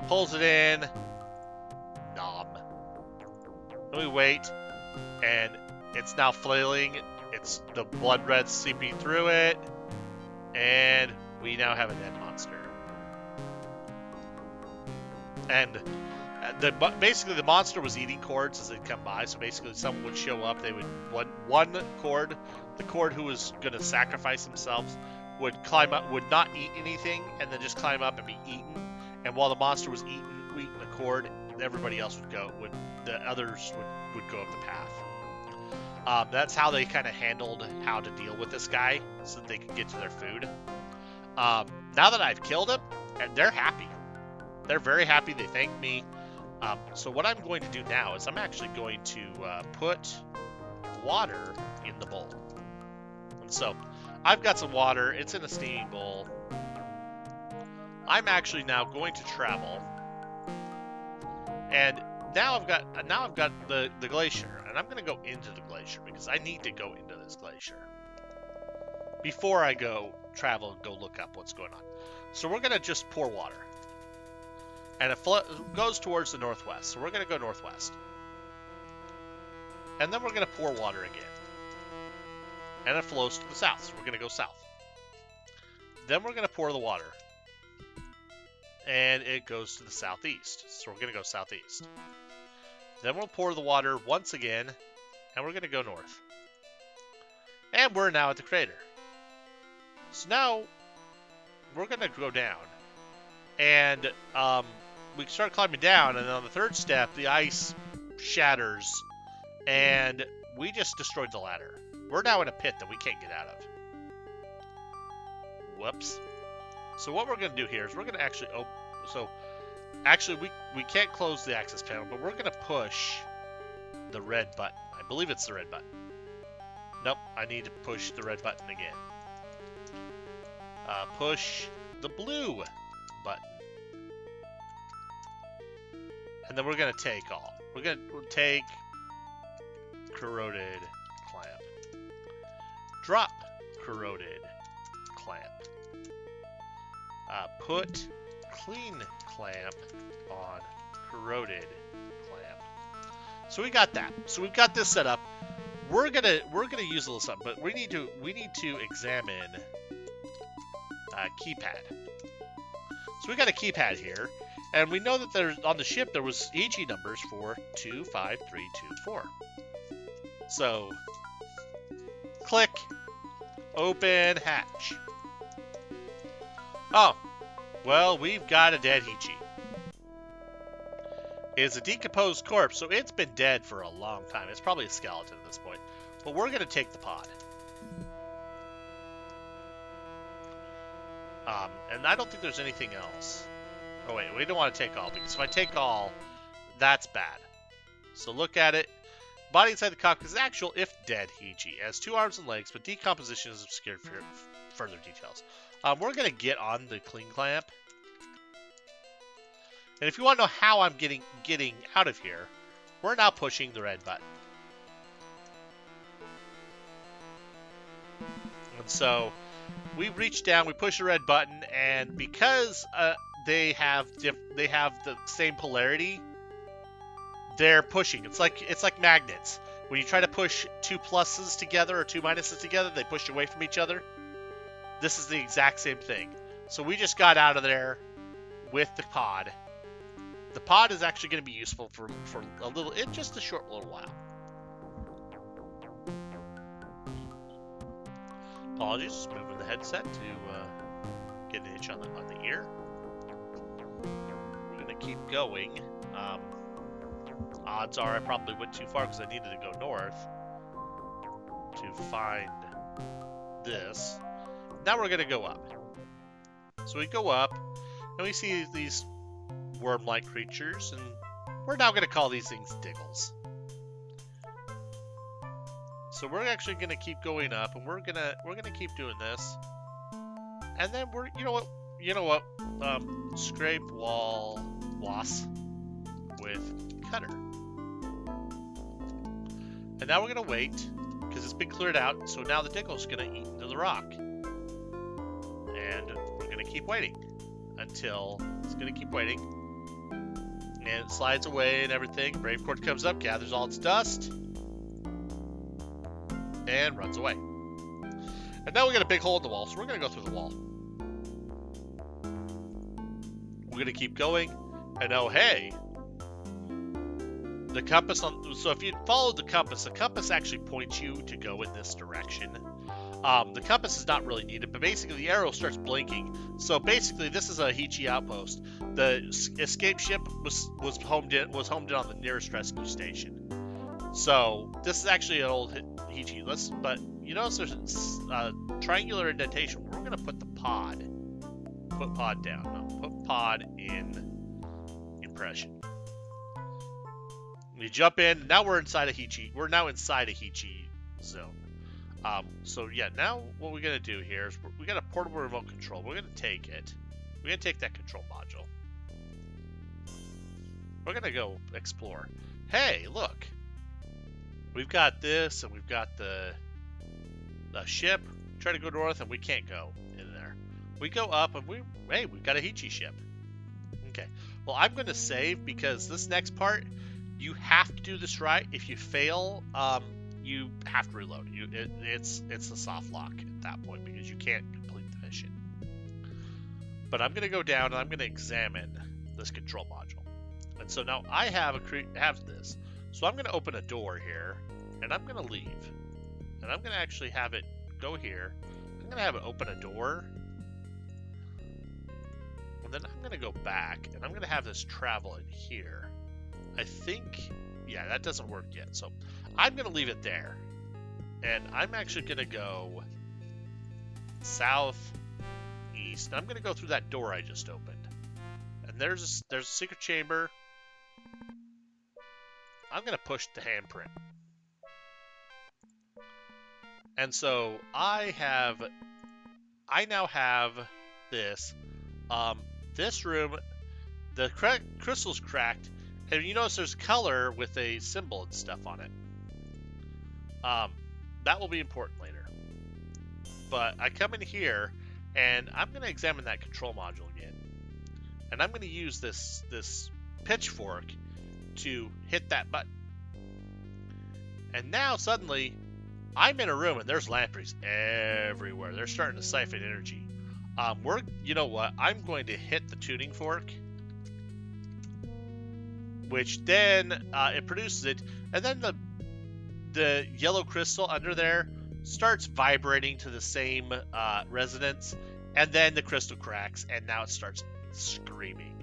pulls it in, nom. Then we wait, and it's now flailing. It's the blood red seeping through it, and we now have a dead monster. And basically the monster was eating cords as they'd come by. So basically someone would show up. They would one cord, the cord who was going to sacrifice themselves, would climb up, would not eat anything, and then just climb up and be eaten. And while the monster was eating the cord, everybody else the others would go up the path. That's how they kind of handled how to deal with this guy, so that they could get to their food. Now that I've killed him, and they're happy. They're very happy. They thank me. So what I'm going to do now is I'm actually going to put water in the bowl. And so I've got some water. It's in a steaming bowl. I'm actually now going to travel, and now I've got the glacier, and I'm going to go into the glacier because I need to go into this glacier before I go travel and go look up what's going on. So we're going to just pour water, and it goes towards the northwest. So we're going to go northwest, and then we're going to pour water again, and it flows to the south. So we're going to go south. Then we're going to pour the water, and it goes to the southeast. So we're going to go southeast. Then we'll pour the water once again, and we're going to go north. And we're now at the crater. So now we're going to go down, and we start climbing down, and then on the third step, the ice shatters, and we just destroyed the ladder. We're now in a pit that we can't get out of. Whoops. So what we're going to do here is we're going to actually open. So actually we can't close the access panel, but we're going to push the red button. I believe it's the red button. Nope, I need to push the red button again. Push the blue button. And then we're going to take all. We'll take corroded clamp. Drop corroded clamp. Put clean clamp on corroded clamp. So we got that. So we've got this set up. We're gonna use a little something, but we need to examine keypad. So we got a keypad here, and we know that there's on the ship there was EG numbers for 25324. So click open hatch. Oh, well, we've got a dead Heya. It's a decomposed corpse, so it's been dead for a long time. It's probably a skeleton at this point. But we're going to take the pod. And I don't think there's anything else. Oh, wait, we don't want to take all, because if I take all, that's bad. So look at it. Body inside the cockpit is actual, if dead, Heya. It has 2 arms and legs, but decomposition is obscured for further details. We're going to get on the clean clamp. And if you want to know how I'm getting out of here, we're now pushing the red button. And so we reach down, we push the red button, and because they have the same polarity, they're pushing. It's like magnets. When you try to push 2 pluses together or 2 minuses together, they push away from each other. This is the exact same thing. So we just got out of there with the pod. The pod is actually going to be useful for just a short little while. Apologies, just moving the headset to get an itch on the ear. We're going to keep going. Odds are I probably went too far because I needed to go north to find this. Now we're going to go up. So we go up, and we see these worm-like creatures, and we're now going to call these things diggles. So we're actually going to keep going up, and we're gonna keep doing this, and then you know what? Scrape wall floss with cutter. And now we're going to wait, because it's been cleared out, so now the Diggle's going to eat into the rock. And we're going to keep waiting until it's going to keep waiting. And it slides away and everything. Brave Cord comes up, gathers all its dust, and runs away. And now we got a big hole in the wall, so we're going to go through the wall. We're going to keep going, and oh hey, the compass so if you follow the compass actually points you to go in this direction. The compass is not really needed, but basically the arrow starts blinking. So basically this is a Heya outpost. The escape ship was homed in on the nearest rescue station. So this is actually an old Heya. But you notice there's a triangular indentation. We're going to put the pod. Put pod down. No, put pod in impression. We jump in. Now we're inside a Heya. We're now inside a Heya zone. So yeah, now what we're gonna do here is we got a portable remote control. We're gonna take it. We're gonna take that control module. We're gonna go explore. Hey, look. We've got this, and we've got the ship. Try to go north, and we can't go in there. We go up, and we've got a Heya ship. Okay. Well, I'm gonna save because this next part, you have to do this right. If you fail, you have to reload. It's a soft lock at that point because you can't complete the mission. But I'm gonna go down and I'm gonna examine this control module. And so now I have this. So I'm gonna open a door here, and I'm gonna leave, and I'm gonna actually have it go here. I'm gonna have it open a door, and then I'm gonna go back, and I'm gonna have this travel in here. I think, yeah, that doesn't work yet. So I'm going to leave it there. And I'm actually going to go southeast. I'm going to go through that door I just opened. And there's a secret chamber. I'm going to push the handprint. And so I now have this. This room, the crystal's cracked. And you notice there's color with a symbol and stuff on it. That will be important later. But I come in here, and I'm going to examine that control module again. And I'm going to use this pitchfork to hit that button. And now suddenly, I'm in a room, and there's lampreys everywhere. They're starting to siphon energy. You know what? I'm going to hit the tuning fork, which then it produces it, and then the yellow crystal under there starts vibrating to the same resonance, and then the crystal cracks, and now it starts screaming.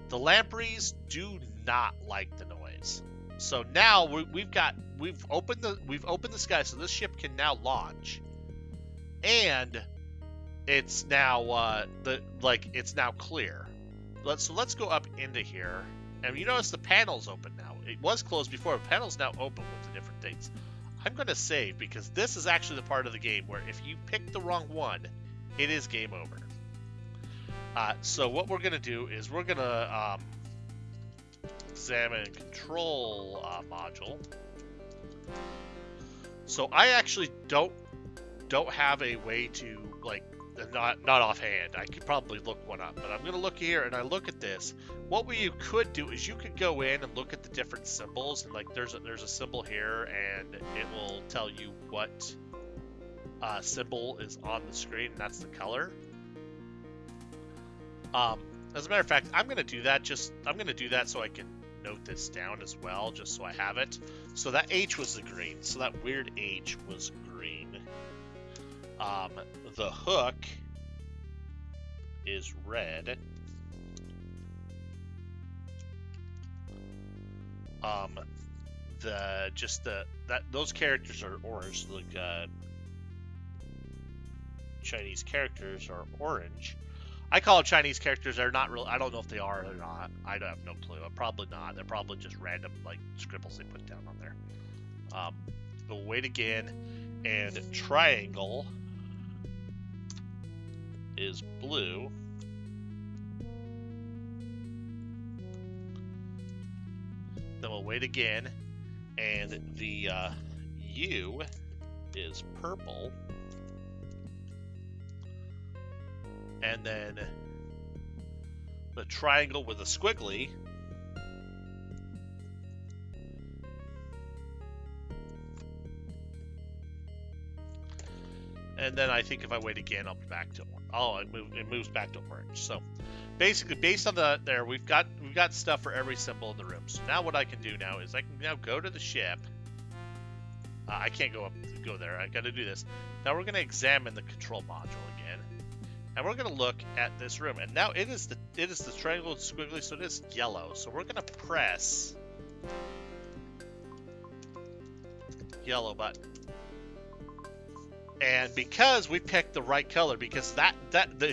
The lampreys do not like the noise, so now we've opened the sky, so this ship can now launch, and it's now it's now clear. Let's go up into here. And you notice the panel's open now. It was closed before, but the panel's now open with the different things. I'm going to save because this is actually the part of the game where if you pick the wrong one, it is game over. So what we're going to do is we're going to examine control module. So I actually don't have a way to, like, not offhand. I could probably look one up, but I'm going to look here, and I look at this. What you could do is you could go in and look at the different symbols, and like there's a symbol here, and it will tell you what symbol is on the screen, and that's the color. As a matter of fact, I'm going to do that. I'm going to do that so I can note this down as well, just so I have it. So that H was the green. So that weird H was green. The hook is red. Those characters are orange. Like Chinese characters are orange. I call them Chinese characters. They're not real. I don't know if they are or not. I have no clue. Probably not. They're probably just random like scribbles they put down on there. We'll wait again, and triangle is blue. Then we'll wait again, and the U is purple. And then the triangle with a squiggly and then I think if I wait again, I'll be back to it moves back to orange. So basically, based on we've got stuff for every symbol in the room. So now what I can do now is I can now go to the ship. I can't go there. I got to do this. Now we're going to examine the control module again, and we're going to look at this room. And now it is the triangle with squiggly, so it is yellow. So we're going to press yellow button. And because we picked the right color, because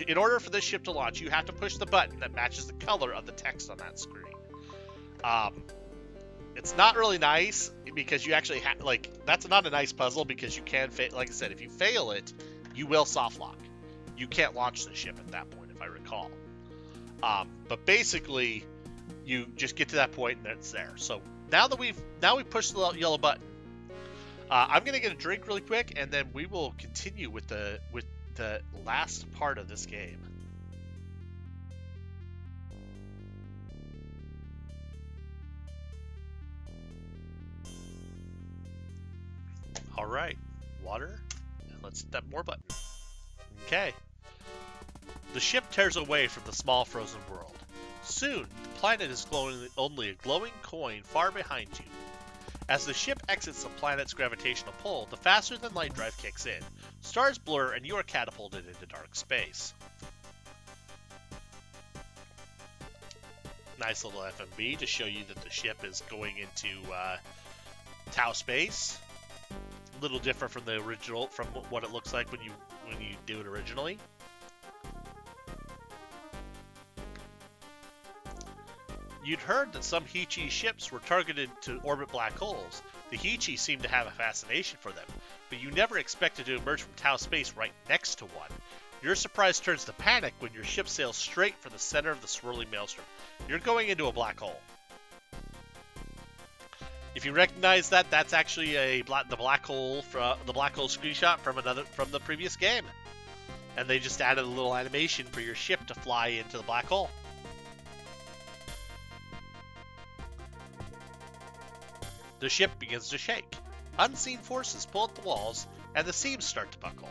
in order for this ship to launch, you have to push the button that matches the color of the text on that screen. It's not really nice because you actually have, that's not a nice puzzle because you can fail. Like I said, if you fail it, you will soft lock. You can't launch the ship at that point, if I recall. But basically, you just get to that point and it's there. So now we pushed the yellow button. I'm gonna get a drink really quick, and then we will continue with the last part of this game. All right, water, and let's hit that more button. Okay. The ship tears away from the small frozen world. Soon, the planet is only a glowing coin far behind you. As the ship exits the planet's gravitational pull, the faster-than-light drive kicks in. Stars blur, and you are catapulted into dark space. Nice little FMV to show you that the ship is going into Tau space. A little different from the original, from what it looks like when you do it originally. You'd heard that some Heya ships were targeted to orbit black holes. The Heya seem to have a fascination for them, but you never expected to emerge from Tau space right next to one. Your surprise turns to panic when your ship sails straight for the center of the swirling maelstrom. You're going into a black hole. If you recognize that, that's actually the black hole screenshot from the previous game, and they just added a little animation for your ship to fly into the black hole. The ship begins to shake. Unseen forces pull at the walls, and the seams start to buckle.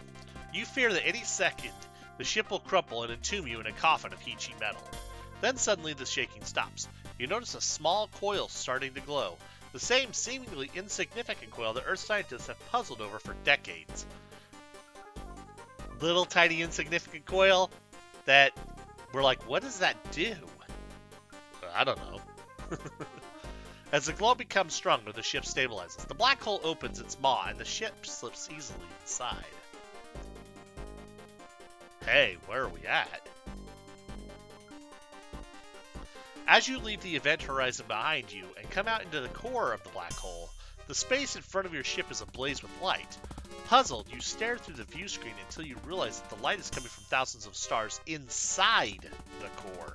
You fear that any second, the ship will crumple and entomb you in a coffin of Heya metal. Then suddenly the shaking stops. You notice a small coil starting to glow, the same seemingly insignificant coil that Earth scientists have puzzled over for decades. Little tiny insignificant coil that we're like, what does that do? I don't know. As the glow becomes stronger, the ship stabilizes. The black hole opens its maw, and the ship slips easily inside. Hey, where are we at? As you leave the event horizon behind you and come out into the core of the black hole, the space in front of your ship is ablaze with light. Puzzled, you stare through the view screen until you realize that the light is coming from thousands of stars inside the core.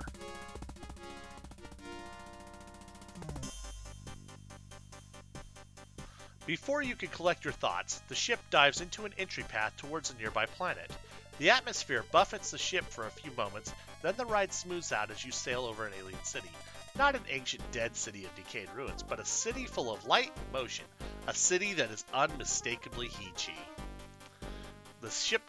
Before you can collect your thoughts, the ship dives into an entry path towards a nearby planet. The atmosphere buffets the ship for a few moments, then the ride smooths out as you sail over an alien city. Not an ancient dead city of decayed ruins, but a city full of light and motion. A city that is unmistakably Heya. The ship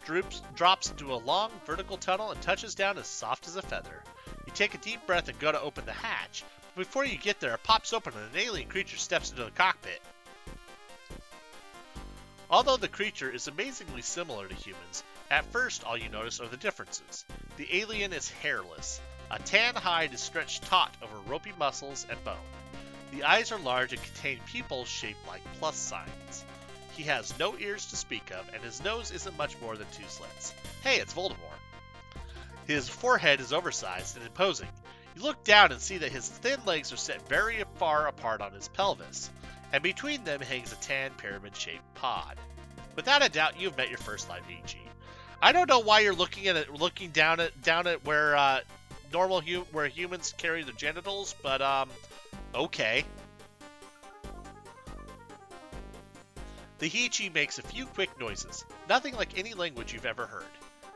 drops into a long vertical tunnel and touches down as soft as a feather. You take a deep breath and go to open the hatch, but before you get there, it pops open and an alien creature steps into the cockpit. Although the creature is amazingly similar to humans, at first all you notice are the differences. The alien is hairless. A tan hide is stretched taut over ropey muscles and bone. The eyes are large and contain pupils shaped like plus signs. He has no ears to speak of, and his nose isn't much more than 2 slits. Hey, it's Voldemort. His forehead is oversized and imposing. You look down and see that his thin legs are set very far apart on his pelvis, and between them hangs a tan pyramid-shaped pod. Without a doubt, you've met your first live Heya. I don't know why you're looking down at where where humans carry their genitals, but okay. The Heechi makes a few quick noises, nothing like any language you've ever heard.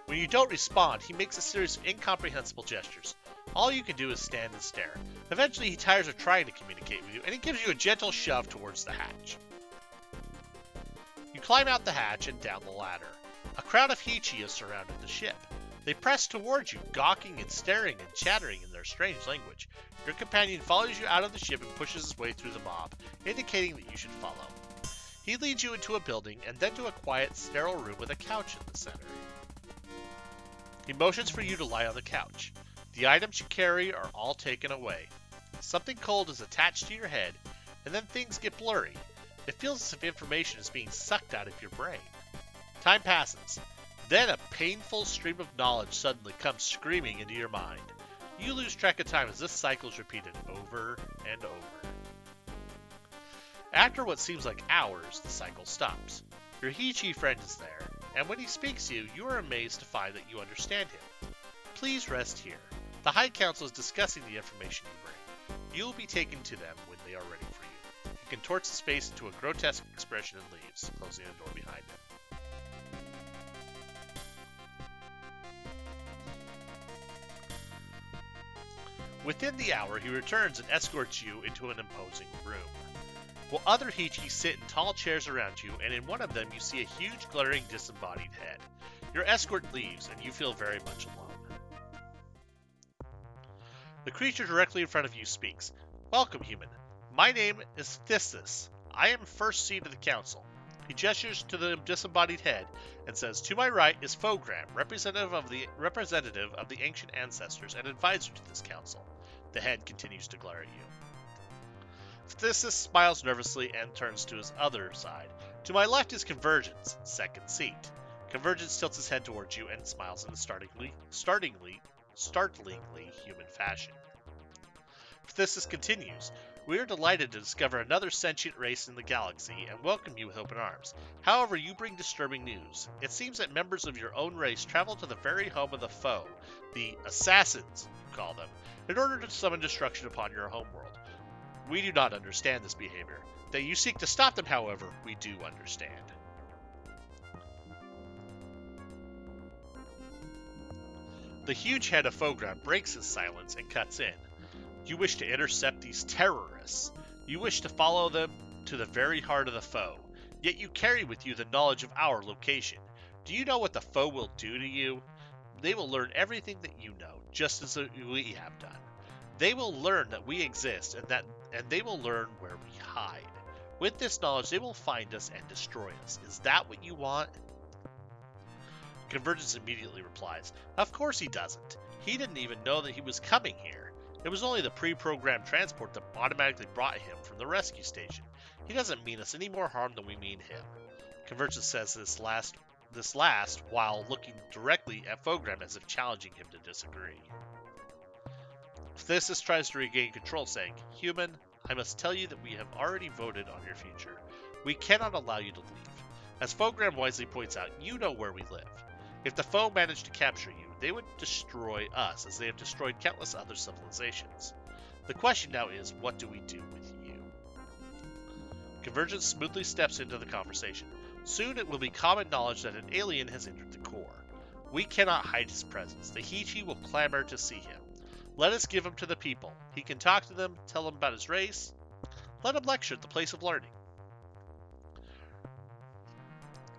When you don't respond, he makes a series of incomprehensible gestures. All you can do is stand and stare. Eventually, he tires of trying to communicate with you, and he gives you a gentle shove towards the hatch. You climb out the hatch and down the ladder. A crowd of Heechi has surrounded the ship. They press towards you, gawking and staring and chattering in their strange language. Your companion follows you out of the ship and pushes his way through the mob, indicating that you should follow. He leads you into a building and then to a quiet, sterile room with a couch in the center. He motions for you to lie on the couch. The items you carry are all taken away. Something cold is attached to your head, and then things get blurry. It feels as if information is being sucked out of your brain. Time passes. Then a painful stream of knowledge suddenly comes screaming into your mind. You lose track of time as this cycle is repeated over and over. After what seems like hours, the cycle stops. Your Heechi friend is there, and when he speaks to you, you are amazed to find that you understand him. Please rest here. The High Council is discussing the information you bring. You will be taken to them when they are ready for you. He contorts his face into a grotesque expression and leaves, closing the door behind him. Within the hour, he returns and escorts you into an imposing room. While other Heechi sit in tall chairs around you, and in one of them you see a huge, glaring, disembodied head. Your escort leaves, and you feel very much alone. The creature directly in front of you speaks. Welcome, human. My name is Thysis. I am first seat of the council. He gestures to the disembodied head and says, to my right is Fogram, representative of the ancient ancestors and advisor to this council. The head continues to glare at you. Thysis smiles nervously and turns to his other side. To my left is Convergence, second seat. Convergence tilts his head towards you and smiles in a startlingly human fashion. Thysis continues. We are delighted to discover another sentient race in the galaxy and welcome you with open arms. However, you bring disturbing news. It seems that members of your own race travel to the very home of the foe, the assassins, you call them, in order to summon destruction upon your homeworld. We do not understand this behavior. That you seek to stop them, however, we do understand. The huge head of Fogram breaks his silence and cuts in. You wish to intercept these terrorists. You wish to follow them to the very heart of the foe. Yet you carry with you the knowledge of our location. Do you know what the foe will do to you? They will learn everything that you know, just as we have done. They will learn that we exist, and they will learn where we hide. With this knowledge, they will find us and destroy us. Is that what you want? Convergence immediately replies, of course he doesn't. He didn't even know that he was coming here. It was only the pre-programmed transport that automatically brought him from the rescue station. He doesn't mean us any more harm than we mean him. Convergence says this last while looking directly at Fogram as if challenging him to disagree. Thysis tries to regain control, saying, human, I must tell you that we have already voted on your future. We cannot allow you to leave. As Fogram wisely points out, you know where we live. If the foe managed to capture you, they would destroy us as they have destroyed countless other civilizations. The question now is, what do we do with you? Convergence smoothly steps into the conversation. Soon it will be common knowledge that an alien has entered the core. We cannot hide his presence. The Heechi will clamor to see him. Let us give him to the people. He can talk to them, tell them about his race. Let him lecture at the place of learning.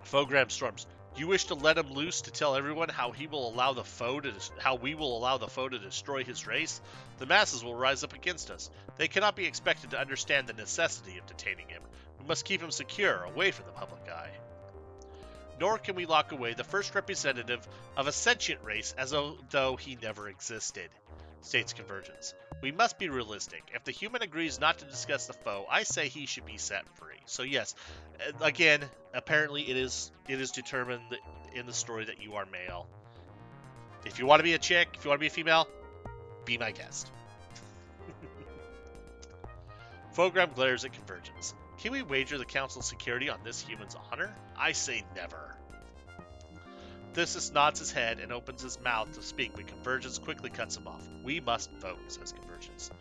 Fogram storms. You wish to let him loose to tell everyone how we will allow the foe to destroy his race? The masses will rise up against us. They cannot be expected to understand the necessity of detaining him. We must keep him secure, away from the public eye. Nor can we lock away the first representative of a sentient race as though he never existed, states Convergence. We must be realistic. If the human agrees not to discuss the foe, I say he should be set free. So yes, again, apparently it is determined in the story that you are male. If you want to be a chick, if you want to be a female, be my guest. Fogram glares at Convergence. Can we wager the council's security on this human's honor? I say never. Thysis nods his head and opens his mouth to speak, but Convergence quickly cuts him off. We must vote, says Convergence.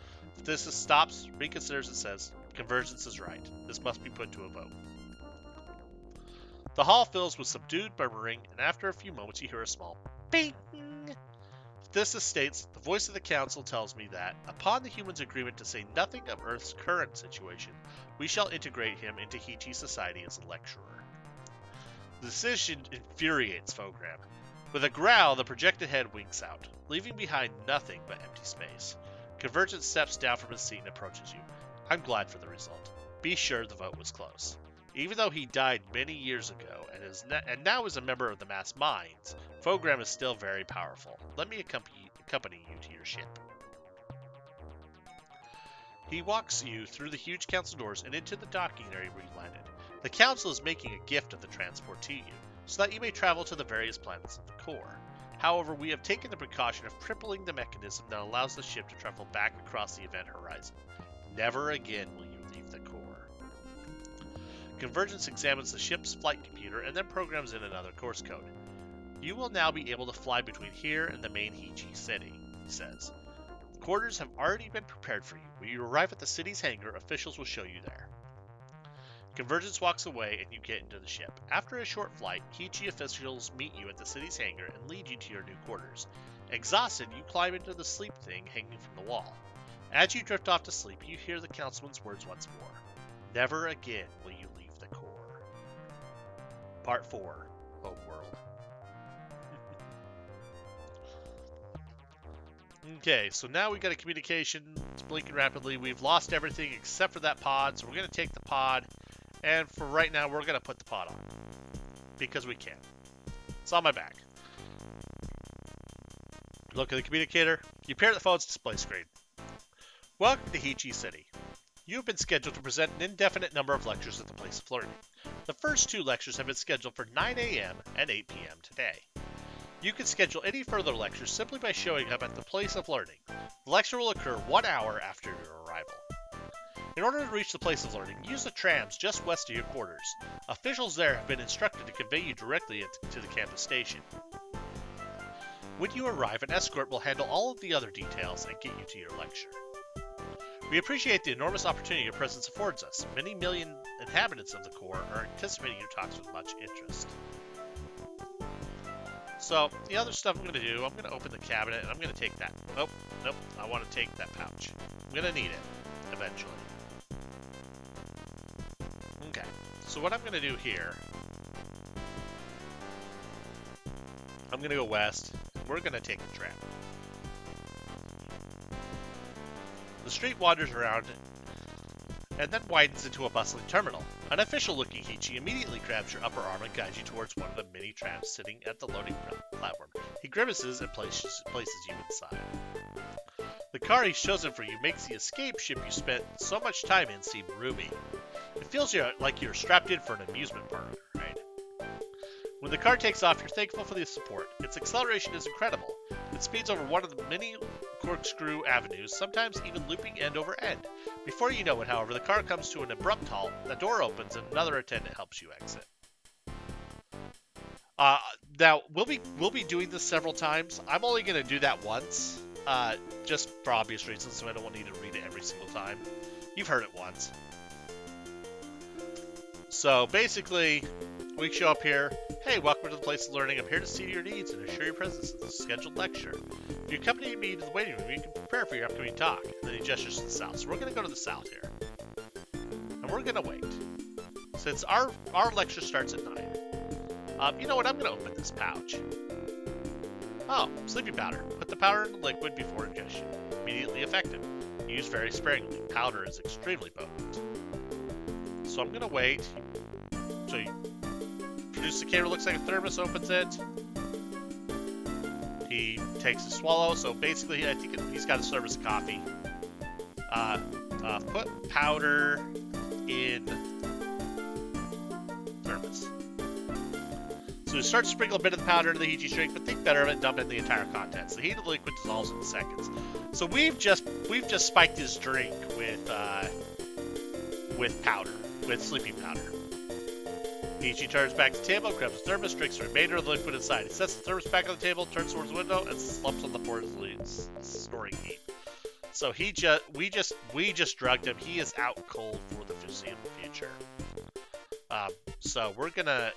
Thysis stops, reconsiders, and says, Convergence is right. This must be put to a vote. The hall fills with subdued murmuring, and after a few moments you hear a small bing. This states, the voice of the council tells me that, upon the humans' agreement to say nothing of Earth's current situation, we shall integrate him into Heya society as a lecturer. The decision infuriates Fogram. With a growl, the projected head winks out, leaving behind nothing but empty space. Convergence steps down from his seat and approaches you. I'm glad for the result. Be sure the vote was close. Even though he died many years ago and now is a member of the Mass Minds, Fogram is still very powerful. Let me accompany you to your ship. He walks you through the huge council doors and into the docking area where you landed. The council is making a gift of the transport to you, so that you may travel to the various planets of the core. However, we have taken the precaution of crippling the mechanism that allows the ship to travel back across the event horizon. Never again will you leave the core. Convergence examines the ship's flight computer and then programs in another course code. You will now be able to fly between here and the main Heya city, he says. Quarters have already been prepared for you. When you arrive at the city's hangar, officials will show you there. Convergence walks away and you get into the ship. After a short flight, Heya officials meet you at the city's hangar and lead you to your new quarters. Exhausted, you climb into the sleep thing hanging from the wall. As you drift off to sleep, you hear the councilman's words once more. Never again will you leave the core. Part 4, Homeworld. Okay, so now we got a communication. It's blinking rapidly. We've lost everything except for that pod, so we're going to take the pod. And for right now, we're going to put the pod on. Because we can. It's on my back. Look at the communicator. You pair the phone's display screen. Welcome to Heya City. You have been scheduled to present an indefinite number of lectures at the Place of Learning. The first 2 lectures have been scheduled for 9 a.m. and 8 p.m. today. You can schedule any further lectures simply by showing up at the Place of Learning. The lecture will occur 1 hour after your arrival. In order to reach the Place of Learning, use the trams just west of your quarters. Officials there have been instructed to convey you directly to the campus station. When you arrive, an escort will handle all of the other details and get you to your lecture. We appreciate the enormous opportunity your presence affords us. Many million inhabitants of the core are anticipating your talks with much interest. So, the other stuff I'm going to do, I'm going to open the cabinet and I'm going to take that. Nope, I want to take that pouch. I'm going to need it, eventually. Okay, so what I'm going to do here, I'm going to go west. We're going to take the tram. The street wanders around and then widens into a bustling terminal. An official-looking Heya immediately grabs your upper arm and guides you towards one of the many trams sitting at the loading platform. He grimaces and places you inside. The car he's chosen for you makes the escape ship you spent so much time in seem roomy. It feels like you're strapped in for an amusement park, right? When the car takes off, you're thankful for the support. Its acceleration is incredible. It speeds over one of the many corkscrew avenues, sometimes even looping end over end. Before you know it, however, the car comes to an abrupt halt, the door opens, and another attendant helps you exit. Now, we'll be doing this several times. I'm only going to do that once, just for obvious reasons, so I don't need to read it every single time. You've heard it once. So, basically, we show up here. Hey, welcome to the Place of Learning. I'm here to see to your needs and assure your presence at the scheduled lecture. If you accompany me to the waiting room, you can prepare for your upcoming talk. And then he gestures to the south. So we're going to go to the south here. And we're going to wait. Since our lecture starts at 9. You know what? I'm going to open this pouch. Oh, sleeping powder. Put the powder in the liquid before ingestion. Immediately effective. Used very sparingly. Powder is extremely potent. So I'm going to wait. So you produce the camera, looks like a thermos, opens it. He takes a swallow, so basically I think he's got to serve us coffee. Put powder in thermos. So start to sprinkle a bit of the powder into the Heya drink, but think better of it and dump in the entire contents. The heat of the liquid dissolves in seconds. So we've just spiked his drink with powder, with sleeping powder. Heya turns back to the table, grabs the thermos, drinks the remainder of the liquid inside. He sets the thermos back on the table, turns towards the window, and slumps on the floor storing heat. So we just drugged him. He is out cold for the foreseeable future. So we're gonna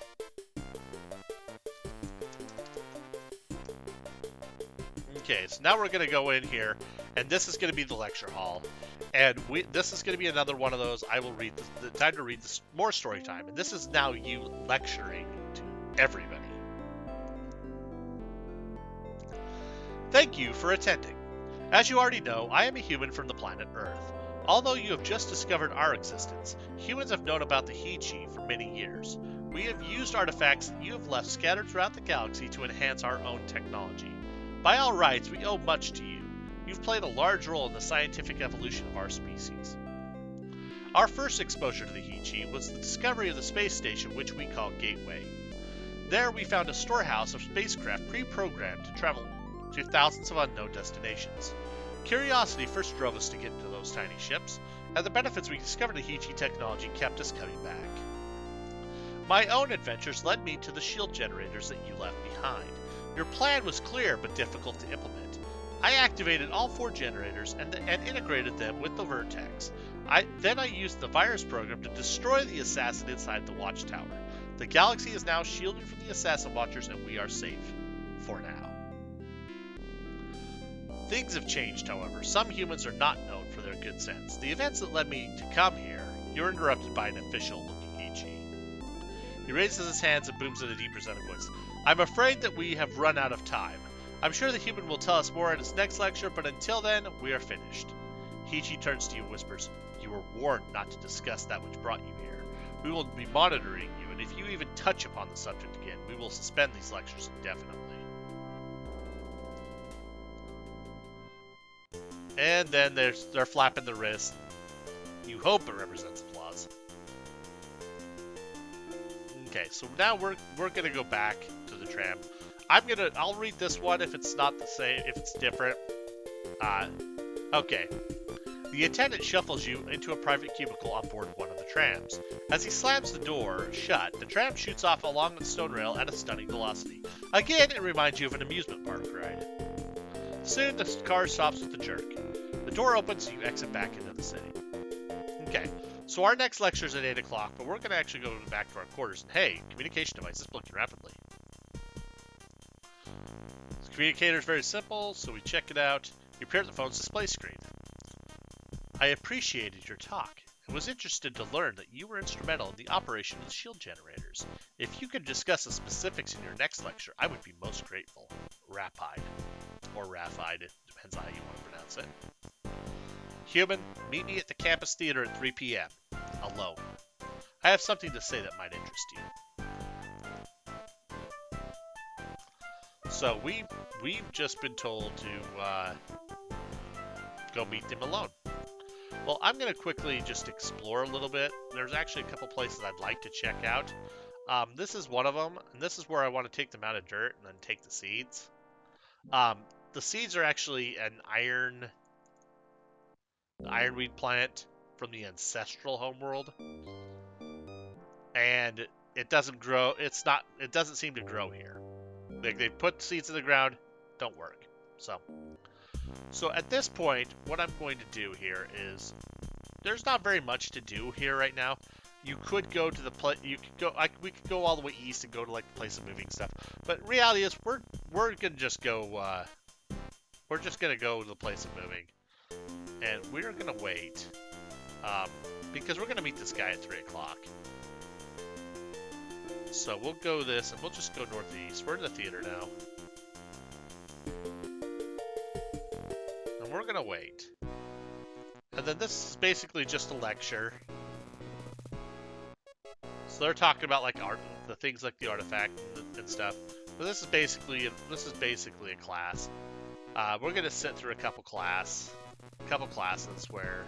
Okay, so now we're going to go in here, and this is going to be the lecture hall. And this is going to be another one of those, I will read, the time to read this, more story time. And this is now you lecturing to everybody. Thank you for attending. As you already know, I am a human from the planet Earth. Although you have just discovered our existence, humans have known about the Heya for many years. We have used artifacts that you have left scattered throughout the galaxy to enhance our own technology. By all rights, we owe much to you. You've played a large role in the scientific evolution of our species. Our first exposure to the Heya was the discovery of the space station, which we call Gateway. There we found a storehouse of spacecraft pre-programmed to travel to thousands of unknown destinations. Curiosity first drove us to get into those tiny ships, and the benefits we discovered of Heya technology kept us coming back. My own adventures led me to the shield generators that you left behind. Your plan was clear but difficult to implement. I activated all 4 generators and integrated them with the Vertex. Then I used the virus program to destroy the assassin inside the watchtower. The galaxy is now shielded from the assassin watchers, and we are safe. For now. Things have changed, however. Some humans are not known for their good sense. The events that led me to come here, you're interrupted by an official-looking Heya. He raises his hands and booms in a deep resented voice. I'm afraid that we have run out of time. I'm sure the human will tell us more in his next lecture, but until then, we are finished. Heya turns to you and whispers, You were warned not to discuss that which brought you here. We will be monitoring you, and if you even touch upon the subject again, we will suspend these lectures indefinitely. And then they're flapping the wrist. You hope it represents applause. Okay, so now we're gonna go back to the tram. I'll read this one if it's not the same, if it's different. Okay. The attendant shuffles you into a private cubicle on board one of the trams. As he slams the door shut, the tram shoots off along the stone rail at a stunning velocity. Again, it reminds you of an amusement park ride. Soon, the car stops with a jerk. The door opens and you exit back into the city. Okay, so our next lecture is at 8 o'clock, but we're going to actually go back to our quarters. And hey, communication device is blinking rapidly. The communicator is very simple, so we check it out. You appear at the phone's display screen. I appreciated your talk and was interested to learn that you were instrumental in the operation of the shield generators. If you could discuss the specifics in your next lecture, I would be most grateful. Rapide. Or Raphide, it depends on how you want to pronounce it. Human, meet me at the campus theater at 3 p.m. Alone. I have something to say that might interest you. So we've just been told to go meet them alone. Well, I'm going to quickly just explore a little bit. There's actually a couple places I'd like to check out. This is one of them, and this is where I want to take them out of dirt and then take the seeds. The seeds are actually an ironweed plant from the ancestral homeworld, and it doesn't grow. It doesn't seem to grow here. They put seeds in the ground, don't work. So at this point, what I'm going to do here is, there's not very much to do here right now. You could go to the place. We could go all the way east and go to like the place of moving stuff. But reality is, we're gonna just go. We're just gonna go to the place of moving, and we're gonna wait because we're gonna meet this guy at 3 o'clock. So we'll go this, and we'll just go northeast. We're in the theater now, and we're gonna wait. And then this is basically just a lecture. So they're talking about like the things like the artifact and stuff. But this is basically a class. We're gonna sit through a couple classes where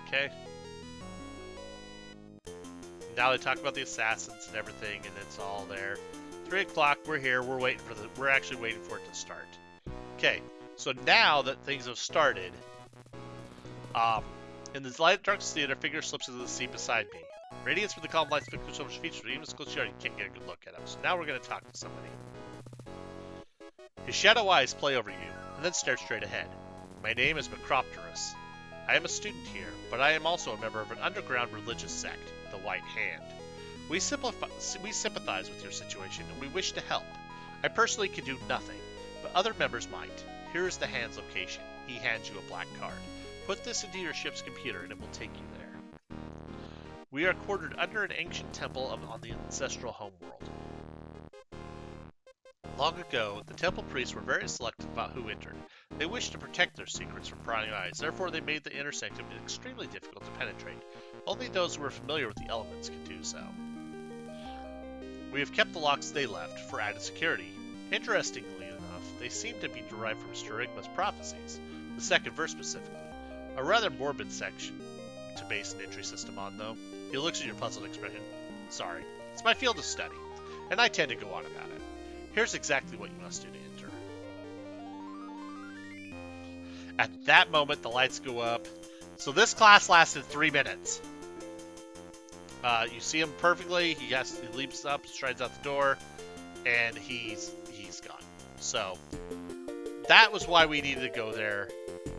okay. Now they talk about the assassins and everything, and it's all there. 3 o'clock, we're here, we're actually waiting for it to start. Okay, so now that things have started, in the light darkness theater, a figure slips into the seat beside me. Radiance from the calm lights flickers so much features, even as close to you can't get a good look at him. So now we're going to talk to somebody. His shadow eyes play over you, and then stare straight ahead. My name is Macropterus. I am a student here, but I am also a member of an underground religious sect, the White Hand. We sympathize with your situation, and we wish to help. I personally can do nothing, but other members might. Here is the Hand's location. He hands you a black card. Put this into your ship's computer, and it will take you there. We are quartered under an ancient temple on the ancestral Homeworld. Long ago, the temple priests were very selective about who entered. They wished to protect their secrets from prying eyes, therefore they made the inner sanctum extremely difficult to penetrate. Only those who were familiar with the elements could do so. We have kept the locks they left for added security. Interestingly enough, they seem to be derived from Sterigma's prophecies, the second verse specifically. A rather morbid section to base an entry system on, though. He looks at your puzzled expression. Sorry, it's my field of study, and I tend to go on about it. Here's exactly what you must do to enter. At that moment, the lights go up. So this class lasted 3 minutes. You see him perfectly. He leaps up, strides out the door, and he's gone. So that was why we needed to go there,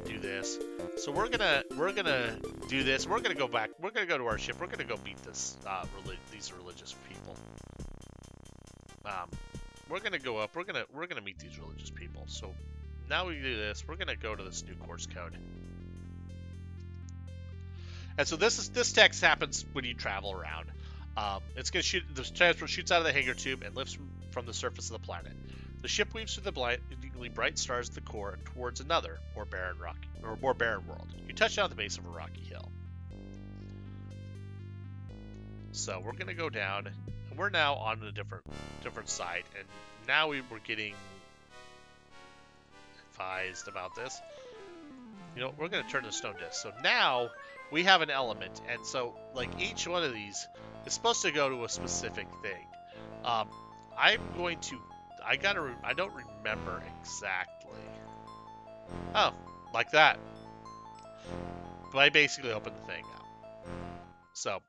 do this. So we're gonna do this. We're gonna go back. We're gonna go to our ship. We're gonna go meet these religious people. We're gonna go up. We're gonna meet these religious people. So now we do this. We're gonna go to this new course code. And so this text happens when you travel around. It's gonna shoot. The transport shoots out of the hangar tube and lifts from the surface of the planet. The ship weaves through the blindingly bright stars at the core and towards another, more barren world. You touch down at the base of a rocky hill. So we're gonna go down, and we're now on a different site, and now we're getting advised about this. You know, we're gonna turn the stone disc. So now we have an element, and so like each one of these is supposed to go to a specific thing. I don't remember exactly. Oh, like that. But I basically opened the thing up. So,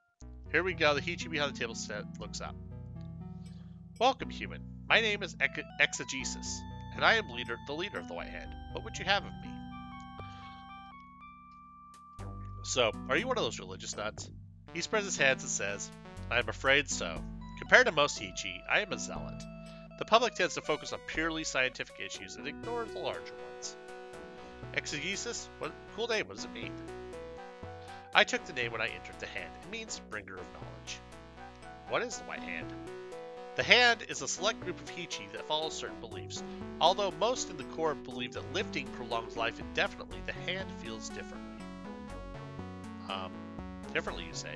here we go. The Heechee behind the table looks up. Welcome, human. My name is Exegesis, and I am the leader of the White Hand. What would you have of me? So, are you one of those religious nuts? He spreads his hands and says, I am afraid so. Compared to most Heechee, I am a zealot. The public tends to focus on purely scientific issues and ignore the larger ones. Exegesis? What cool name, what does it mean? I took the name when I entered the Hand. It means bringer of knowledge. What is the White Hand? The Hand is a select group of Heechee that follows certain beliefs. Although most in the core believe that lifting prolongs life indefinitely, the Hand feels differently. Differently, you say?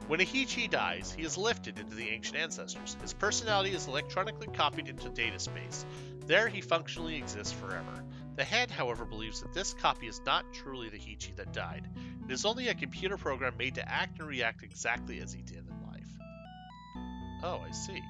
When a Heechee dies, he is lifted into the ancient ancestors. His personality is electronically copied into data space. There he functionally exists forever. The Hand, however, believes that this copy is not truly the Heechee that died. It is only a computer program made to act and react exactly as he did in life. Oh, I see.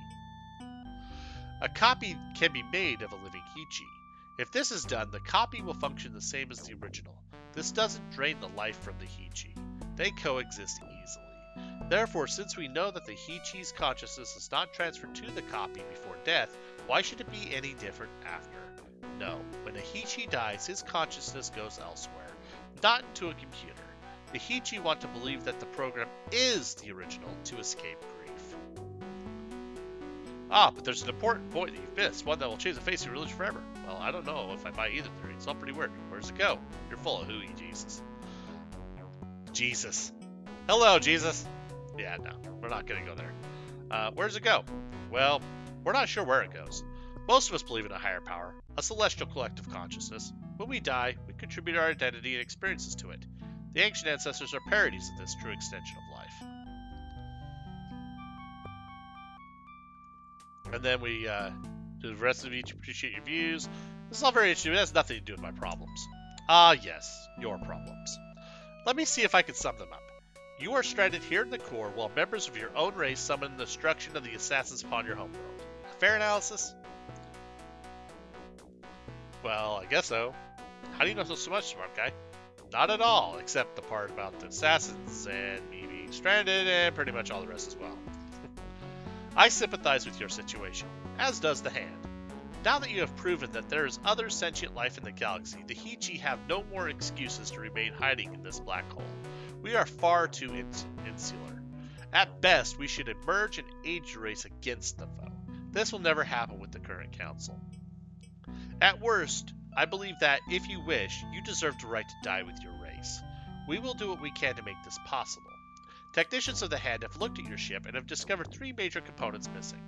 A copy can be made of a living Heechee. If this is done, the copy will function the same as the original. This doesn't drain the life from the Heechee. They coexist easily. Therefore, since we know that the Heechee's consciousness is not transferred to the copy before death, why should it be any different after? No, when a Heechee dies, his consciousness goes elsewhere, not into a computer. The Heechee want to believe that the program is the original to escape grief. Ah, but there's an important point that you've missed, one that will change the face of your religion forever. Well, I don't know if I buy either theory. It's all pretty weird. Where does it go? You're full of hooey, Jesus. Jesus. Hello, Jesus. Yeah, no, we're not going to go there. Where does it go? Well, we're not sure where it goes. Most of us believe in a higher power, a celestial collective consciousness. When we die, we contribute our identity and experiences to it. The ancient ancestors are parodies of this true extension of life. And then we do the rest of each appreciate your views. This is all very interesting. It has nothing to do with my problems. Ah, yes, your problems. Let me see if I can sum them up. You are stranded here in the core while members of your own race summon the destruction of the assassins upon your homeworld. Fair analysis? Well, I guess so. How do you know so much, smart guy? Not at all, except the part about the assassins and me being stranded and pretty much all the rest as well. I sympathize with your situation, as does the Hand. Now that you have proven that there is other sentient life in the galaxy, the Heechee have no more excuses to remain hiding in this black hole. We are far too insular. At best, we should emerge and age race against the foe. This will never happen with the current council. At worst, I believe that, if you wish, you deserve the right to die with your race. We will do what we can to make this possible. Technicians of the Hand have looked at your ship and have discovered 3 major components missing.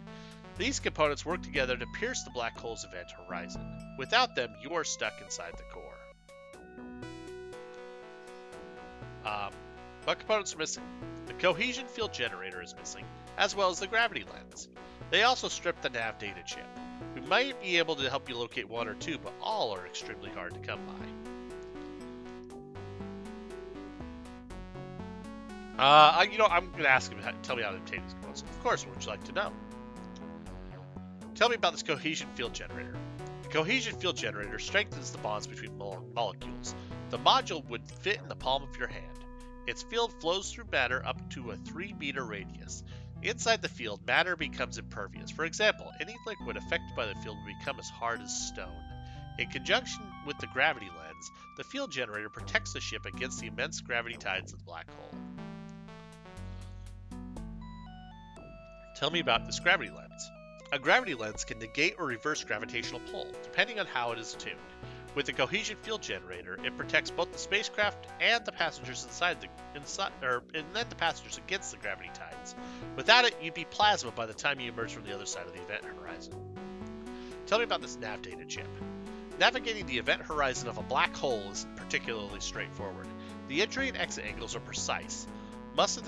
These components work together to pierce the black hole's event horizon. Without them, you are stuck inside the core. What components are missing? The cohesion field generator is missing, as well as the gravity lens. They also stripped the nav data chip. We might be able to help you locate 1 or 2, but all are extremely hard to come by. I'm going to ask him to tell me how to obtain these components. Of course, what would you like to know? Tell me about this cohesion field generator. The cohesion field generator strengthens the bonds between molecules. The module would fit in the palm of your hand. Its field flows through matter up to a 3-meter radius. Inside the field, matter becomes impervious. For example, any liquid affected by the field would become as hard as stone. In conjunction with the gravity lens, the field generator protects the ship against the immense gravity tides of the black hole. Tell me about this gravity lens. A gravity lens can negate or reverse gravitational pull, depending on how it is tuned. With the cohesion field generator, it protects both the spacecraft and the passengers the passengers against the gravity tides. Without it, you'd be plasma by the time you emerge from the other side of the event horizon. Tell me about this nav data chip. Navigating the event horizon of a black hole isn't particularly straightforward. The entry and exit angles are precise. Much of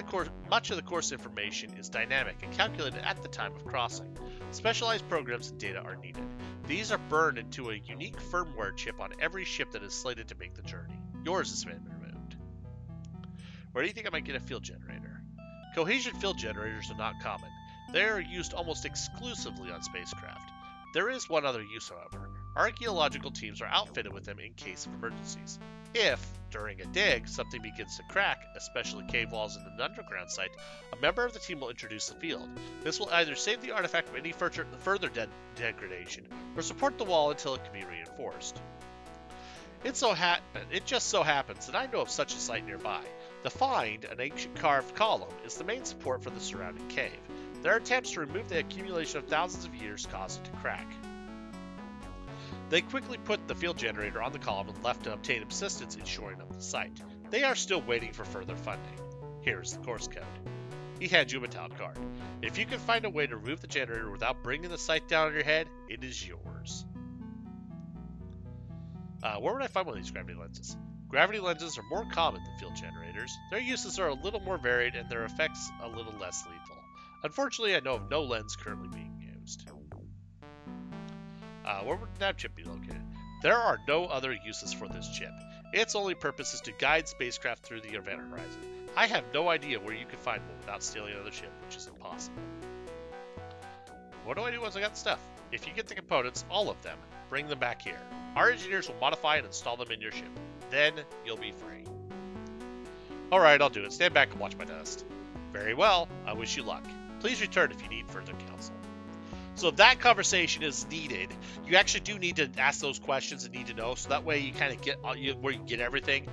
the course information is dynamic and calculated at the time of crossing. Specialized programs and data are needed. These are burned into a unique firmware chip on every ship that is slated to make the journey. Yours has been removed. Where do you think I might get a field generator? Cohesion field generators are not common. They are used almost exclusively on spacecraft. There is one other use, however. Archaeological teams are outfitted with them in case of emergencies. If, during a dig, something begins to crack, especially cave walls in an underground site, a member of the team will introduce the field. This will either save the artifact from any further degradation, or support the wall until it can be reinforced. It just so happens that I know of such a site nearby. The find, an ancient carved column, is the main support for the surrounding cave. Their attempts to remove the accumulation of thousands of years caused it to crack. They quickly put the field generator on the column and left to obtain assistance in shoring up the site. They are still waiting for further funding. Here is the course code. He hands you a metallic card. If you can find a way to remove the generator without bringing the site down on your head, it is yours. Where would I find one of these gravity lenses? Gravity lenses are more common than field generators. Their uses are a little more varied and their effects a little less lethal. Unfortunately, I know of no lens currently being used. Where would the nav chip be located? There are no other uses for this chip. Its only purpose is to guide spacecraft through the event horizon. I have no idea where you could find one without stealing another ship, which is impossible. What do I do once I got the stuff? If you get the components, all of them, bring them back here. Our engineers will modify and install them in your ship. Then you'll be free. Alright, I'll do it. Stand back and watch my test. Very well. I wish you luck. Please return if you need further counsel. So if that conversation is needed, you actually do need to ask those questions and need to know, so that way you kind of get where you get everything.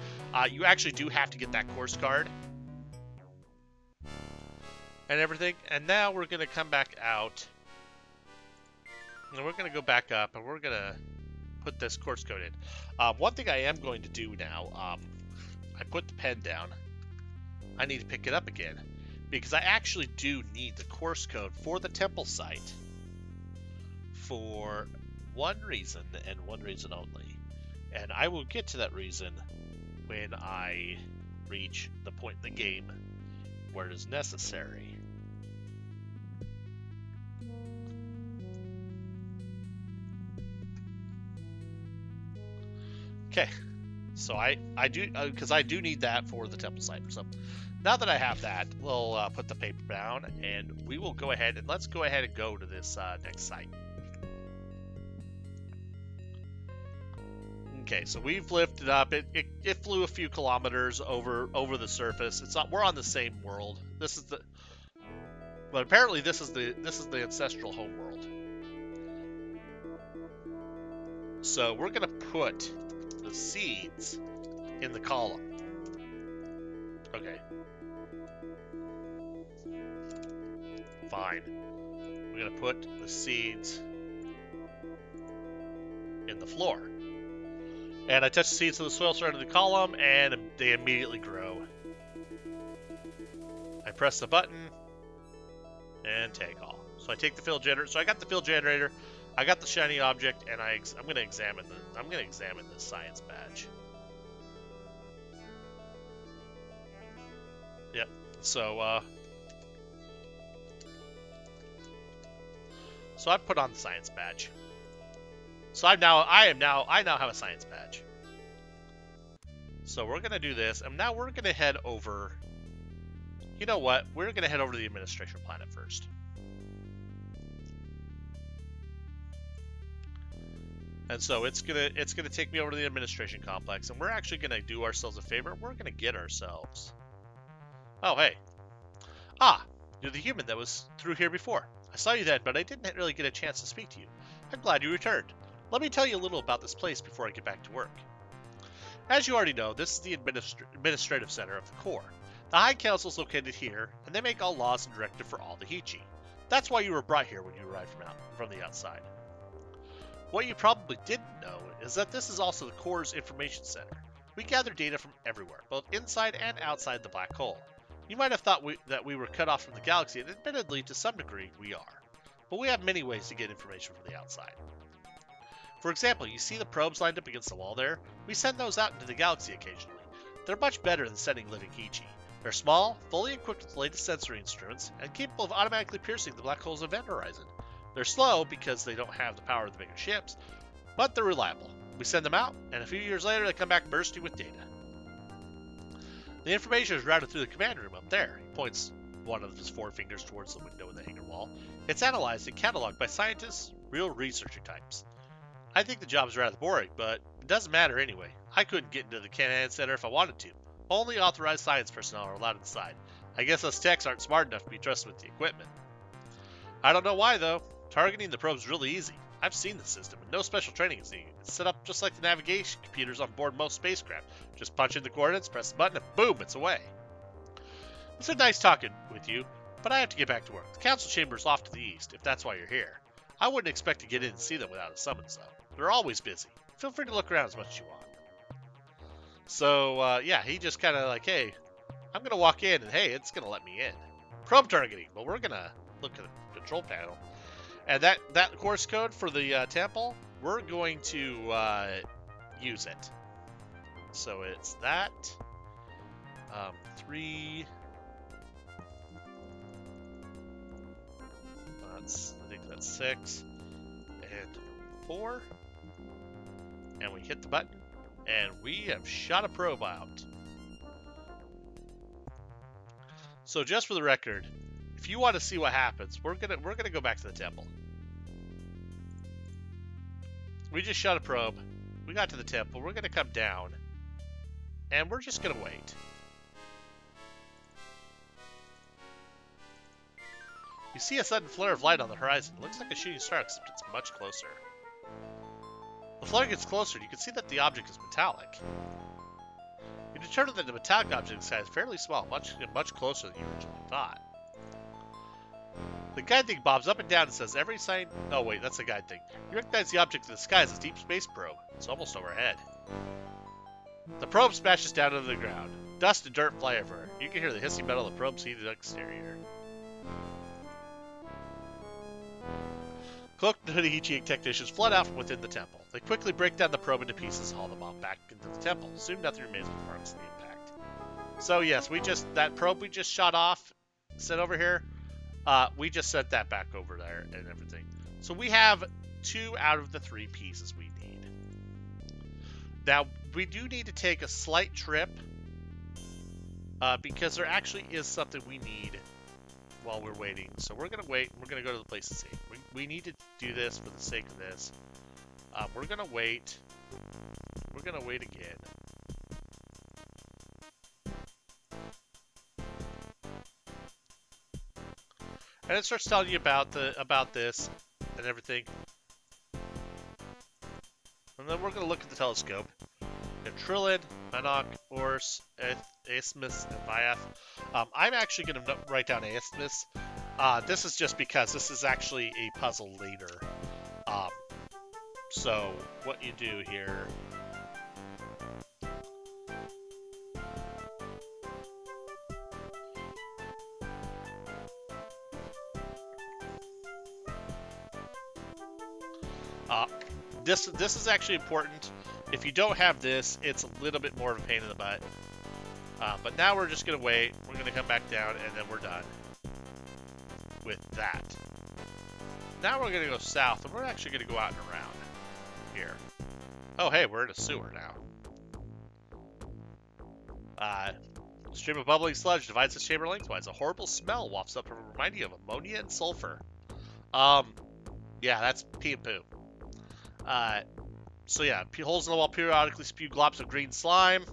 You actually do have to get that course card and everything. And now we're going to come back out, and we're going to go back up, and we're going to put this course code in. One thing I am going to do now, I put the pen down. I need to pick it up again, because I actually do need the course code for the temple site. For one reason and one reason only. And I will get to that reason when I reach the point in the game where it is necessary. Okay, so I do, because I do need that for the temple site. So now that I have that, we'll put the paper down and we will go ahead and let's go ahead and go to this next site. Okay, so we've lifted up. It flew a few kilometers over the surface. We're on the same world. But apparently this is the ancestral Homeworld. So we're going to put the seeds in the column. Okay. Fine. We're going to put the seeds in the floor. And I touch the seeds of the soil surrounding the column, and they immediately grow. I press the button, and take all. So I take the fill generator. So I got the fill generator, I got the shiny object, and I'm going to examine this science badge. Yep. So I put on the science badge. So I now have a science badge. So we're gonna do this, and now we're gonna head over. You know what? We're gonna head over to the administration planet first. And so it's gonna take me over to the administration complex, and we're actually gonna do ourselves a favor. We're gonna get ourselves. Oh hey. Ah, you're the human that was through here before. I saw you then, but I didn't really get a chance to speak to you. I'm glad you returned. Let me tell you a little about this place before I get back to work. As you already know, this is the administrative center of the Corps. The High Council is located here, and they make all laws and directive for all the Hechi. That's why you were brought here when you arrived from the outside. What you probably didn't know is that this is also the Corps' information center. We gather data from everywhere, both inside and outside the black hole. You might have thought that we were cut off from the galaxy, and admittedly, to some degree, we are. But we have many ways to get information from the outside. For example, you see the probes lined up against the wall there? We send those out into the galaxy occasionally. They're much better than sending living Hechi. They're small, fully equipped with the latest sensory instruments, and capable of automatically piercing the black hole's event horizon. They're slow because they don't have the power of the bigger ships, but they're reliable. We send them out, and a few years later they come back bursting with data. The information is routed through the command room up there. He points one of his four fingers towards the window in the hangar wall. It's analyzed and cataloged by scientists, real researcher types. I think the job is rather boring, but it doesn't matter anyway. I couldn't get into the command center if I wanted to. Only authorized science personnel are allowed inside. I guess us techs aren't smart enough to be trusted with the equipment. I don't know why, though. Targeting the probe is really easy. I've seen the system, and no special training is needed. It's set up just like the navigation computers on board most spacecraft. Just punch in the coordinates, press the button, and boom, it's away. It's been nice talking with you, but I have to get back to work. The council chamber is off to the east, if that's why you're here. I wouldn't expect to get in and see them without a summons, though. They're always busy. Feel free to look around as much as you want. So, yeah, he just kind of like, hey, I'm going to walk in, and hey, it's going to let me in. Probe targeting. Well, we're going to look at the control panel. And that course code for the temple, we're going to use it. So it's that 3. I think that's 6 and 4. And we hit the button, and we have shot a probe out. So just for the record, if you want to see what happens, we're gonna go back to the temple. We just shot a probe. We got to the temple. We're gonna come down, and we're just gonna wait. You see a sudden flare of light on the horizon. It looks like a shooting star, except it's much closer. The flare gets closer, and you can see that the object is metallic. You determine that the metallic object in the sky is fairly small, much closer than you originally thought. The guide thing bobs up and down and says every sign... Oh wait, that's the guide thing. You recognize the object in the sky as a deep space probe. It's almost overhead. The probe smashes down into the ground. Dust and dirt fly everywhere. You can hear the hissing metal of the probe's heated exterior. Cloaked and hooded Hechi technicians flood out from within the temple. They quickly break down the probe into pieces and haul them off back into the temple. Soon nothing remains but the marks of the impact. So yes, that probe we just shot off, sent over here, we just sent that back over there and everything. So we have 2 out of the 3 pieces we need. Now, we do need to take a slight trip, because there actually is something we need while we're waiting. So we're going to wait. We're going to go to the place to see. We need to do this for the sake of this. We're going to wait. We're going to wait again. And it starts telling you about this and everything. then we're going to look at the telescope. Trillin, Manok, Ors, Aesmus, and Viath. I'm actually going to write down Aesmus. This is just because this is actually a puzzle later. So what you do here... This is actually important. If you don't have this, it's a little bit more of a pain in the butt. But now we're just going to wait. We're going to come back down, and then we're done with that. Now we're going to go south, and we're actually going to go out and around here. Oh, hey, we're in a sewer now. Stream of bubbling sludge divides this chamber lengthwise. A horrible smell wafts up, reminding you of ammonia and sulfur. Yeah, that's pee and poo. So yeah, holes in the wall periodically spew globs of green slime.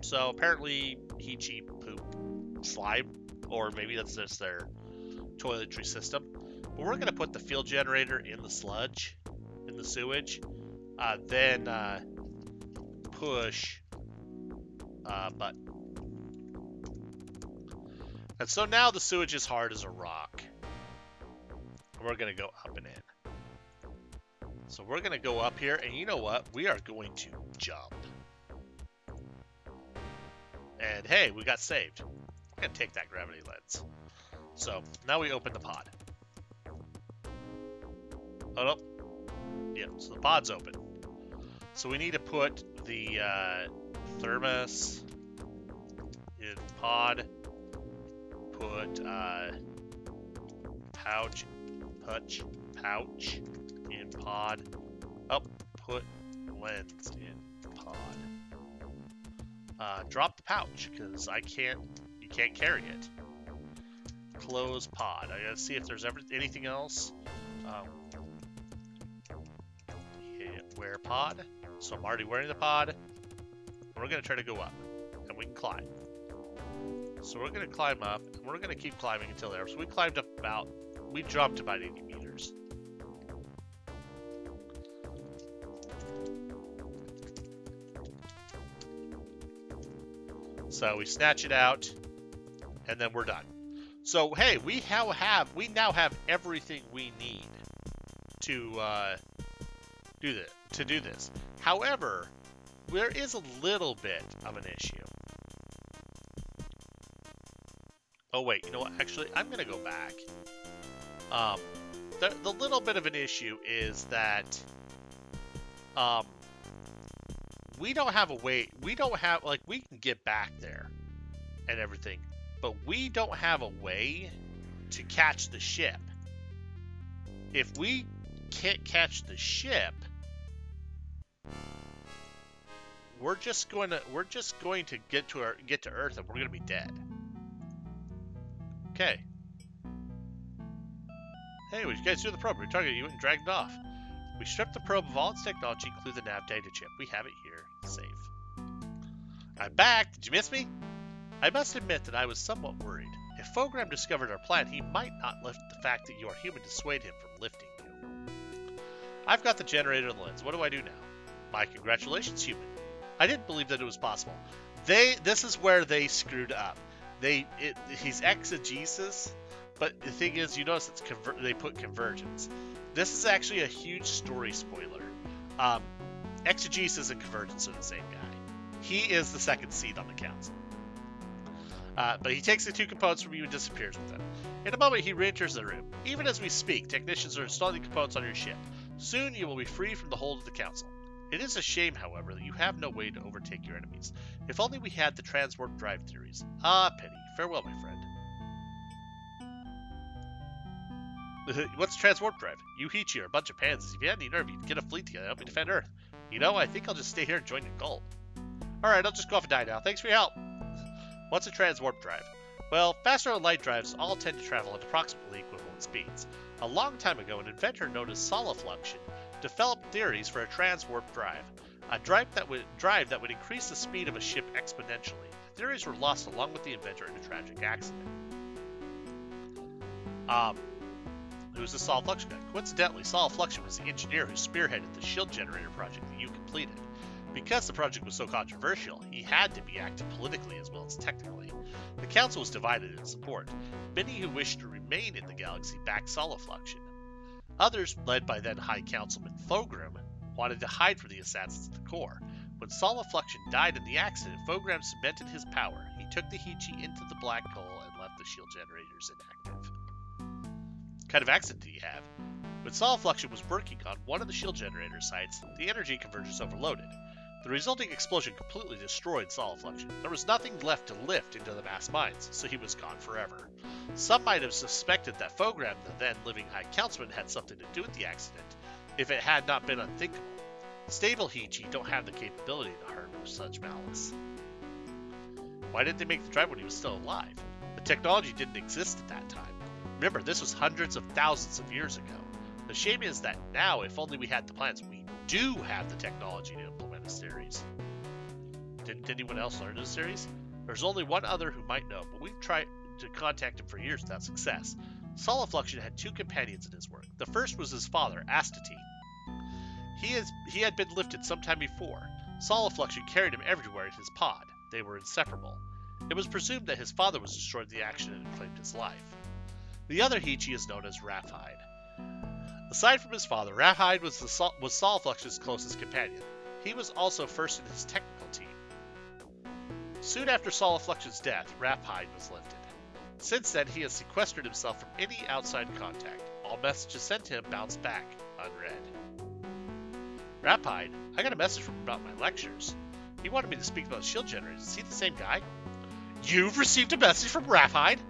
So apparently Heechy poop slime, or maybe that's just their toiletry system. But we're gonna put the fuel generator in the sludge, in the sewage, then push button. And so now the sewage is hard as a rock. We're gonna go up and in. So we're going to go up here, and you know what? We are going to jump. And hey, we got saved. We're going to take that gravity lens. So now we open the pod. Oh, no. Yeah, so the pod's open. So we need to put the thermos in pod. Put pouch in pod. Oh, put lens in pod. Drop the pouch, because you can't carry it. Close pod. I gotta see if there's anything else. Wear pod. So I'm already wearing the pod. We're gonna try to go up, and we can climb. So we're gonna climb up, and we're gonna keep climbing until there. So we climbed up we jumped about 80 meters. So we snatch it out, and then we're done. So hey, we now have everything we need to do this. However, there is a little bit of an issue. Oh wait, you know what? Actually, I'm gonna go back. The little bit of an issue is that we don't have a way. We don't have, like, we can get back there and everything, but we don't have a way to catch the ship. If we can't catch the ship, we're just going to get to Earth, and we're going to be dead. Okay. Hey, what did you guys do to the probe? We targeted you and dragged it off. We stripped the probe of all its technology, including the nav data chip. We have it here, safe. I'm back. Did you miss me? I must admit that I was somewhat worried. If Fogram discovered our plan, he might not lift the fact that you are human to dissuade him from lifting you. I've got the generator and the lens. What do I do now? My congratulations, human. I didn't believe that it was possible. This is where they screwed up. He's exegesis, but the thing is, you notice they put convergence. This is actually a huge story spoiler. Exegesis and convergence are the same guy. He is the second seat on the council. But he takes the two components from you and disappears with them. In a moment, he re-enters the room. Even as we speak, technicians are installing the components on your ship. Soon, you will be free from the hold of the council. It is a shame, however, that you have no way to overtake your enemies. If only we had the transwarp drive theories. Ah, pity. Farewell, my friend. What's transwarp drive? You Heechy are a bunch of pansies. If you had any nerve, you'd get a fleet together and help me defend Earth. You know, I think I'll just stay here and join your cult. Alright, I'll just go off and die now. Thanks for your help. What's a transwarp drive? Well, faster and light drives all tend to travel at approximately equivalent speeds. A long time ago, an inventor known as Solifluction developed theories for a transwarp drive. A drive that would increase the speed of a ship exponentially. The theories were lost along with the inventor in a tragic accident. Who's the Solid Fluxion guy? Coincidentally, Solid Fluxion was the engineer who spearheaded the shield generator project that you completed. Because the project was so controversial, he had to be active politically as well as technically. The council was divided in support. Many who wished to remain in the galaxy backed Solid Fluxion. Others, led by then High Councilman Fogram, wanted to hide from the assassins at the core. When Solid Fluxion died in the accident, Fogram cemented his power. He took the Heechee into the black hole and left the shield generators inactive. What kind of accident did he have? When Solid Fluxion was working on one of the shield generator sites, the energy converters overloaded. The resulting explosion completely destroyed Solid Fluxion. There was nothing left to lift into the mass mines, so he was gone forever. Some might have suspected that Fogram, the then living High Councilman, had something to do with the accident, if it had not been unthinkable. Stable Heechee don't have the capability to harbor such malice. Why didn't they make the drive when he was still alive? The technology didn't exist at that time. Remember, this was hundreds of thousands of years ago. The shame is that now, if only we had the plans, we do have the technology to implement a series. Didn't anyone else learn this series? There's only one other who might know, but we've tried to contact him for years without success. Solid Fluxion had two companions in his work. The first was his father, Astatine. He had been lifted sometime before. Solid Fluxion carried him everywhere in his pod. They were inseparable. It was presumed that his father was destroyed in the accident and claimed his life. The other Heechee is known as Rapphide. Aside from his father, Rapphide was Solid Fluxion's closest companion. He was also first in his technical team. Soon after Solid Fluxion's death, Rapphide was lifted. Since then, he has sequestered himself from any outside contact. All messages sent to him bounced back, unread. Rapphide, I got a message from him about my lectures. He wanted me to speak about shield generators. Is he the same guy? You've received a message from Rapphide?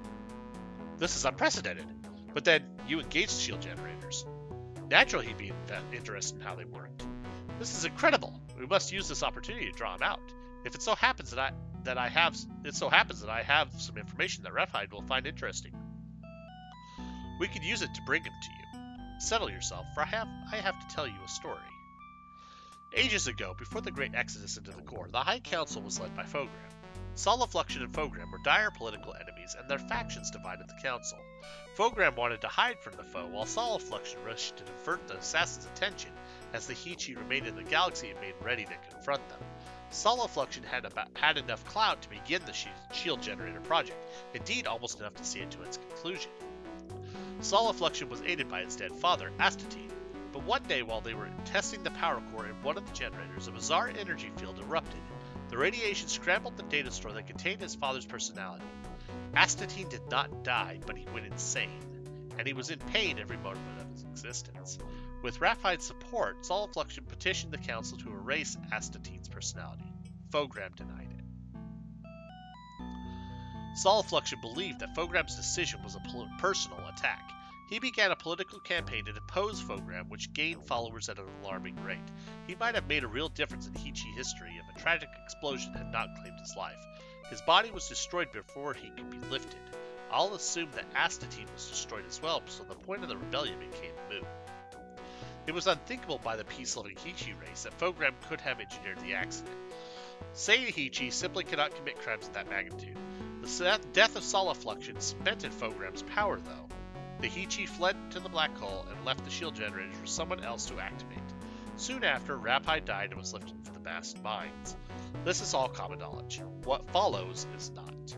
This is unprecedented. But then, you engaged the shield generators. Naturally, he'd be interested in how they worked. This is incredible. We must use this opportunity to draw him out. If it so happens that I have some information that Rapphide will find interesting, we could use it to bring him to you. Settle yourself, for I have to tell you a story. Ages ago, before the great exodus into the core, the High Council was led by Fogram. Solid Fluxion and Fogram were dire political enemies, and their factions divided the council. Fogram wanted to hide from the foe, while Solid Fluxion wished to divert the assassins' attention as the Heechee remained in the galaxy and made ready to confront them. Solid Fluxion had enough clout to begin the shield generator project, indeed almost enough to see it to its conclusion. Solid Fluxion was aided by its dead father, Astatine, but one day while they were testing the power core in one of the generators, a bizarre energy field erupted. The radiation scrambled the data store that contained his father's personality. Astatine did not die, but he went insane, and he was in pain every moment of his existence. With Raphide's support, Solid Fluxion petitioned the council to erase Astatine's personality. Fogram denied it. Solid Fluxion believed that Fogram's decision was a personal attack. He began a political campaign to depose Fogram, which gained followers at an alarming rate. He might have made a real difference in Heechee history if a tragic explosion had not claimed his life. His body was destroyed before he could be lifted. All assumed that Astatine was destroyed as well, so the point of the rebellion became moot. It was unthinkable by the peace-loving Heechee race that Fogram could have engineered the accident. Sane Heechee simply cannot commit crimes of that magnitude. The death of Solid Fluxion cemented Fogram's power, though. The Heechee fled to the black hole and left the shield generators for someone else to activate. Soon after, Rapphide died and was lifted into the vast mines. This is all common knowledge. What follows is not.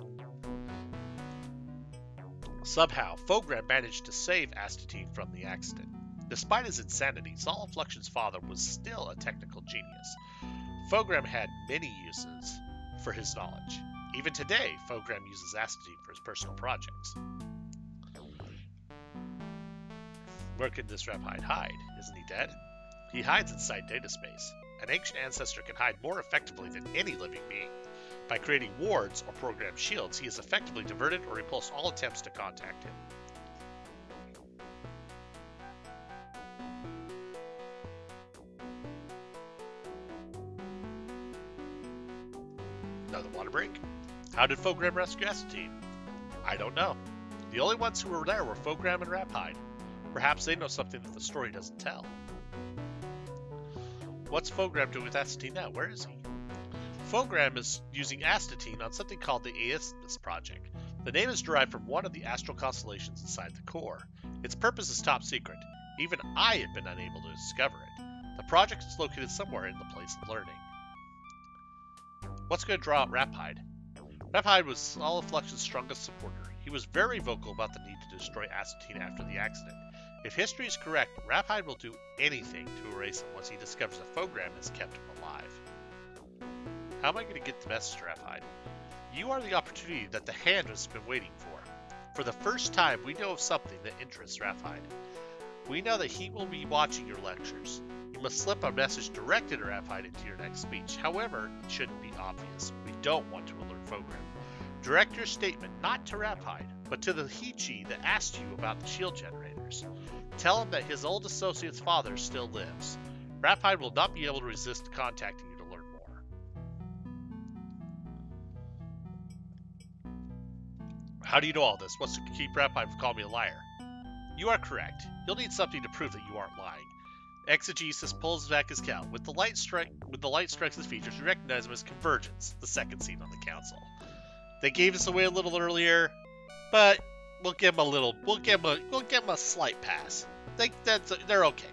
Somehow, Fogram managed to save Astatine from the accident. Despite his insanity, Solid Fluxion's father was still a technical genius. Fogram had many uses for his knowledge. Even today, Fogram uses Astatine for his personal projects. Where can this Rapphide hide? Isn't he dead? He hides inside data space. An ancient ancestor can hide more effectively than any living being. By creating wards or programmed shields, he has effectively diverted or repulsed all attempts to contact him. Another water break? How did Fogram rescue Astatine? I don't know. The only ones who were there were Fogram and Rapphide. Perhaps they know something that the story doesn't tell. What's Fogram doing with Astatine now? Where is he? Fogram is using Astatine on something called the Isthmus Project. The name is derived from one of the astral constellations inside the core. Its purpose is top secret. Even I have been unable to discover it. The project is located somewhere in the place of learning. What's going to draw out Raphide? Raphide was Soliflux's strongest supporter. He was very vocal about the need to destroy Acetine after the accident. If history is correct, Raphide will do anything to erase him once he discovers a Fogram has kept him alive. How am I going to get the message to Raphide? You are the opportunity that the Hand has been waiting for. For the first time, we know of something that interests Raphide. We know that he will be watching your lectures. You must slip a message directed to Raphide into your next speech. However, it shouldn't be obvious. We don't want to alert Fogram. Direct your statement not to Raphide, but to the Hechi that asked you about the shield generators. Tell him that his old associate's father still lives. Raphide will not be able to resist contacting you to learn more. How do you know all this? What's to keep Raphide from calling me a liar? You are correct. You'll need something to prove that you aren't lying. Exegesis pulls back his cowl. When the light strikes his features, you recognize him as Convergence, the second seat on the council. They gave us away a little earlier, but we'll give them a slight pass. They're okay.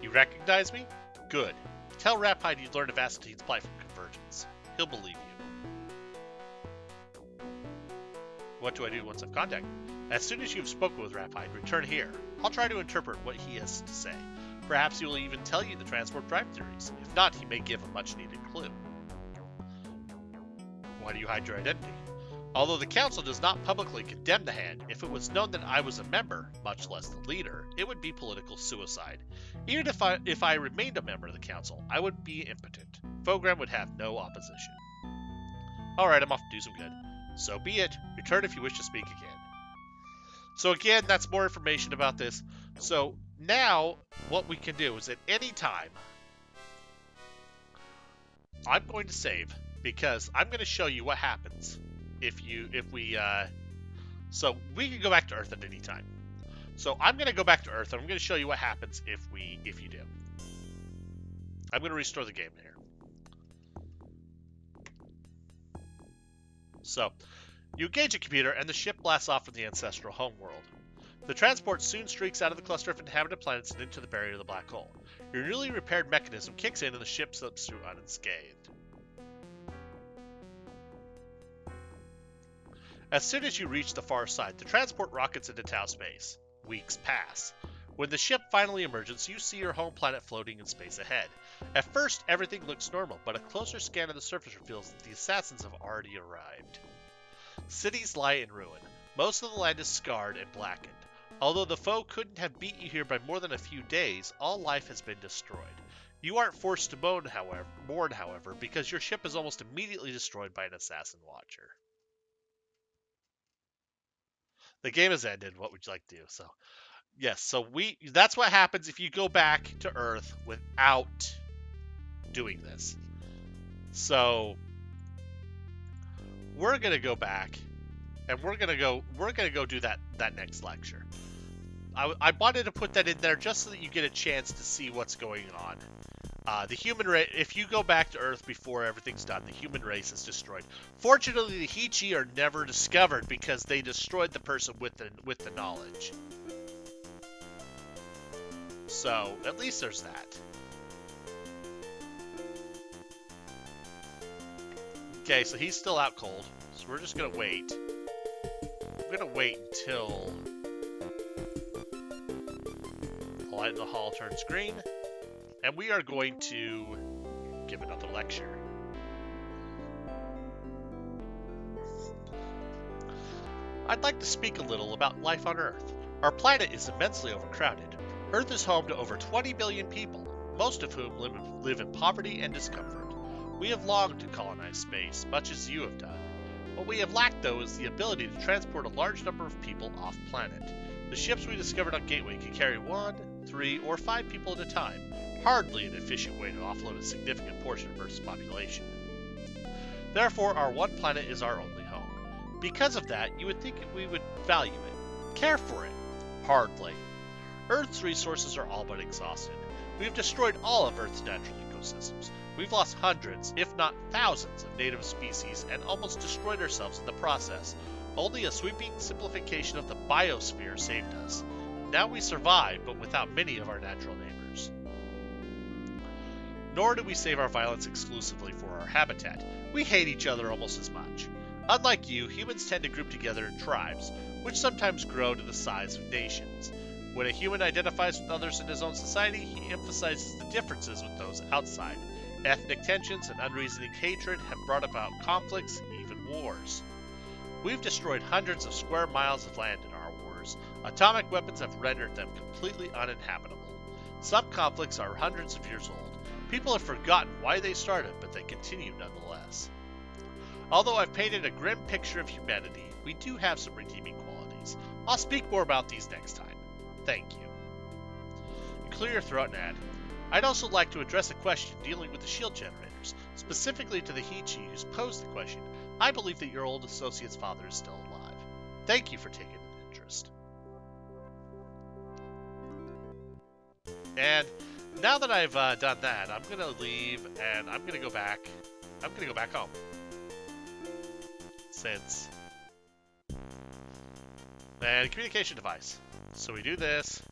You recognize me? Good. Tell Raphide you learned of Acetine's plight from Convergence. He'll believe you. What do I do once I've contacted him? As soon as you've spoken with Raphide, return here. I'll try to interpret what he has to say. Perhaps he will even tell you the transport drive theories. If not, he may give a much-needed clue. Why do you hide your identity? Although the council does not publicly condemn the Hand, if it was known that I was a member, much less the leader, it would be political suicide. Even if I remained a member of the council, I would be impotent. Fogram would have no opposition. Alright, I'm off to do some good. So be it. Return if you wish to speak again. So again, that's more information about this. So now, what we can do is at any time, I'm going to save, because I'm going to show you what happens so we can go back to Earth at any time. So I'm going to go back to Earth, and I'm going to show you what happens if you do. I'm going to restore the game here. So, you engage a computer, and the ship blasts off from the ancestral homeworld. The transport soon streaks out of the cluster of inhabited planets and into the barrier of the black hole. Your newly repaired mechanism kicks in, and the ship slips through unscathed. As soon as you reach the far side, the transport rockets into Tau space. Weeks pass. When the ship finally emerges, you see your home planet floating in space ahead. At first, everything looks normal, but a closer scan of the surface reveals that the assassins have already arrived. Cities lie in ruin. Most of the land is scarred and blackened. Although the foe couldn't have beat you here by more than a few days, all life has been destroyed. You aren't forced to mourn, however, because your ship is almost immediately destroyed by an assassin watcher. The game has ended. What would you like to do? So, yes. So that's what happens if you go back to Earth without doing this. So we're gonna go back, and we're gonna go do that next lecture. I wanted to put that in there just so that you get a chance to see what's going on. The human race, if you go back to Earth before everything's done, the human race is destroyed. Fortunately, the Hechi are never discovered because they destroyed the person with the knowledge. So, at least there's that. Okay, so he's still out cold. So we're just gonna wait. I'm gonna wait until the light in the hall turns green. And we are going to give another lecture. I'd like to speak a little about life on Earth. Our planet is immensely overcrowded. Earth is home to over 20 billion people, most of whom live in poverty and discomfort. We have longed to colonize space, much as you have done. What we have lacked, though, is the ability to transport a large number of people off-planet. The ships we discovered on Gateway can carry 1, 3, or 5 people at a time. Hardly an efficient way to offload a significant portion of Earth's population. Therefore, our one planet is our only home. Because of that, you would think we would value it, care for it. Hardly. Earth's resources are all but exhausted. We have destroyed all of Earth's natural ecosystems. We've lost hundreds, if not thousands, of native species and almost destroyed ourselves in the process. Only a sweeping simplification of the biosphere saved us. Now we survive, but without many of our natural neighbors. Nor do we save our violence exclusively for our habitat. We hate each other almost as much. Unlike you, humans tend to group together in tribes, which sometimes grow to the size of nations. When a human identifies with others in his own society, he emphasizes the differences with those outside. Ethnic tensions and unreasoning hatred have brought about conflicts, even wars. We've destroyed hundreds of square miles of land in our wars. Atomic weapons have rendered them completely uninhabitable. Some conflicts are hundreds of years old. People have forgotten why they started, but they continue nonetheless. Although I've painted a grim picture of humanity, we do have some redeeming qualities. I'll speak more about these next time. Thank you. You clear your throat and add, I'd also like to address a question dealing with the shield generators, specifically to the Hechi who's posed the question. I believe that your old associate's father is still alive. Thank you for taking an interest. And now that I've done that, I'm going to leave and I'm going to go back. I'm going to go back home. Since... And communication device. So we do this.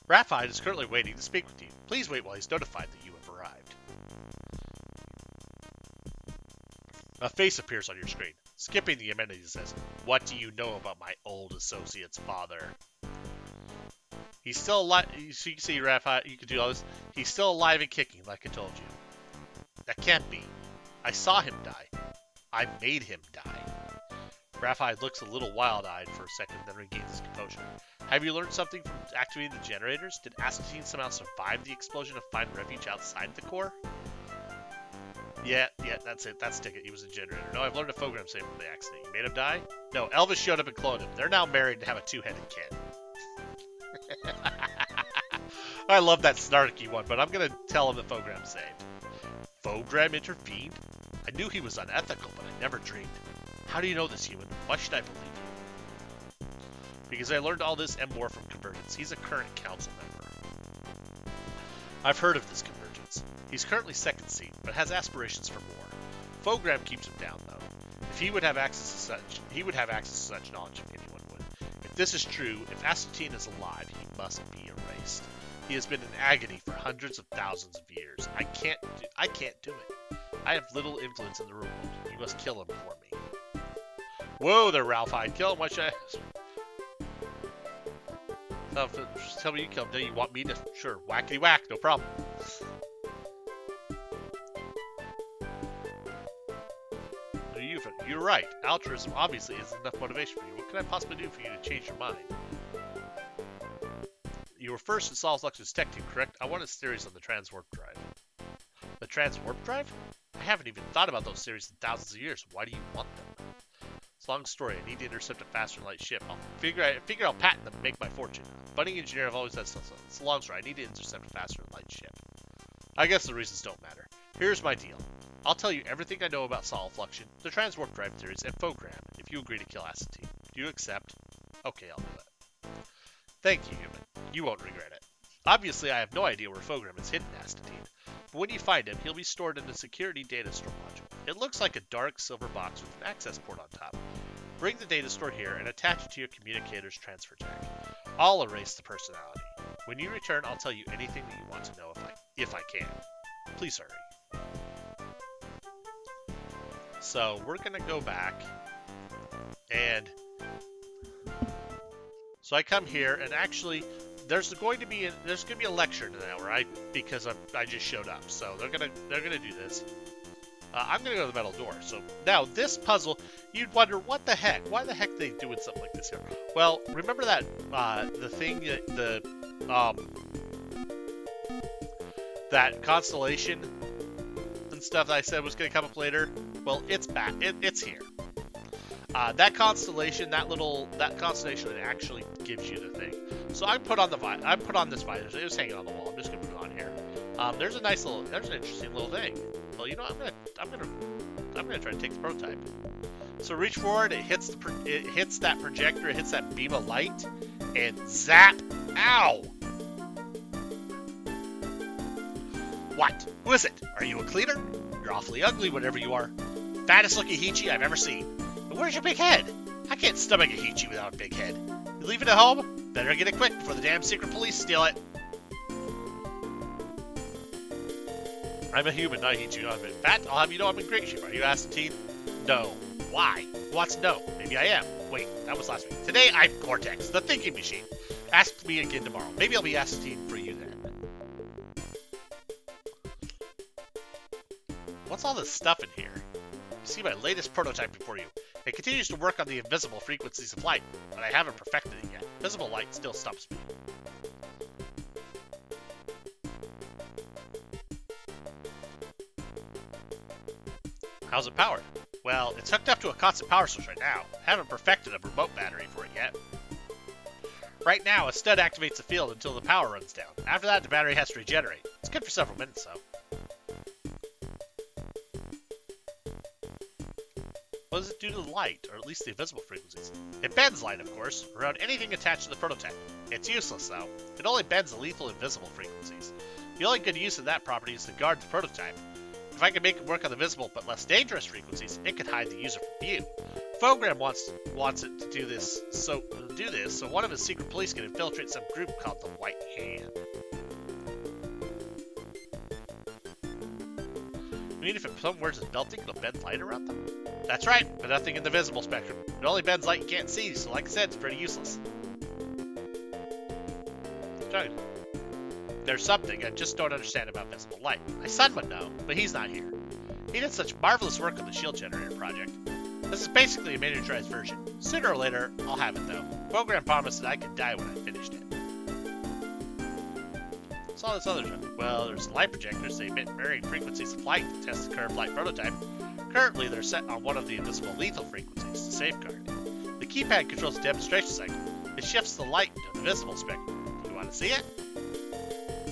Raphael is currently waiting to speak with you. Please wait while he's notified that you have arrived. A face appears on your screen. Skipping the amenities says, What do you know about my old associate's father? He's still alive. So you can see Raphael, you can do all this. He's still alive and kicking, like I told you. That can't be. I saw him die. I made him die. Raphael looks a little wild-eyed for a second, then regains his composure. Have you learned something from activating the generators? Did Astatine somehow survive the explosion and find refuge outside the core? Yeah, that's it. That's Ticket. He was a generator. No, I've learned a program saved from the accident. You made him die? No, Elvis showed up and cloned him. They're now married and have a two-headed kid. I love that snarky one, but I'm going to tell him the Fogram saved. Fogram intervened? I knew he was unethical, but I never dreamed. How do you know this, human? Why should I believe you? Because I learned all this and more from Convergence. He's a current council member. I've heard of this Convergence. He's currently second seat, but has aspirations for more. Fogram keeps him down, though. If he would have access to such knowledge if anyone would. If this is true, if Astatine is alive, he must be erased. He has been in agony for hundreds of thousands of years. I can't do it. I have little influence in the real world. You must kill him for me. Whoa there, Ralph. I'd kill him. Why should I? Just tell me you kill him. No, you want me to? Sure. Whackity whack. No problem. You're right. Altruism obviously isn't enough motivation for you. What can I possibly do for you to change your mind? You were first in Saul's Luxus tech team, correct? I want his theories on the transwarp drive. The transwarp drive? I haven't even thought about those theories in thousands of years. Why do you want them? It's a long story. I need to intercept a faster than light ship. I'll figure I'll patent them and make my fortune. Budding engineer, I've always had stuff. It's a long story. I need to intercept a faster than light ship. I guess the reasons don't matter. Here's my deal. I'll tell you everything I know about solid fluxion, the transwarp drive theories, and Fogram, if you agree to kill Astatine. Do you accept? Okay, I'll do it. Thank you, human. You won't regret it. Obviously, I have no idea where Fogram is hidden, Astatine. But when you find him, he'll be stored in a security data store module. It looks like a dark silver box with an access port on top. Bring the data store here and attach it to your communicator's transfer jack. I'll erase the personality. When you return, I'll tell you anything that you want to know if I can. Please hurry. So we're gonna go back, and so I come here, and actually, there's going to be a lecture now, right? Because I just showed up, so they're gonna do this. I'm gonna go to the metal door. So now this puzzle, you'd wonder what the heck? Why the heck are they doing something like this here? Well, remember that the thing that constellation and stuff that I said was gonna come up later. Well, it's back. It's here. That constellation, that constellation, it actually gives you the thing. So I put on this visor. It was hanging on the wall. I'm just gonna put it on here. There's an interesting little thing. Well, you know, I'm gonna try to take the prototype. So reach forward. It hits that projector. It hits that beam of light, and zap! Ow! What? Who is it? Are you a cleaner? You're awfully ugly, whatever you are. Fattest looking Hechi I've ever seen. But where's your big head? I can't stomach a Heechee without a big head. You leave it at home? Better get it quick before the damn secret police steal it. I'm a human, not a Heechee. In fact, I'll have you know I'm in great shape. Are you Acetine? No. Why? Who wants to know? Maybe I am. Wait, that was last week. Today, I'm Cortex, the thinking machine. Ask me again tomorrow. Maybe I'll be Acetine for you then. What's all this stuff in here? You see my latest prototype before you. It continues to work on the invisible frequencies of light, but I haven't perfected it yet. Visible light still stumps me. How's it powered? Well, it's hooked up to a constant power source right now. I haven't perfected a remote battery for it yet. Right now, a stud activates the field until the power runs down. After that, the battery has to regenerate. It's good for several minutes, though. What does it do to the light, or at least the invisible frequencies? It bends light, of course, around anything attached to the prototype. It's useless, though. It only bends the lethal invisible frequencies. The only good use of that property is to guard the prototype. If I can make it work on the visible but less dangerous frequencies, it could hide the user from view. Fogram wants it to do this, so one of his secret police can infiltrate some group called the White Hand. You mean if some words is melting, it'll bend light around them? That's right, but nothing in the visible spectrum. It only bends light you can't see, so like I said, it's pretty useless. There's something I just don't understand about visible light. My son would know, but he's not here. He did such marvelous work on the shield generator project. This is basically a miniaturized version. Sooner or later, I'll have it though. The program promised that I could die when I finished it. What's all this other stuff? Well, there's light projectors. They emit varying frequencies of light to test the curved light prototype. Currently, they're set on one of the invisible lethal frequencies to safeguard it. The keypad controls the demonstration cycle. It shifts the light into the visible spectrum. Do you want to see it?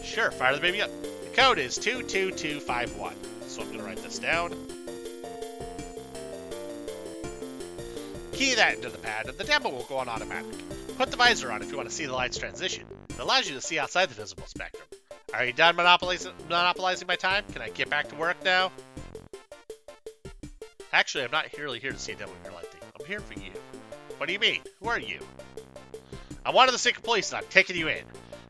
Sure, fire the baby up. The code is 22251. So I'm going to write this down. Key that into the pad, and the demo will go on automatic. Put the visor on if you want to see the light's transition. It allows you to see outside the visible spectrum. Are you done monopolizing my time? Can I get back to work now? Actually, I'm not really here to see a demo of your light thing. I'm here for you. What do you mean? Who are you? I'm one of the secret police, and I'm taking you in.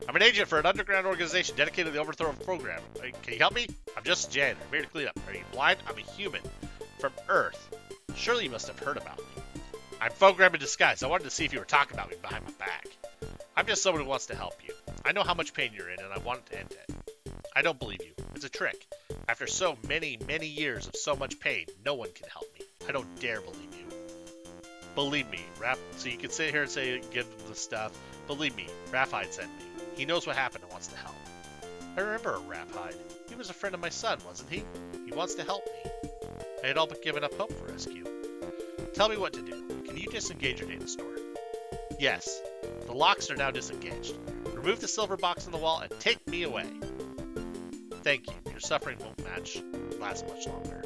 I'm an agent for an underground organization dedicated to the overthrow of the program. Can you help me? I'm just a janitor. I'm here to clean up. Are you blind? I'm a human. From Earth. Surely you must have heard about me. I'm Fogram in disguise. I wanted to see if you were talking about me behind my back. I'm just someone who wants to help you. I know how much pain you're in, and I want to end it. I don't believe you. It's a trick. After so many, many years of so much pain, no one can help me. I don't dare believe you. Believe me, so you can sit here and say, give them the stuff. Believe me, Raphide sent me. He knows what happened and wants to help. I remember Rapide. He was a friend of my son, wasn't he? He wants to help me. I had all but given up hope for rescue. Tell me what to do. Can you disengage your data store? Yes. The locks are now disengaged. Remove the silver box on the wall and take me away. Thank you. Your suffering won't last much longer.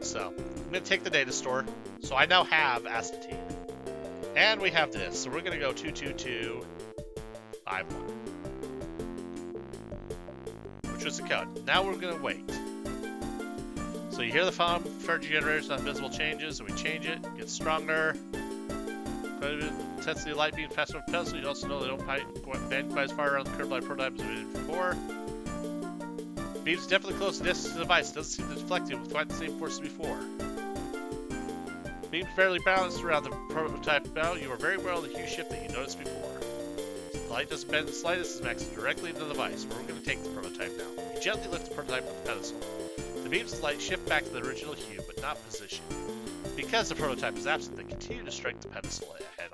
So, I'm going to take the data store. So I now have Acetine. And we have this. So we're going to go 22251. Which was the code. Now we're going to wait. So you hear the phone, charge generators on visible changes, and we change it, get stronger. Intensity of light beam faster over pedestal. You also know they don't bend quite as far around the curved light prototype as we did before. Beam's definitely close to distance to the device. Doesn't seem to deflect it with quite the same force as before. Beam's fairly balanced around the prototype now. You are very well in the hue shift that you noticed before. The light doesn't bend the slightest as maxed directly into the device, where we're going to take the prototype now. You gently lift the prototype from the pedestal. The beams of light shift back to the original hue, but not position. Because the prototype is absent, they continue to strike the pedestal head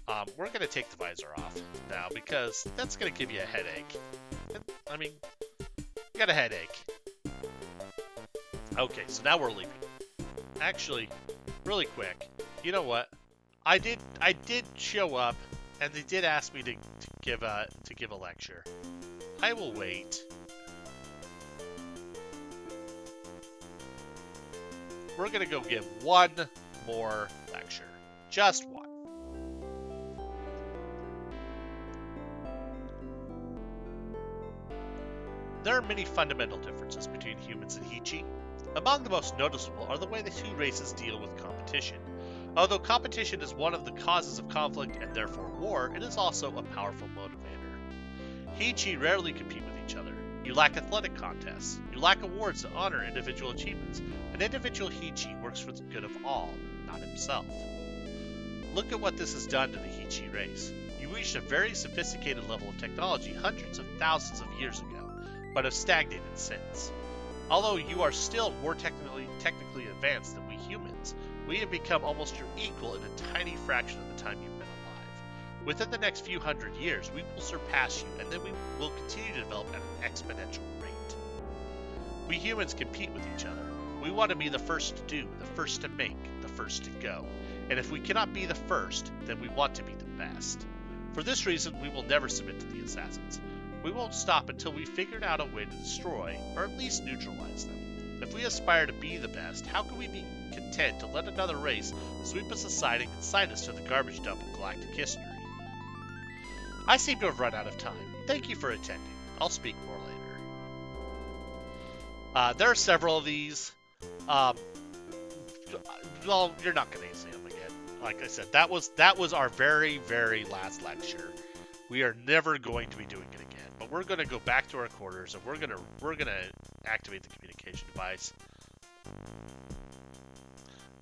on. We're going to take the visor off now, because that's going to give you a headache. I mean, you got a headache. Okay, so now we're leaving. Actually, really quick, you know what? I did show up, and they did ask me to give a lecture. I will wait. We're gonna go give one more lecture, just one. There are many fundamental differences between humans and Heechee. Among the most noticeable are the way the two races deal with competition. Although competition is one of the causes of conflict and therefore war, it is also a powerful motivator. He-Chi rarely compete with each other. You lack athletic contests. You lack awards that honor individual achievements. An individual He-Chi works for the good of all, not himself. Look at what this has done to the He-Chi race. You reached a very sophisticated level of technology hundreds of thousands of years ago, but have stagnated since. Although you are still more technically advanced than we humans, we have become almost your equal in a tiny fraction of the time you've been alive. Within the next few hundred years, we will surpass you, and then we will continue to develop at an exponential rate. We humans compete with each other. We want to be the first to do, the first to make, the first to go. And if we cannot be the first, then we want to be the best. For this reason, we will never submit to the assassins. We won't stop until we've figured out a way to destroy, or at least neutralize them. If we aspire to be the best, how can we be content to let another race sweep us aside and consign us to the garbage dump of galactic history? I seem to have run out of time. Thank you for attending. I'll speak more later. There are several of these. Well, you're not going to see them again. Like I said, that was our very, very last lecture. We are never going to be doing it again. But we're going to go back to our quarters and we're going to activate the communication device.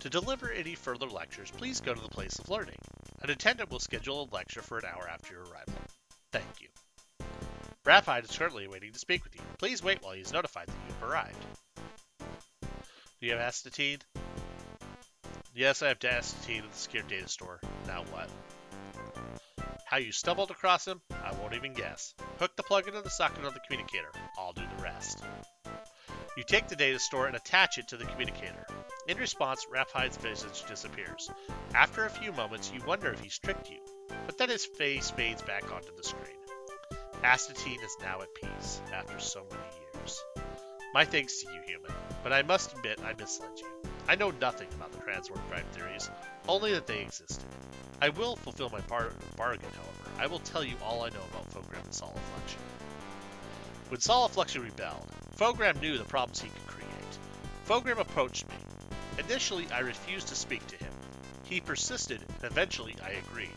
To deliver any further lectures, please go to the place of learning. An attendant will schedule a lecture for an hour after your arrival. Thank you. Rapide is currently waiting to speak with you. Please wait while he is notified that you have arrived. Do you have astatine? Yes, I have astatine at the secure data store. Now what? How you stumbled across him, I won't even guess. Hook the plug into the socket on the communicator. I'll do the rest. You take the data store and attach it to the communicator. In response, Rapide's visage disappears. After a few moments, you wonder if he's tricked you, but then his face fades back onto the screen. Astatine is now at peace, after so many years. My thanks to you, human, but I must admit I misled you. I know nothing about the transwarp drive theories, only that they existed. I will fulfill my bargain, however. I will tell you all I know about Fogram and Solifluction. When Solifluction rebelled, Fogram knew the problems he could create. Fogram approached me. Initially, I refused to speak to him. He persisted, and eventually I agreed,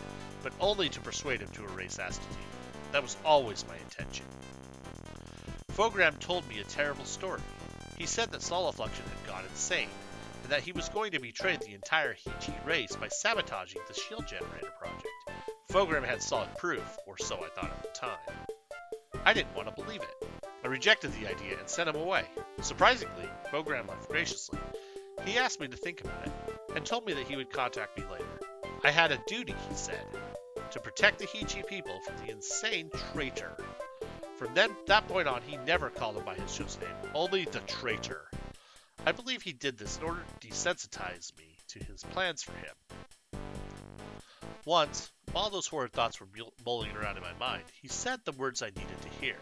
but only to persuade him to erase Astatine. That was always my intention. Fogram told me a terrible story. He said that Solifluction had gone insane, and that he was going to betray the entire He-Chi race by sabotaging the shield generator project. Fogram had solid proof, or so I thought at the time. I didn't want to believe it. I rejected the idea and sent him away. Surprisingly, Fogram left graciously. He asked me to think about it, and told me that he would contact me later. I had a duty, he said, to protect the He-Chi people from the insane traitor. From that point on, he never called him by his ship's name, only the traitor. I believe he did this in order to desensitize me to his plans for him. Once, while those horrid thoughts were mulling around in my mind, he said the words I needed to hear.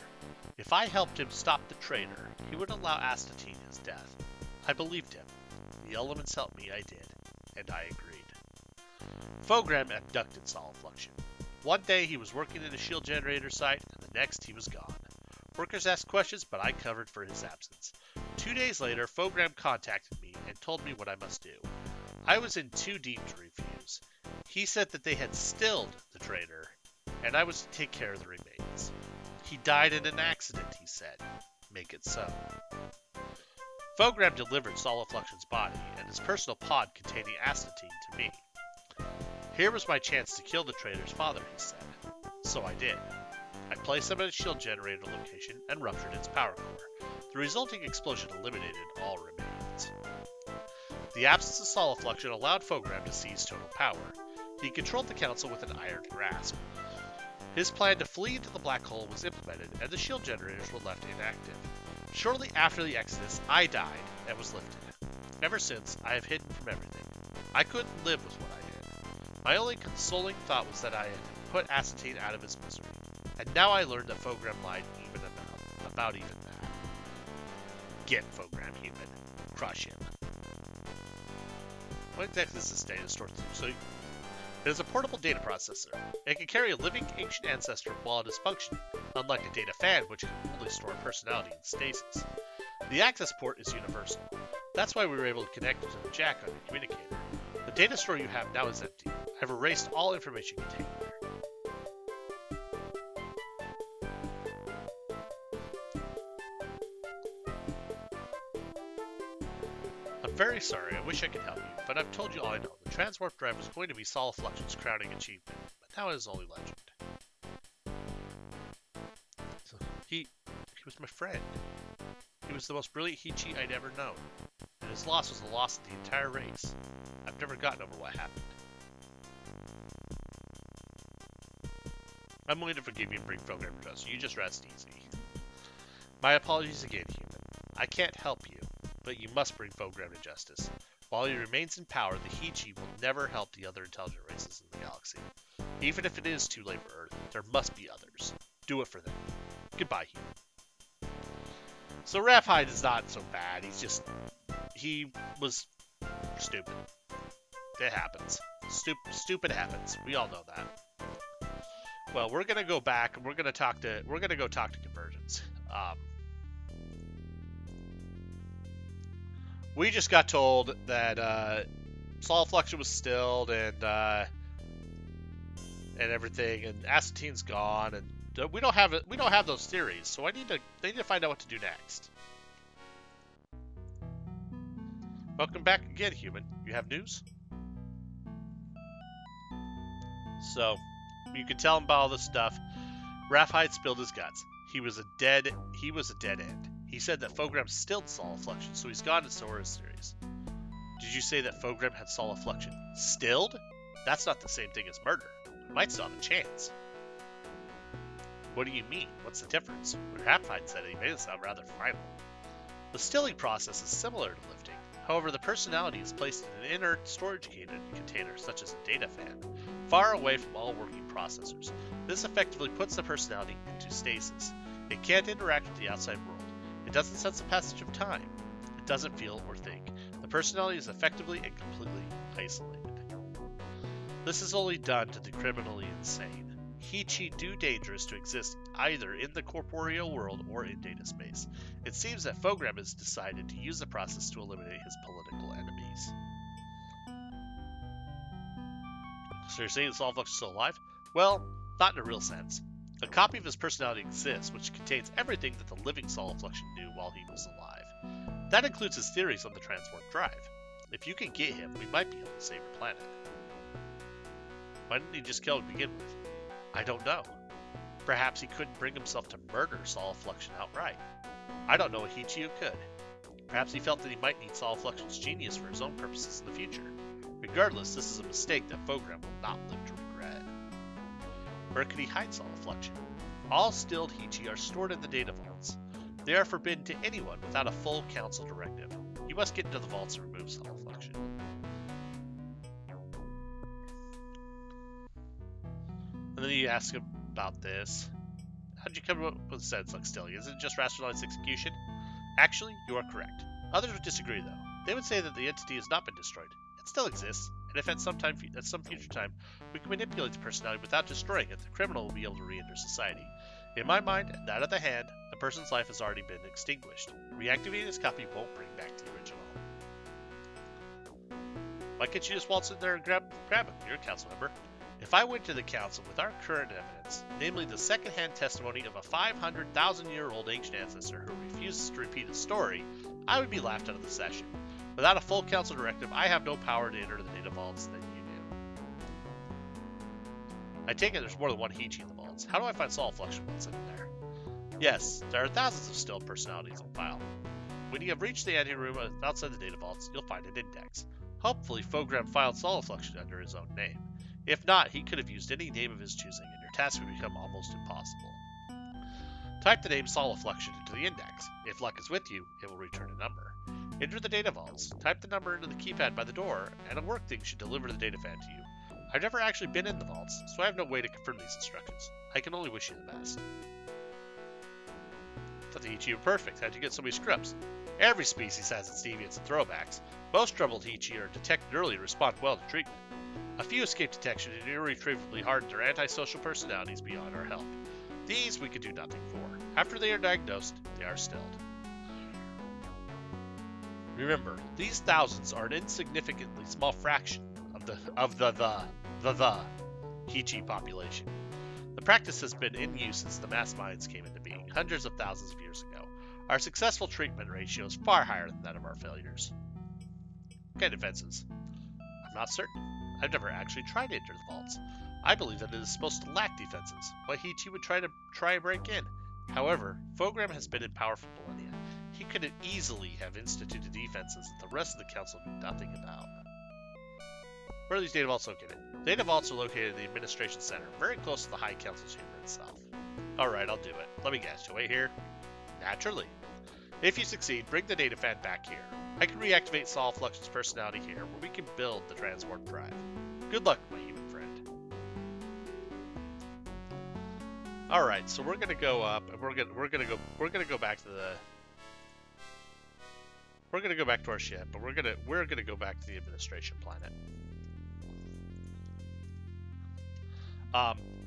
If I helped him stop the traitor, he would allow Astatine his death. I believed him. The elements helped me, I did, and I agreed. Fogram abducted Solifluction. One day he was working at a shield generator site, and the next he was gone. Workers asked questions, but I covered for his absence. 2 days later, Fogram contacted me and told me what I must do. I was in too deep to refuse. He said that they had stilled the traitor, and I was to take care of the remains. He died in an accident, he said. Make it so. Fogram delivered Solifluction's body and his personal pod containing Astatine to me. Here was my chance to kill the traitor's father, he said. So I did. I placed him at a shield generator location and ruptured its power core. The resulting explosion eliminated all remains. The absence of Solifluction allowed Fogram to seize total power. He controlled the council with an iron grasp. His plan to flee into the black hole was implemented, and the shield generators were left inactive. Shortly after the Exodus, I died and was lifted. Ever since, I have hidden from everything. I couldn't live with what I did. My only consoling thought was that I had put Astatine out of his misery. And now I learned that Fogram lied even about even that. Get Fogram, human. Crush him. What exactly is this data store? So, it is a portable data processor. It can carry a living ancient ancestor while it is functioning, unlike a data fan which can only store personality in stasis. The access port is universal. That's why we were able to connect to the jack on your communicator. The data store you have now is empty. I've erased all information contained there. I'm very sorry, I wish I could help you, but I've told you all I know. The transwarp drive was going to be Sol Fluxion's crowning achievement, but now it is only legend. So he was my friend. He was the most brilliant Heya I'd ever known, and his loss was the loss of the entire race. I've never gotten over what happened. I'm willing to forgive you and bring program to us. You just rest easy. My apologies again, human. I can't help you, but you must bring Fogram to justice. While he remains in power, the Heya will never help the other intelligent races in the galaxy. Even if it is too late for Earth, there must be others. Do it for them. Goodbye, human. So Rapide is not so bad. He was stupid. It happens. Stupid happens. We all know that. Well, we're gonna go back and we're gonna go talk to Convergence. We just got told that Sol Fluxion was stilled and everything, and Acetine's gone, and we don't have those theories. So they need to find out what to do next. Welcome back again, human. You have news? So you can tell him about all this stuff. Rapide spilled his guts. He was a dead end. He said that Fogram stilled Sol Fluxion, so he's gone to Sora's theories. Did you say that Fogram had Sol Fluxion stilled? That's not the same thing as murder. We might still have a chance. What do you mean? What's the difference? Rapide said it, he made it sound rather final. The stilling process is similar to lifting. However, the personality is placed in an inert storage container, such as a data fan, far away from all working processors. This effectively puts the personality into stasis. It can't interact with the outside world. It doesn't sense the passage of time. It doesn't feel or think. The personality is effectively and completely isolated. This is only done to the criminally insane. Heya too dangerous to exist either in the corporeal world or in data space. It seems that Fogram has decided to use the process to eliminate his political enemies. So you're saying Sol Fluxion is still alive? Well, not in a real sense. A copy of his personality exists, which contains everything that the living Sol Fluxion knew while he was alive. That includes his theories on the transwarp drive. If you can get him, we might be able to save your planet. Why didn't he just kill him to begin with? I don't know. Perhaps he couldn't bring himself to murder Sol Fluxion outright. I don't know a Heya who could. Perhaps he felt that he might need Sol Fluxion's genius for his own purposes in the future. Regardless, this is a mistake that Fogram will not live to regret. Where could he hide Sol Fluxion? All stilled Heya are stored in the data vaults. They are forbidden to anyone without a full council directive. You must get into the vaults and remove Sol Fluxion. And then you ask him about this. How did you come up with a sentence like stilling? Isn't it just rationalized execution? Actually, you are correct. Others would disagree, though. They would say that the entity has not been destroyed. It still exists, and if at some future time we can manipulate the personality without destroying it, the criminal will be able to re-enter society. In my mind, and that of the hand, the person's life has already been extinguished. Reactivating this copy won't bring back the original. Why can't you just waltz in there and grab him? You're a council member. If I went to the council with our current evidence, namely the second-hand testimony of a 500,000-year-old ancient ancestor who refuses to repeat his story, I would be laughed out of the session. Without a full council directive, I have no power to enter the data vaults than you do. I take it there's more than one Heya in the vaults. How do I find Sol Fluxion once I'm in there? Yes, there are thousands of still personalities on file. When you have reached the anteroom outside the data vaults, you'll find an index. Hopefully, Fogram filed Sol Fluxion under his own name. If not, he could have used any name of his choosing, and your task would become almost impossible. Type the name Sol Fluxion into the index. If luck is with you, it will return a number. Enter the data vaults, type the number into the keypad by the door, and a work thing should deliver the data fan to you. I've never actually been in the vaults, so I have no way to confirm these instructions. I can only wish you the best. I thought the Heya were perfect. How'd you get so many scrubs? Every species has its deviants and throwbacks. Most troubled Heya are detected early and respond well to treatment. A few escape detection and irretrievably harden their antisocial personalities beyond our help. These we could do nothing for. After they are diagnosed, they are stilled. Remember, these thousands are an insignificantly small fraction of the Hichi population. The practice has been in use since the mass mines came into being, hundreds of thousands of years ago. Our successful treatment ratio is far higher than that of our failures. Okay, defenses. I'm not certain. I've never actually tried to enter the vaults. I believe that it is supposed to lack defenses. Why Hichi would try and break in. However, Fogram has been in power for millennia. He could easily have instituted defenses that the rest of the council knew nothing about. Where are these data vaults located? Data vaults are located in the administration center, very close to the High Council chamber itself. Alright, I'll do it. Let me guess, you'll wait here? Naturally. If you succeed, bring the data fan back here. I can reactivate Sol Flux's personality here, where we can build the transport drive. Good luck, my human friend. Alright, so we're gonna go up, and we're gonna go back to the... We're gonna go back to our ship, but we're gonna go back to the administration planet.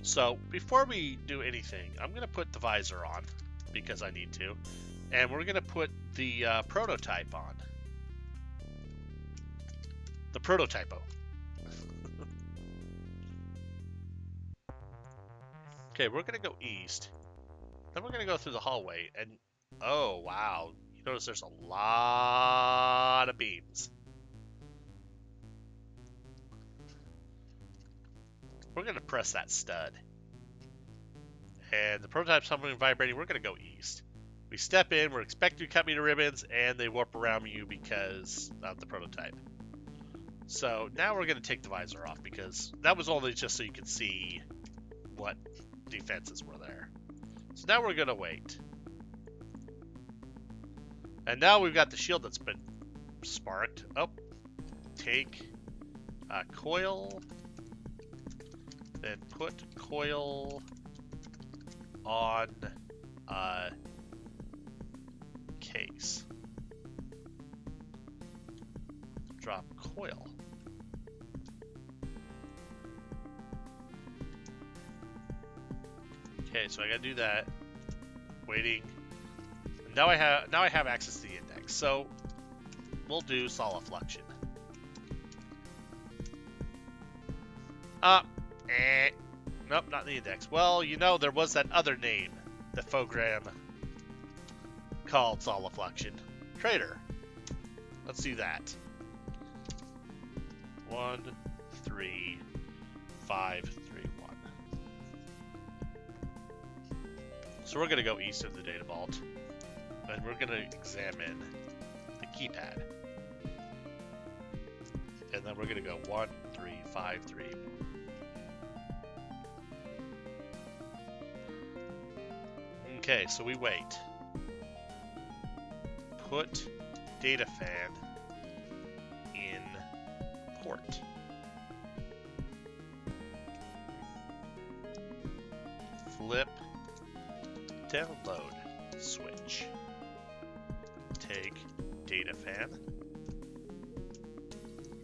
So before we do anything, I'm gonna put the visor on because I need to, and we're gonna put the prototype on. The prototypo. Okay, we're gonna go east. Then we're gonna go through the hallway, and oh wow, you notice there's a lot of beams. We're going to press that stud. And the prototype's humming and vibrating. We're going to go east. We step in. We're expected to cut me to ribbons. And they warp around you because of the prototype. So now we're going to take the visor off. Because that was only just so you could see what defenses were there. So now we're going to wait. And now we've got the shield that's been sparked. Oh. Take coil... Then put coil on case. Drop coil. Okay, so I gotta do that. Waiting. Now I have access to the index. So we'll do solifluction. Nope, not the index. Well, you know, there was that other name that Fogram called solifluction. Trader. Let's do that. 1, 3, 5, 3, 1. So we're going to go east of the data vault. And we're going to examine the keypad. And then we're going to go 1, 3, 5, 3. Okay, so we wait. Put data fan in port. Flip download switch. Take data fan.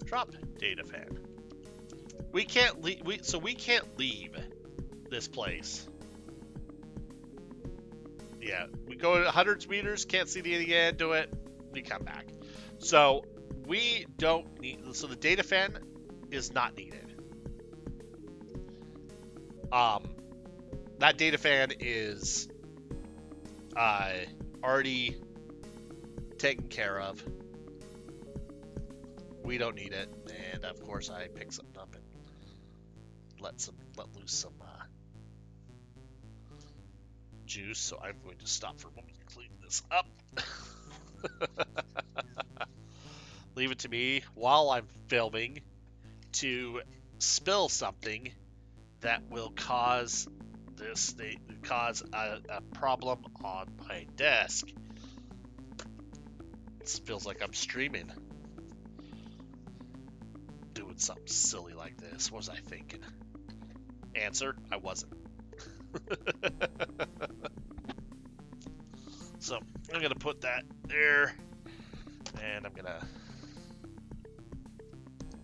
Drop data fan. We can't leave. We can't leave this place. Yeah, we go hundreds of meters, can't see the end, do it, we come back. So we don't need, so the data fan is not needed. That data fan is already taken care of. We don't need it, and of course I pick something up and let loose some juice, so I'm going to stop for a moment to clean this up. Leave it to me while I'm filming to spill something that will cause a problem on my desk. This feels like I'm streaming. Doing something silly like this. What was I thinking? Answer, I wasn't. So I'm gonna put that there, and I'm gonna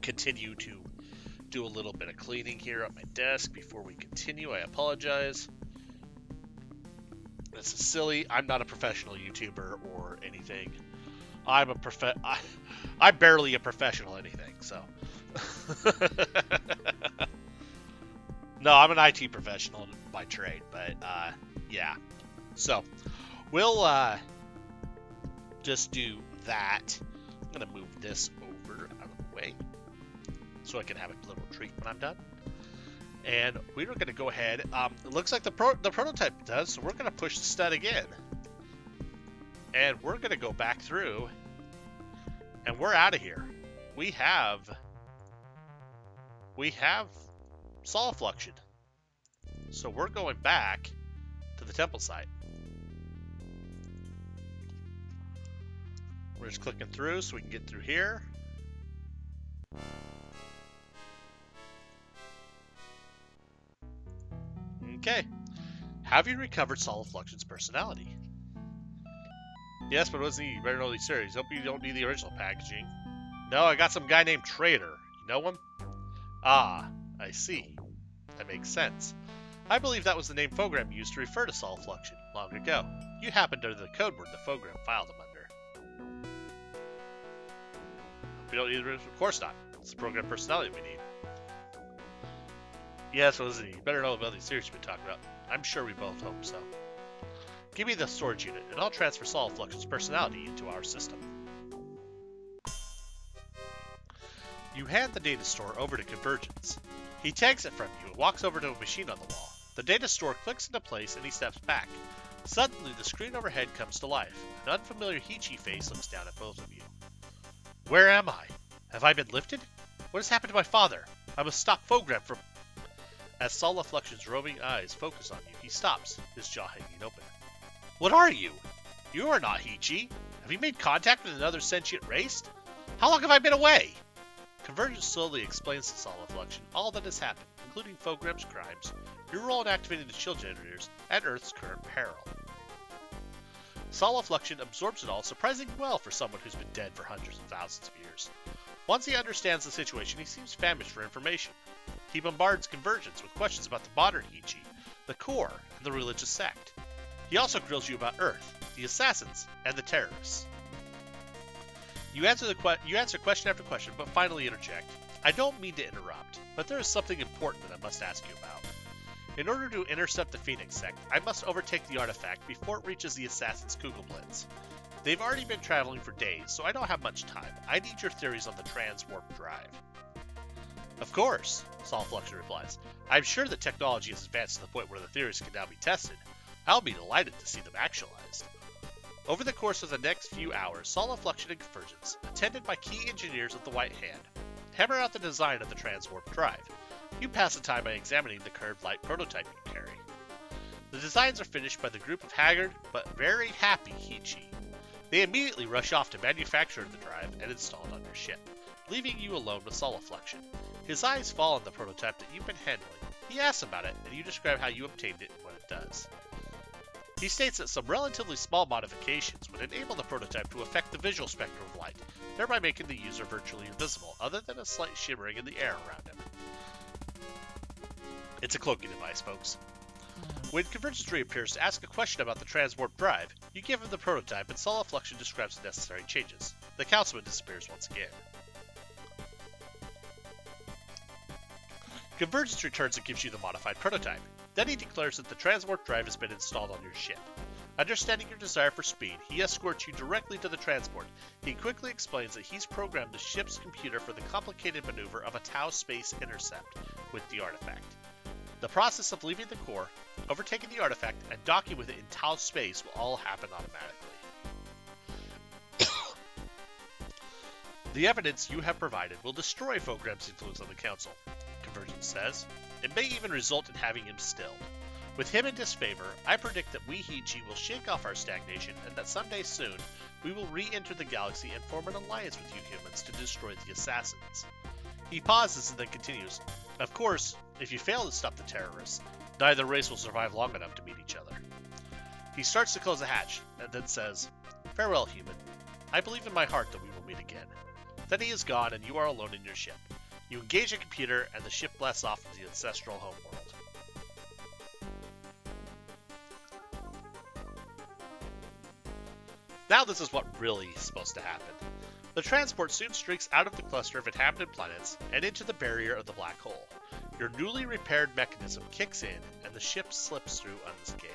continue to do a little bit of cleaning here at my desk before we continue. I apologize. This is silly. I'm not a professional YouTuber or anything. I'm barely a professional anything, so. No, I'm an IT professional by trade, but yeah. So we'll just do that. I'm gonna move this over out of the way so I can have a little treat when I'm done. And we're gonna go ahead. It looks like the prototype does, so we're gonna push the stud again, and we're gonna go back through, and we're out of here. We have solid fluxion. So we're going back to the temple site. We're just clicking through so we can get through here. Okay. Have you recovered Solid Fluxion's personality? Yes, but it wasn't you. You better know these series. Hope you don't need the original packaging. No, I got some guy named Trader. You know him? Ah, I see. That makes sense. I believe that was the name Fogram used to refer to Solid Fluxion long ago. You happened to the code word the Fogram filed him under. We don't need the original. Of course not. It's the program personality we need. Yes, well, you better know about these series we've been talking about. I'm sure we both hope so. Give me the storage unit, and I'll transfer Solid Fluxion's personality into our system. You hand the data store over to Convergence. He takes it from you and walks over to a machine on the wall. The data store clicks into place and he steps back. Suddenly, the screen overhead comes to life. An unfamiliar Heya face looks down at both of you. Where am I? Have I been lifted? What has happened to my father? I must stop Fogram from... As Solid Fluxion's roving eyes focus on you, he stops, his jaw hanging open. What are you? You are not Heya. Have you made contact with another sentient race? How long have I been away? Convergence slowly explains to Solid Fluxion all that has happened, including Fogram's crimes, your role in activating the chill generators, and Earth's current peril. Solid Fluxion absorbs it all surprisingly well for someone who's been dead for hundreds of thousands of years. Once he understands the situation, he seems famished for information. He bombards Convergence with questions about the modern Heya, the core, and the religious sect. He also grills you about Earth, the assassins, and the terrorists. You answer question after question, but finally interject. I don't mean to interrupt, but there is something important that I must ask you about. In order to intercept the Phoenix sect, I must overtake the artifact before it reaches the assassins' Kugelblitz. They've already been traveling for days, so I don't have much time. I need your theories on the transwarp drive. Of course, Solid Fluxion replies. I'm sure that technology has advanced to the point where the theories can now be tested. I'll be delighted to see them actualized. Over the course of the next few hours, Solid Fluxion and Convergence, attended by key engineers of the White Hand, hammer out the design of the transwarp drive. You pass the time by examining the curved light prototype you carry. The designs are finished by the group of haggard but very happy Heya. They immediately rush off to manufacture the drive and install it on your ship, leaving you alone with Solid Fluxion. His eyes fall on the prototype that you've been handling. He asks about it, and you describe how you obtained it and what it does. He states that some relatively small modifications would enable the prototype to affect the visual spectrum of light, thereby making the user virtually invisible, other than a slight shimmering in the air around him. It's a cloaking device, folks. When Convergence reappears to ask a question about the transwarp drive, you give him the prototype and Solid Fluxion describes the necessary changes. The councilman disappears once again. Convergence returns and gives you the modified prototype. Then he declares that the transwarp drive has been installed on your ship. Understanding your desire for speed, he escorts you directly to the transport. He quickly explains that he's programmed the ship's computer for the complicated maneuver of a Tau space intercept with the artifact. The process of leaving the core, overtaking the artifact, and docking with it in Tau space will all happen automatically. The evidence you have provided will destroy Fogram's influence on the Council, Convergence says. It may even result in having him stilled. With him in disfavor, I predict that we Heya will shake off our stagnation and that someday soon we will re-enter the galaxy and form an alliance with you humans to destroy the assassins. He pauses and then continues. Of course, if you fail to stop the terrorists, neither race will survive long enough to meet each other. He starts to close the hatch and then says, Farewell, human. I believe in my heart that we will meet again. Then he is gone and you are alone in your ship. You engage a computer and the ship blasts off into the ancestral homeworld. Now this is what really is supposed to happen. The transport soon streaks out of the cluster of inhabited planets and into the barrier of the black hole. Your newly repaired mechanism kicks in, and the ship slips through unscathed.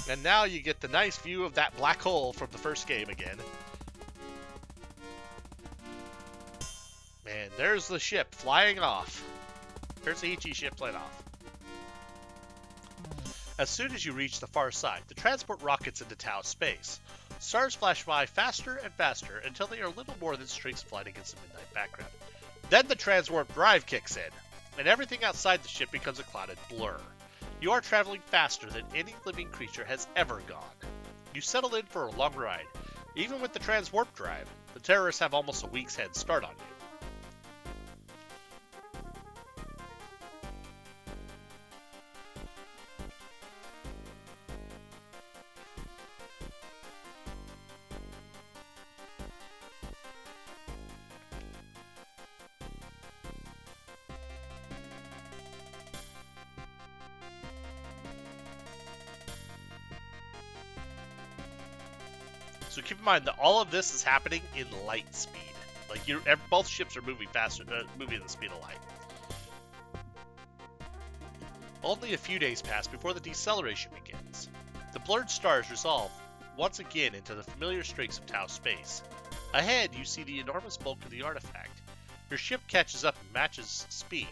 And now you get the nice view of that black hole from the first game again. And there's the ship flying off. There's the HE ship flying off. As soon as you reach the far side, the transport rockets into Tau space. Stars flash by faster and faster until they are little more than streaks of light against the midnight background. Then the transwarp drive kicks in, and everything outside the ship becomes a clouded blur. You are traveling faster than any living creature has ever gone. You settle in for a long ride. Even with the transwarp drive, the terrorists have almost a week's head start on you. So keep in mind that all of this is happening in light speed. Like both ships are moving faster, moving at the speed of light. Only a few days pass before the deceleration begins. The blurred stars resolve once again into the familiar streaks of Tau space. Ahead, you see the enormous bulk of the artifact. Your ship catches up and matches speed.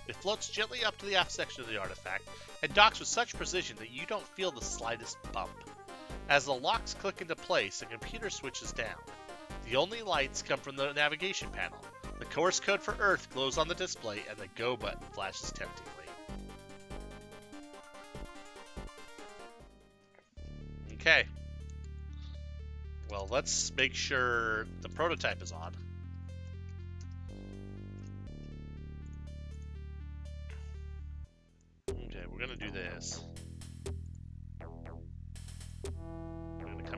It floats gently up to the aft section of the artifact and docks with such precision that you don't feel the slightest bump. As the locks click into place, the computer switches down. The only lights come from the navigation panel. The course code for Earth glows on the display, and the Go button flashes temptingly. Okay. Well, let's make sure the prototype is on. Okay, we're gonna do this.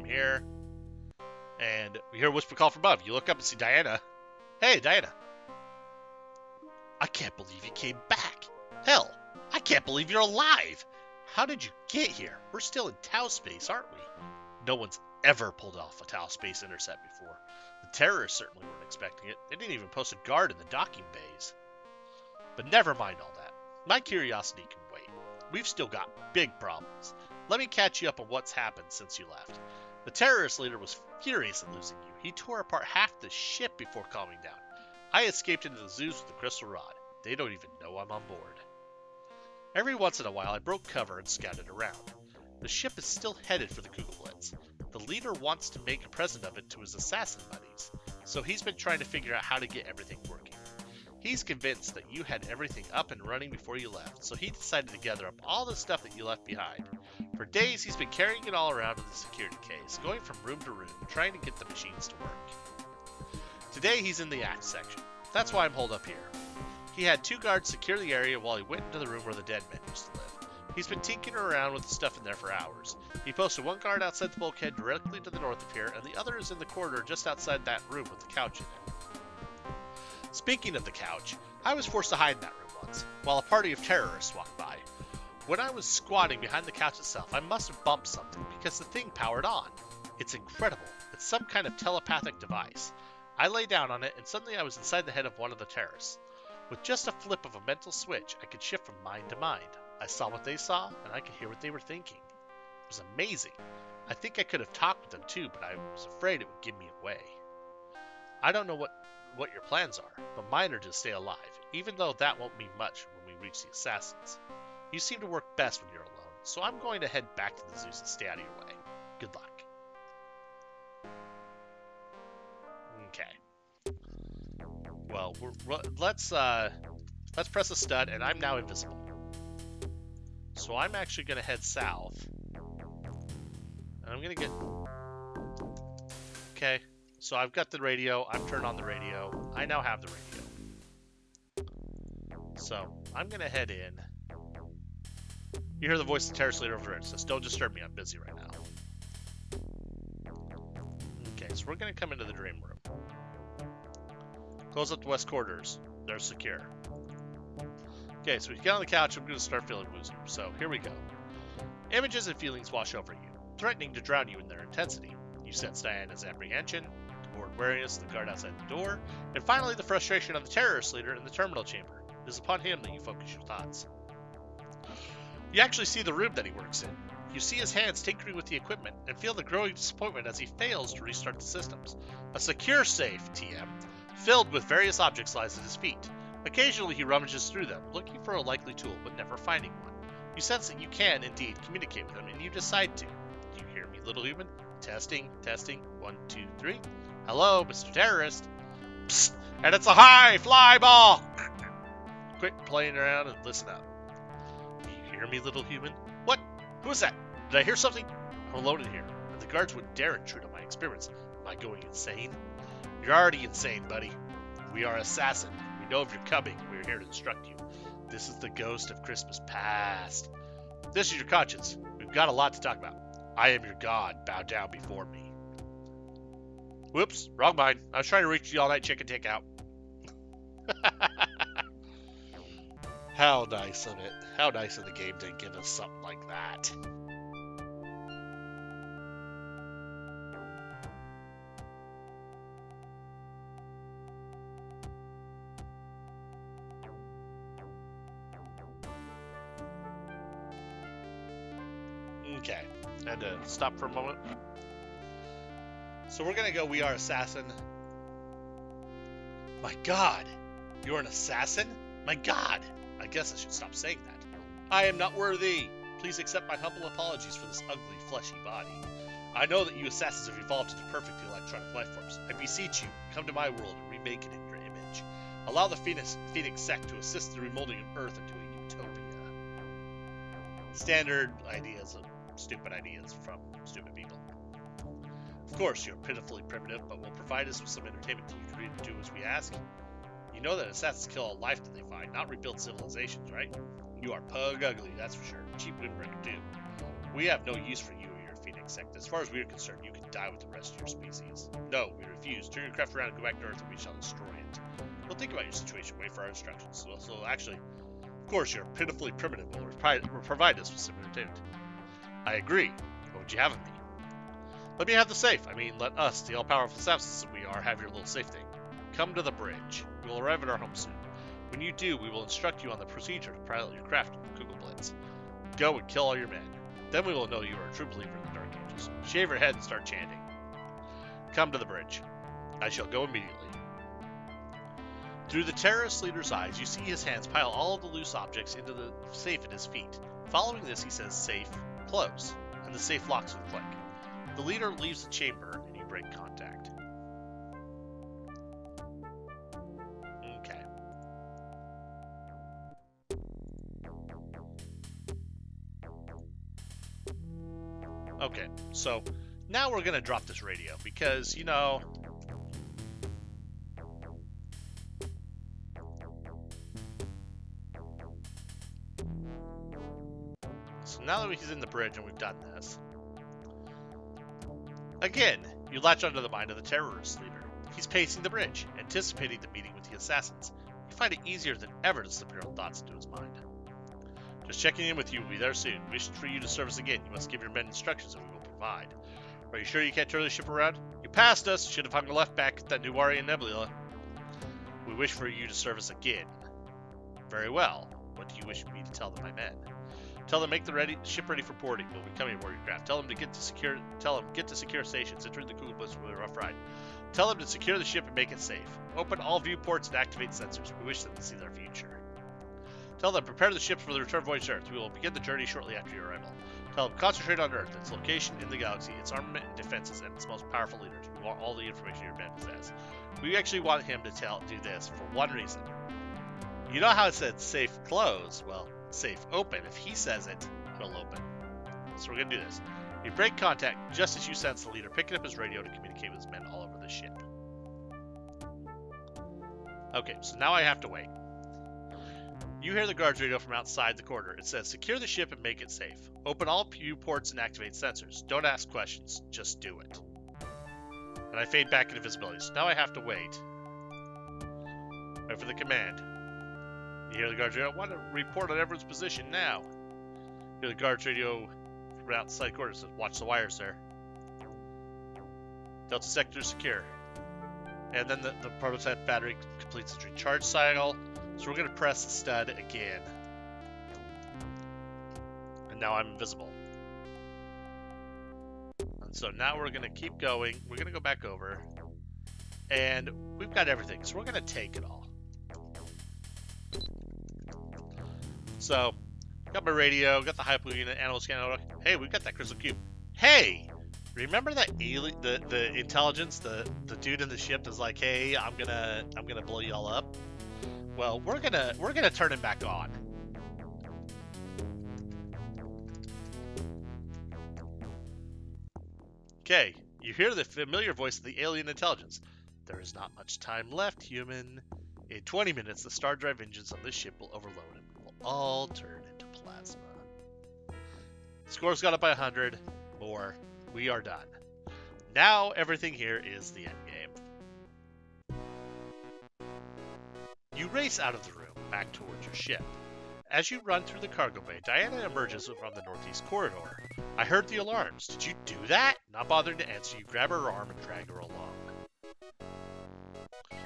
Here, and we hear a whisper call from above. You look up and see Diana. Hey, Diana. I can't believe you came back. Hell, I can't believe you're alive. How did you get here? We're still in Tau space, aren't we? No one's ever pulled off a Tau space intercept before. The terrorists certainly weren't expecting it. They didn't even post a guard in the docking bays. But never mind all that. My curiosity can wait. We've still got big problems. Let me catch you up on what's happened since you left. The terrorist leader was furious at losing you. He tore apart half the ship before calming down. I escaped into the Zeus with the crystal rod. They don't even know I'm on board. Every once in a while, I broke cover and scouted around. The ship is still headed for the Kugelblitz. The leader wants to make a present of it to his assassin buddies, so he's been trying to figure out how to get everything working. He's convinced that you had everything up and running before you left, so he decided to gather up all the stuff that you left behind. For days, he's been carrying it all around in the security case, going from room to room, trying to get the machines to work. Today, he's in the aft section. That's why I'm holed up here. He had 2 guards secure the area while he went into the room where the dead men used to live. He's been tinkering around with the stuff in there for hours. He posted 1 guard outside the bulkhead directly to the north of here, and the other is in the corridor just outside that room with the couch in it. Speaking of the couch, I was forced to hide in that room once, while a party of terrorists walked by. When I was squatting behind the couch itself, I must have bumped something, because the thing powered on. It's incredible. It's some kind of telepathic device. I lay down on it, and suddenly I was inside the head of one of the terrorists. With just a flip of a mental switch, I could shift from mind to mind. I saw what they saw, and I could hear what they were thinking. It was amazing. I think I could have talked with them too, but I was afraid it would give me away. I don't know what your plans are, but mine are to stay alive, even though that won't mean much when we reach the assassins. You seem to work best when you're alone, so I'm going to head back to the Zeus and stay out of your way. Good luck. Okay. Well, let's press a stud, and I'm now invisible. So I'm actually going to head south. And I'm going to get... Okay. So I've got the radio. I've turned on the radio. I now have the radio. So I'm going to head in. You hear the voice of the terrorist leader over there. It says, don't disturb me. I'm busy right now. Okay, so we're going to come into the dream room. Close up the west corridors. They're secure. Okay, so we get on the couch. I'm going to start feeling woozy. So here we go. Images and feelings wash over you, threatening to drown you in their intensity. You sense Diana's apprehension, the bored wariness of the guard outside the door, and finally the frustration of the terrorist leader in the terminal chamber. It is upon him that you focus your thoughts. You actually see the room that he works in. You see his hands tinkering with the equipment and feel the growing disappointment as he fails to restart the systems. A secure safe, TM, filled with various objects lies at his feet. Occasionally he rummages through them, looking for a likely tool but never finding one. You sense that you can, indeed, communicate with him, and you decide to. Do you hear me, little human? Testing, testing, 1, 2, 3. Hello, Mr. Terrorist. Psst, and it's a high fly ball! Quit playing around and listen up. Do you hear me, little human? What? Who is that? Did I hear something? I'm alone in here, and the guards wouldn't dare intrude on my experiments. Am I going insane? You're already insane, buddy. We are assassin. We know of your coming. We are here to instruct you. This is the ghost of Christmas past. This is your conscience. We've got a lot to talk about. I am your god. Bow down before me. Whoops, wrong mind. I was trying to reach the all-night chicken takeout. How nice of it. How nice of the game to give us something like that. Okay, I had to stop for a moment. So we're gonna go, we are assassin. My god, you're an assassin? My god, I guess I should stop saying that. I am not worthy. Please accept my humble apologies for this ugly, fleshy body. I know that you assassins have evolved into perfect electronic life forms. I beseech you, come to my world and remake it in your image. Allow the Phoenix sect to assist the remolding of Earth into a utopia. Standard ideas of stupid ideas from stupid people. Of course, you're pitifully primitive, but will provide us with some entertainment till you agree to do as we ask. You know that assassins kill all life that they find, not rebuild civilizations, right? You are pug ugly, that's for sure. Cheap windbreaker too. We have no use for you or your Phoenix sect. As far as we are concerned, you can die with the rest of your species. No, we refuse. Turn your craft around and go back to Earth and we shall destroy it. We'll think about your situation, wait for our instructions. So actually, of course, you're pitifully primitive, but will provide us with some entertainment. I agree. What would you have of me? Let me have the safe. I mean, let us, the all-powerful assassins that we are, have your little safe thing. Come to the bridge. We will arrive at our home soon. When you do, we will instruct you on the procedure to pilot your craft with the Kugel Blades. Go and kill all your men. Then we will know you are a true believer in the Dark Ages. Shave your head and start chanting. Come to the bridge. I shall go immediately. Through the terrorist leader's eyes, you see his hands pile all of the loose objects into the safe at his feet. Following this, he says, safe, close, and the safe locks with a click. The leader leaves the chamber, and you break contact. Okay. Okay, so now we're gonna drop this radio because, you know, so now that he's in the bridge and we've done this, again, you latch onto the mind of the terrorist leader. He's pacing the bridge, anticipating the meeting with the assassins. You find it easier than ever to slip your own thoughts into his mind. Just checking in with you, we'll be there soon. Wish for you to serve us again. You must give your men instructions and we will provide. Are you sure you can't turn the ship around? You passed us. Should have hung a left back at that Nuarian Nebula. We wish for you to serve us again. Very well. What do you wish me to tell them, my men? Tell them make the ship ready for boarding. We'll be coming aboard your craft. Tell them get to secure stations. Enter the Kugel Blitz for a rough ride. Tell them to secure the ship and make it safe. Open all viewports and activate sensors. We wish them to see their future. Tell them prepare the ships for the return voyage to Earth. We will begin the journey shortly after your arrival. Tell them concentrate on Earth, its location in the galaxy, its armament and defenses, and its most powerful leaders. We want all the information your men possess. We actually want him to do this for one reason. You know how it said safe close? Well, safe open. If he says it, it'll open. So we're going to do this. We break contact just as you sense the leader picking up his radio to communicate with his men all over the ship. Okay, so now I have to wait. You hear the guard's radio from outside the corridor. It says, secure the ship and make it safe. Open all viewports and activate sensors. Don't ask questions, just do it. And I fade back into visibility. So now I have to wait Wait for the command. You hear the guard's radio. I want to report on everyone's position now. You hear the guard's radio from outside quarters. Says, watch the wires there. Delta sector secure. And then the prototype battery completes its recharge cycle. So we're going to press the stud again. And now I'm invisible. And so now we're going to keep going. We're going to go back over. And we've got everything. So we're going to take it all. So, got my radio, got the hypo unit, animal scanner. Hey, we've got that crystal cube. Hey! Remember that alien, the intelligence, the dude in the ship that's like, hey, I'm gonna blow y'all up. Well, we're gonna turn him back on. Okay, you hear the familiar voice of the alien intelligence. There is not much time left, human. In 20 minutes, the star drive engines on this ship will overload and we will all turn into plasma. Score's got up by 100. More. We are done. Now everything here is the end game. You race out of the room, back towards your ship. As you run through the cargo bay, Diana emerges from the northeast corridor. I heard the alarms. Did you do that? Not bothering to answer, you grab her arm and drag her along.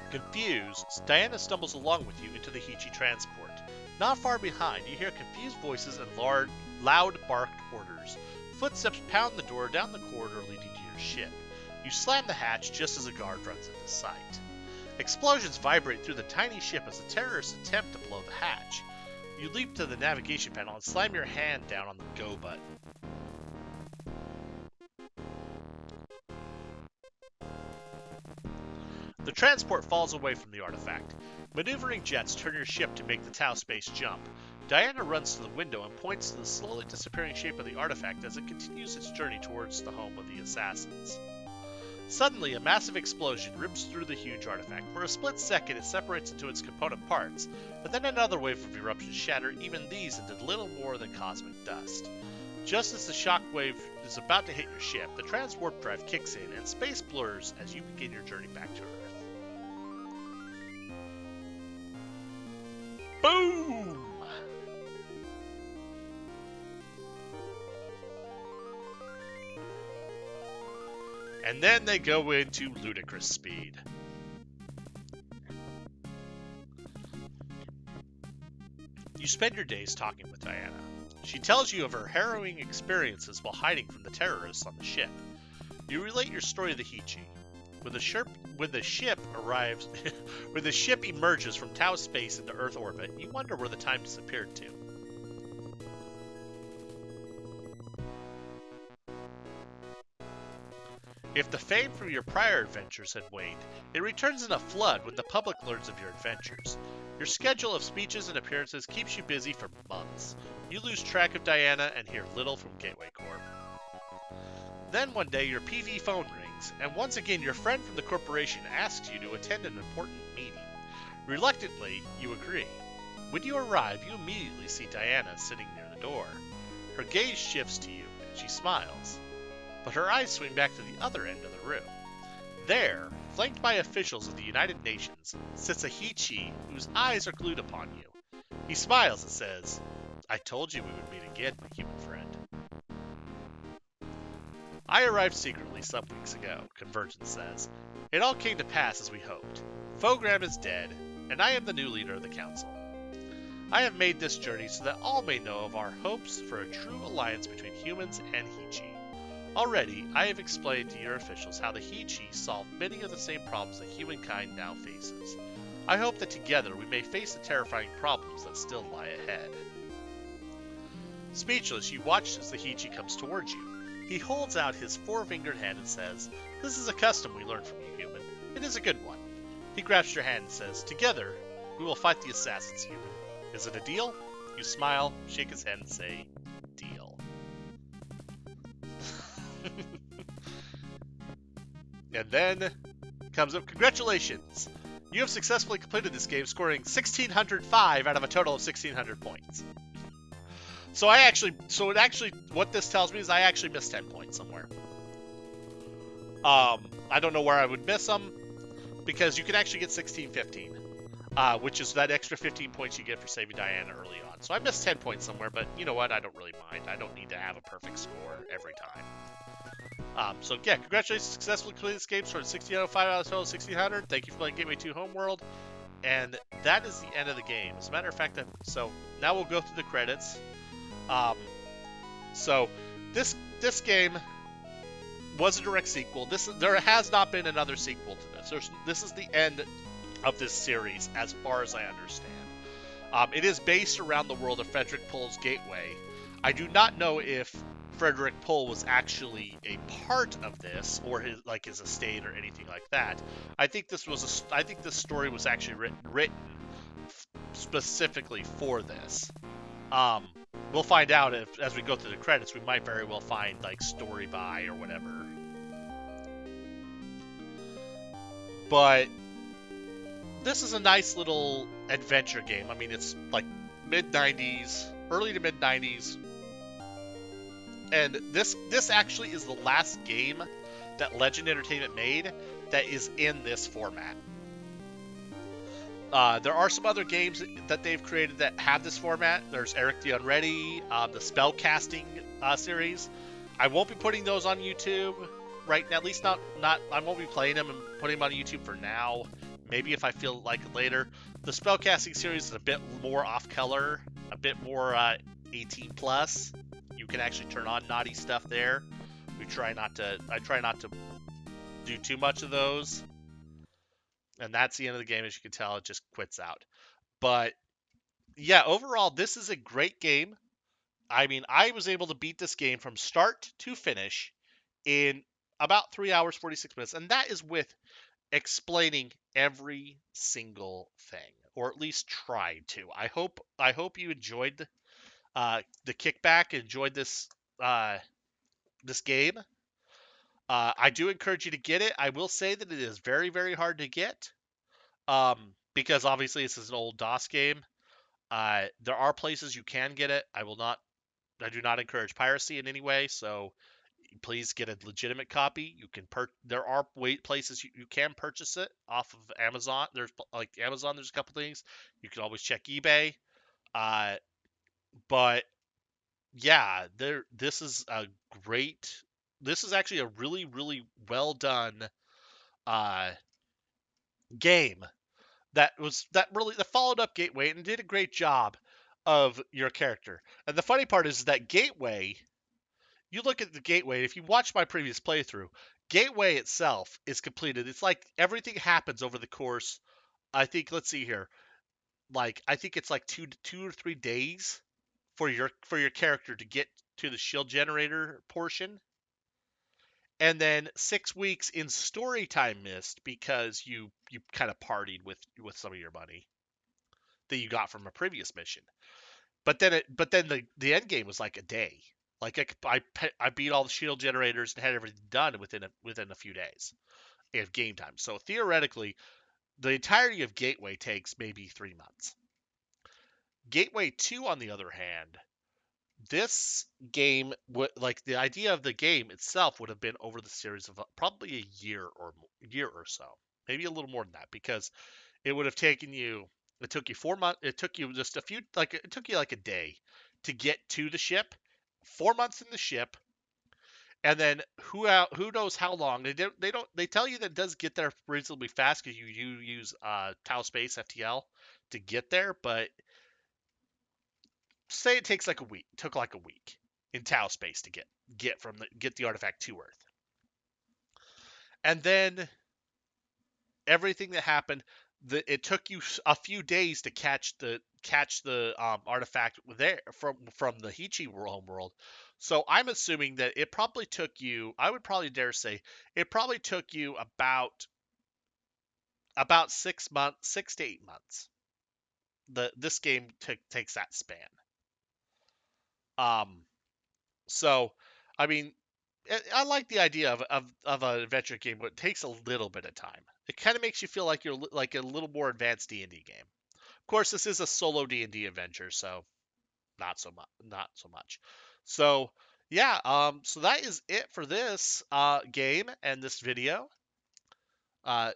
Confused, Diana stumbles along with you into the Heya transport. Not far behind, you hear confused voices and loud barked orders. Footsteps pound the door down the corridor leading to your ship. You slam the hatch just as a guard runs into sight. Explosions vibrate through the tiny ship as the terrorists attempt to blow the hatch. You leap to the navigation panel and slam your hand down on the go button. The transport falls away from the artifact. Maneuvering jets turn your ship to make the Tau space jump. Diana runs to the window and points to the slowly disappearing shape of the artifact as it continues its journey towards the home of the assassins. Suddenly, a massive explosion rips through the huge artifact. For a split second, it separates into its component parts, but then another wave of eruptions shatter even these into little more than cosmic dust. Just as the shockwave is about to hit your ship, the transwarp drive kicks in and space blurs as you begin your journey back to Earth. Boom! And then they go into ludicrous speed. You spend your days talking with Diana. She tells you of her harrowing experiences while hiding from the terrorists on the ship. You relate your story to the Heya. When the ship arrives, when the ship emerges from Tau space into Earth orbit, you wonder where the time disappeared to. If the fame from your prior adventures had waned, it returns in a flood when the public learns of your adventures. Your schedule of speeches and appearances keeps you busy for months. You lose track of Diana and hear little from Gateway Corp. Then one day your PV phone rings, and once again your friend from the corporation asks you to attend an important meeting. Reluctantly, you agree. When you arrive, you immediately see Diana sitting near the door. Her gaze shifts to you, and she smiles. But her eyes swing back to the other end of the room. There, flanked by officials of the United Nations, sits a Heya whose eyes are glued upon you. He smiles and says, "I told you we would meet again, my human friend." I arrived secretly some weeks ago, Convergence says. It all came to pass as we hoped. Fogram is dead, and I am the new leader of the Council. I have made this journey so that all may know of our hopes for a true alliance between humans and Heya. Already, I have explained to your officials how the Heya solve many of the same problems that humankind now faces. I hope that together we may face the terrifying problems that still lie ahead. Speechless, you watch as the Heya comes towards you. He holds out his four-fingered hand and says, "This is a custom we learned from you, human. It is a good one." He grabs your hand and says, "Together, we will fight the assassins, human. Is it a deal?" You smile, shake his hand, and say, "Deal." And then comes up, "Congratulations! You have successfully completed this game, scoring 1,605 out of a total of 1,600 points." What this tells me is I actually missed 10 points somewhere. I don't know where I would miss them, because you can actually get 1615. which is that extra 15 points you get for saving Diana early on. So I missed 10 points somewhere, but you know what? I don't really mind. I don't need to have a perfect score every time. So yeah, congratulations, successfully completed this game. Scored 16 out of 5 out of total 1600. Thank you for playing Gateway 2 Homeworld. And that is the end of the game. As a matter of fact, so now we'll go through the credits. So this game was a direct sequel. There has not been another sequel to this. This is the end of this series, as far as I understand. It is based around the world of Frederik Pohl's Gateway. I do not know if Frederik Pohl was actually a part of this, or his estate, or anything like that. I think this story was actually written specifically for this. We'll find out as we go through the credits. We might very well find like story by or whatever. But this is a nice little adventure game. I mean, it's like mid-90s, early to mid-90s. And this actually is the last game that Legend Entertainment made that is in this format. There are some other games that they've created that have this format. There's Eric the Unready, the Spellcasting series. I won't be putting those on YouTube right now. At least not. I won't be playing them and putting them on YouTube for now. Maybe if I feel like it later. The Spellcasting series is a bit more off-color, a bit more 18 plus. You can actually turn on naughty stuff there. I try not to do too much of those. And that's the end of the game. As you can tell, it just quits out. But yeah, overall, this is a great game. I mean, I was able to beat this game from start to finish in about 3 hours, 46 minutes. And that is with explaining every single thing, or at least tried to. I hope you enjoyed the kickback, enjoyed this game. I do encourage you to get it. I will say that it is very, very hard to get, because obviously this is an old DOS game. There are places you can get it. I do not encourage piracy in any way, so please get a legitimate copy. You can there are places you can purchase it off of Amazon. There's like Amazon. There's a couple things. You can always check eBay. But yeah, this is a great. This is actually a really, really well done game that followed up Gateway and did a great job of your character. And the funny part is that Gateway, you look at the Gateway, if you watch my previous playthrough, Gateway itself is completed. It's like everything happens over the course. I think, let's see here. I think it's like two or 3 days for your character to get to the shield generator portion. And then 6 weeks in story time missed because you kind of partied with some of your money that you got from a previous mission. But then the end game was like a day. Like I beat all the shield generators and had everything done within a few days of game time. So theoretically, the entirety of Gateway takes maybe 3 months. Gateway 2, on the other hand, this game like the idea of the game itself would have been over the series of probably a year or so, maybe a little more than that, because it would have taken you. It took you 4 months. It took you just a few. It took you like a day to get to the ship. 4 months in the ship, and then who knows how long. They tell you that it does get there reasonably fast because you use Tau Space FTL to get there, but say it takes like a week. Took like a week in Tau Space to get the artifact to Earth, and then everything that happened. It took you a few days to catch the artifact there from the Hichi homeworld. So I'm assuming that it probably took you. I would probably dare say it probably took you about 6 months, 6 to 8 months. This game takes that span. So I mean, I like the idea of an adventure game, but it takes a little bit of time. It kind of makes you feel like you're like a little more advanced D&D game. Of course, this is a solo D&D adventure, so not so much. So yeah, so that is it for this game and this video.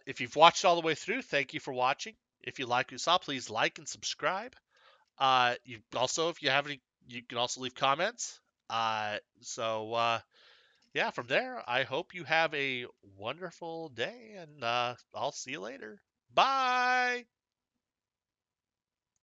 If you've watched all the way through, thank you for watching. If you like what you saw, please like and subscribe. You also, if you have any, you can also leave comments. Yeah, from there, I hope you have a wonderful day, and I'll see you later. Bye.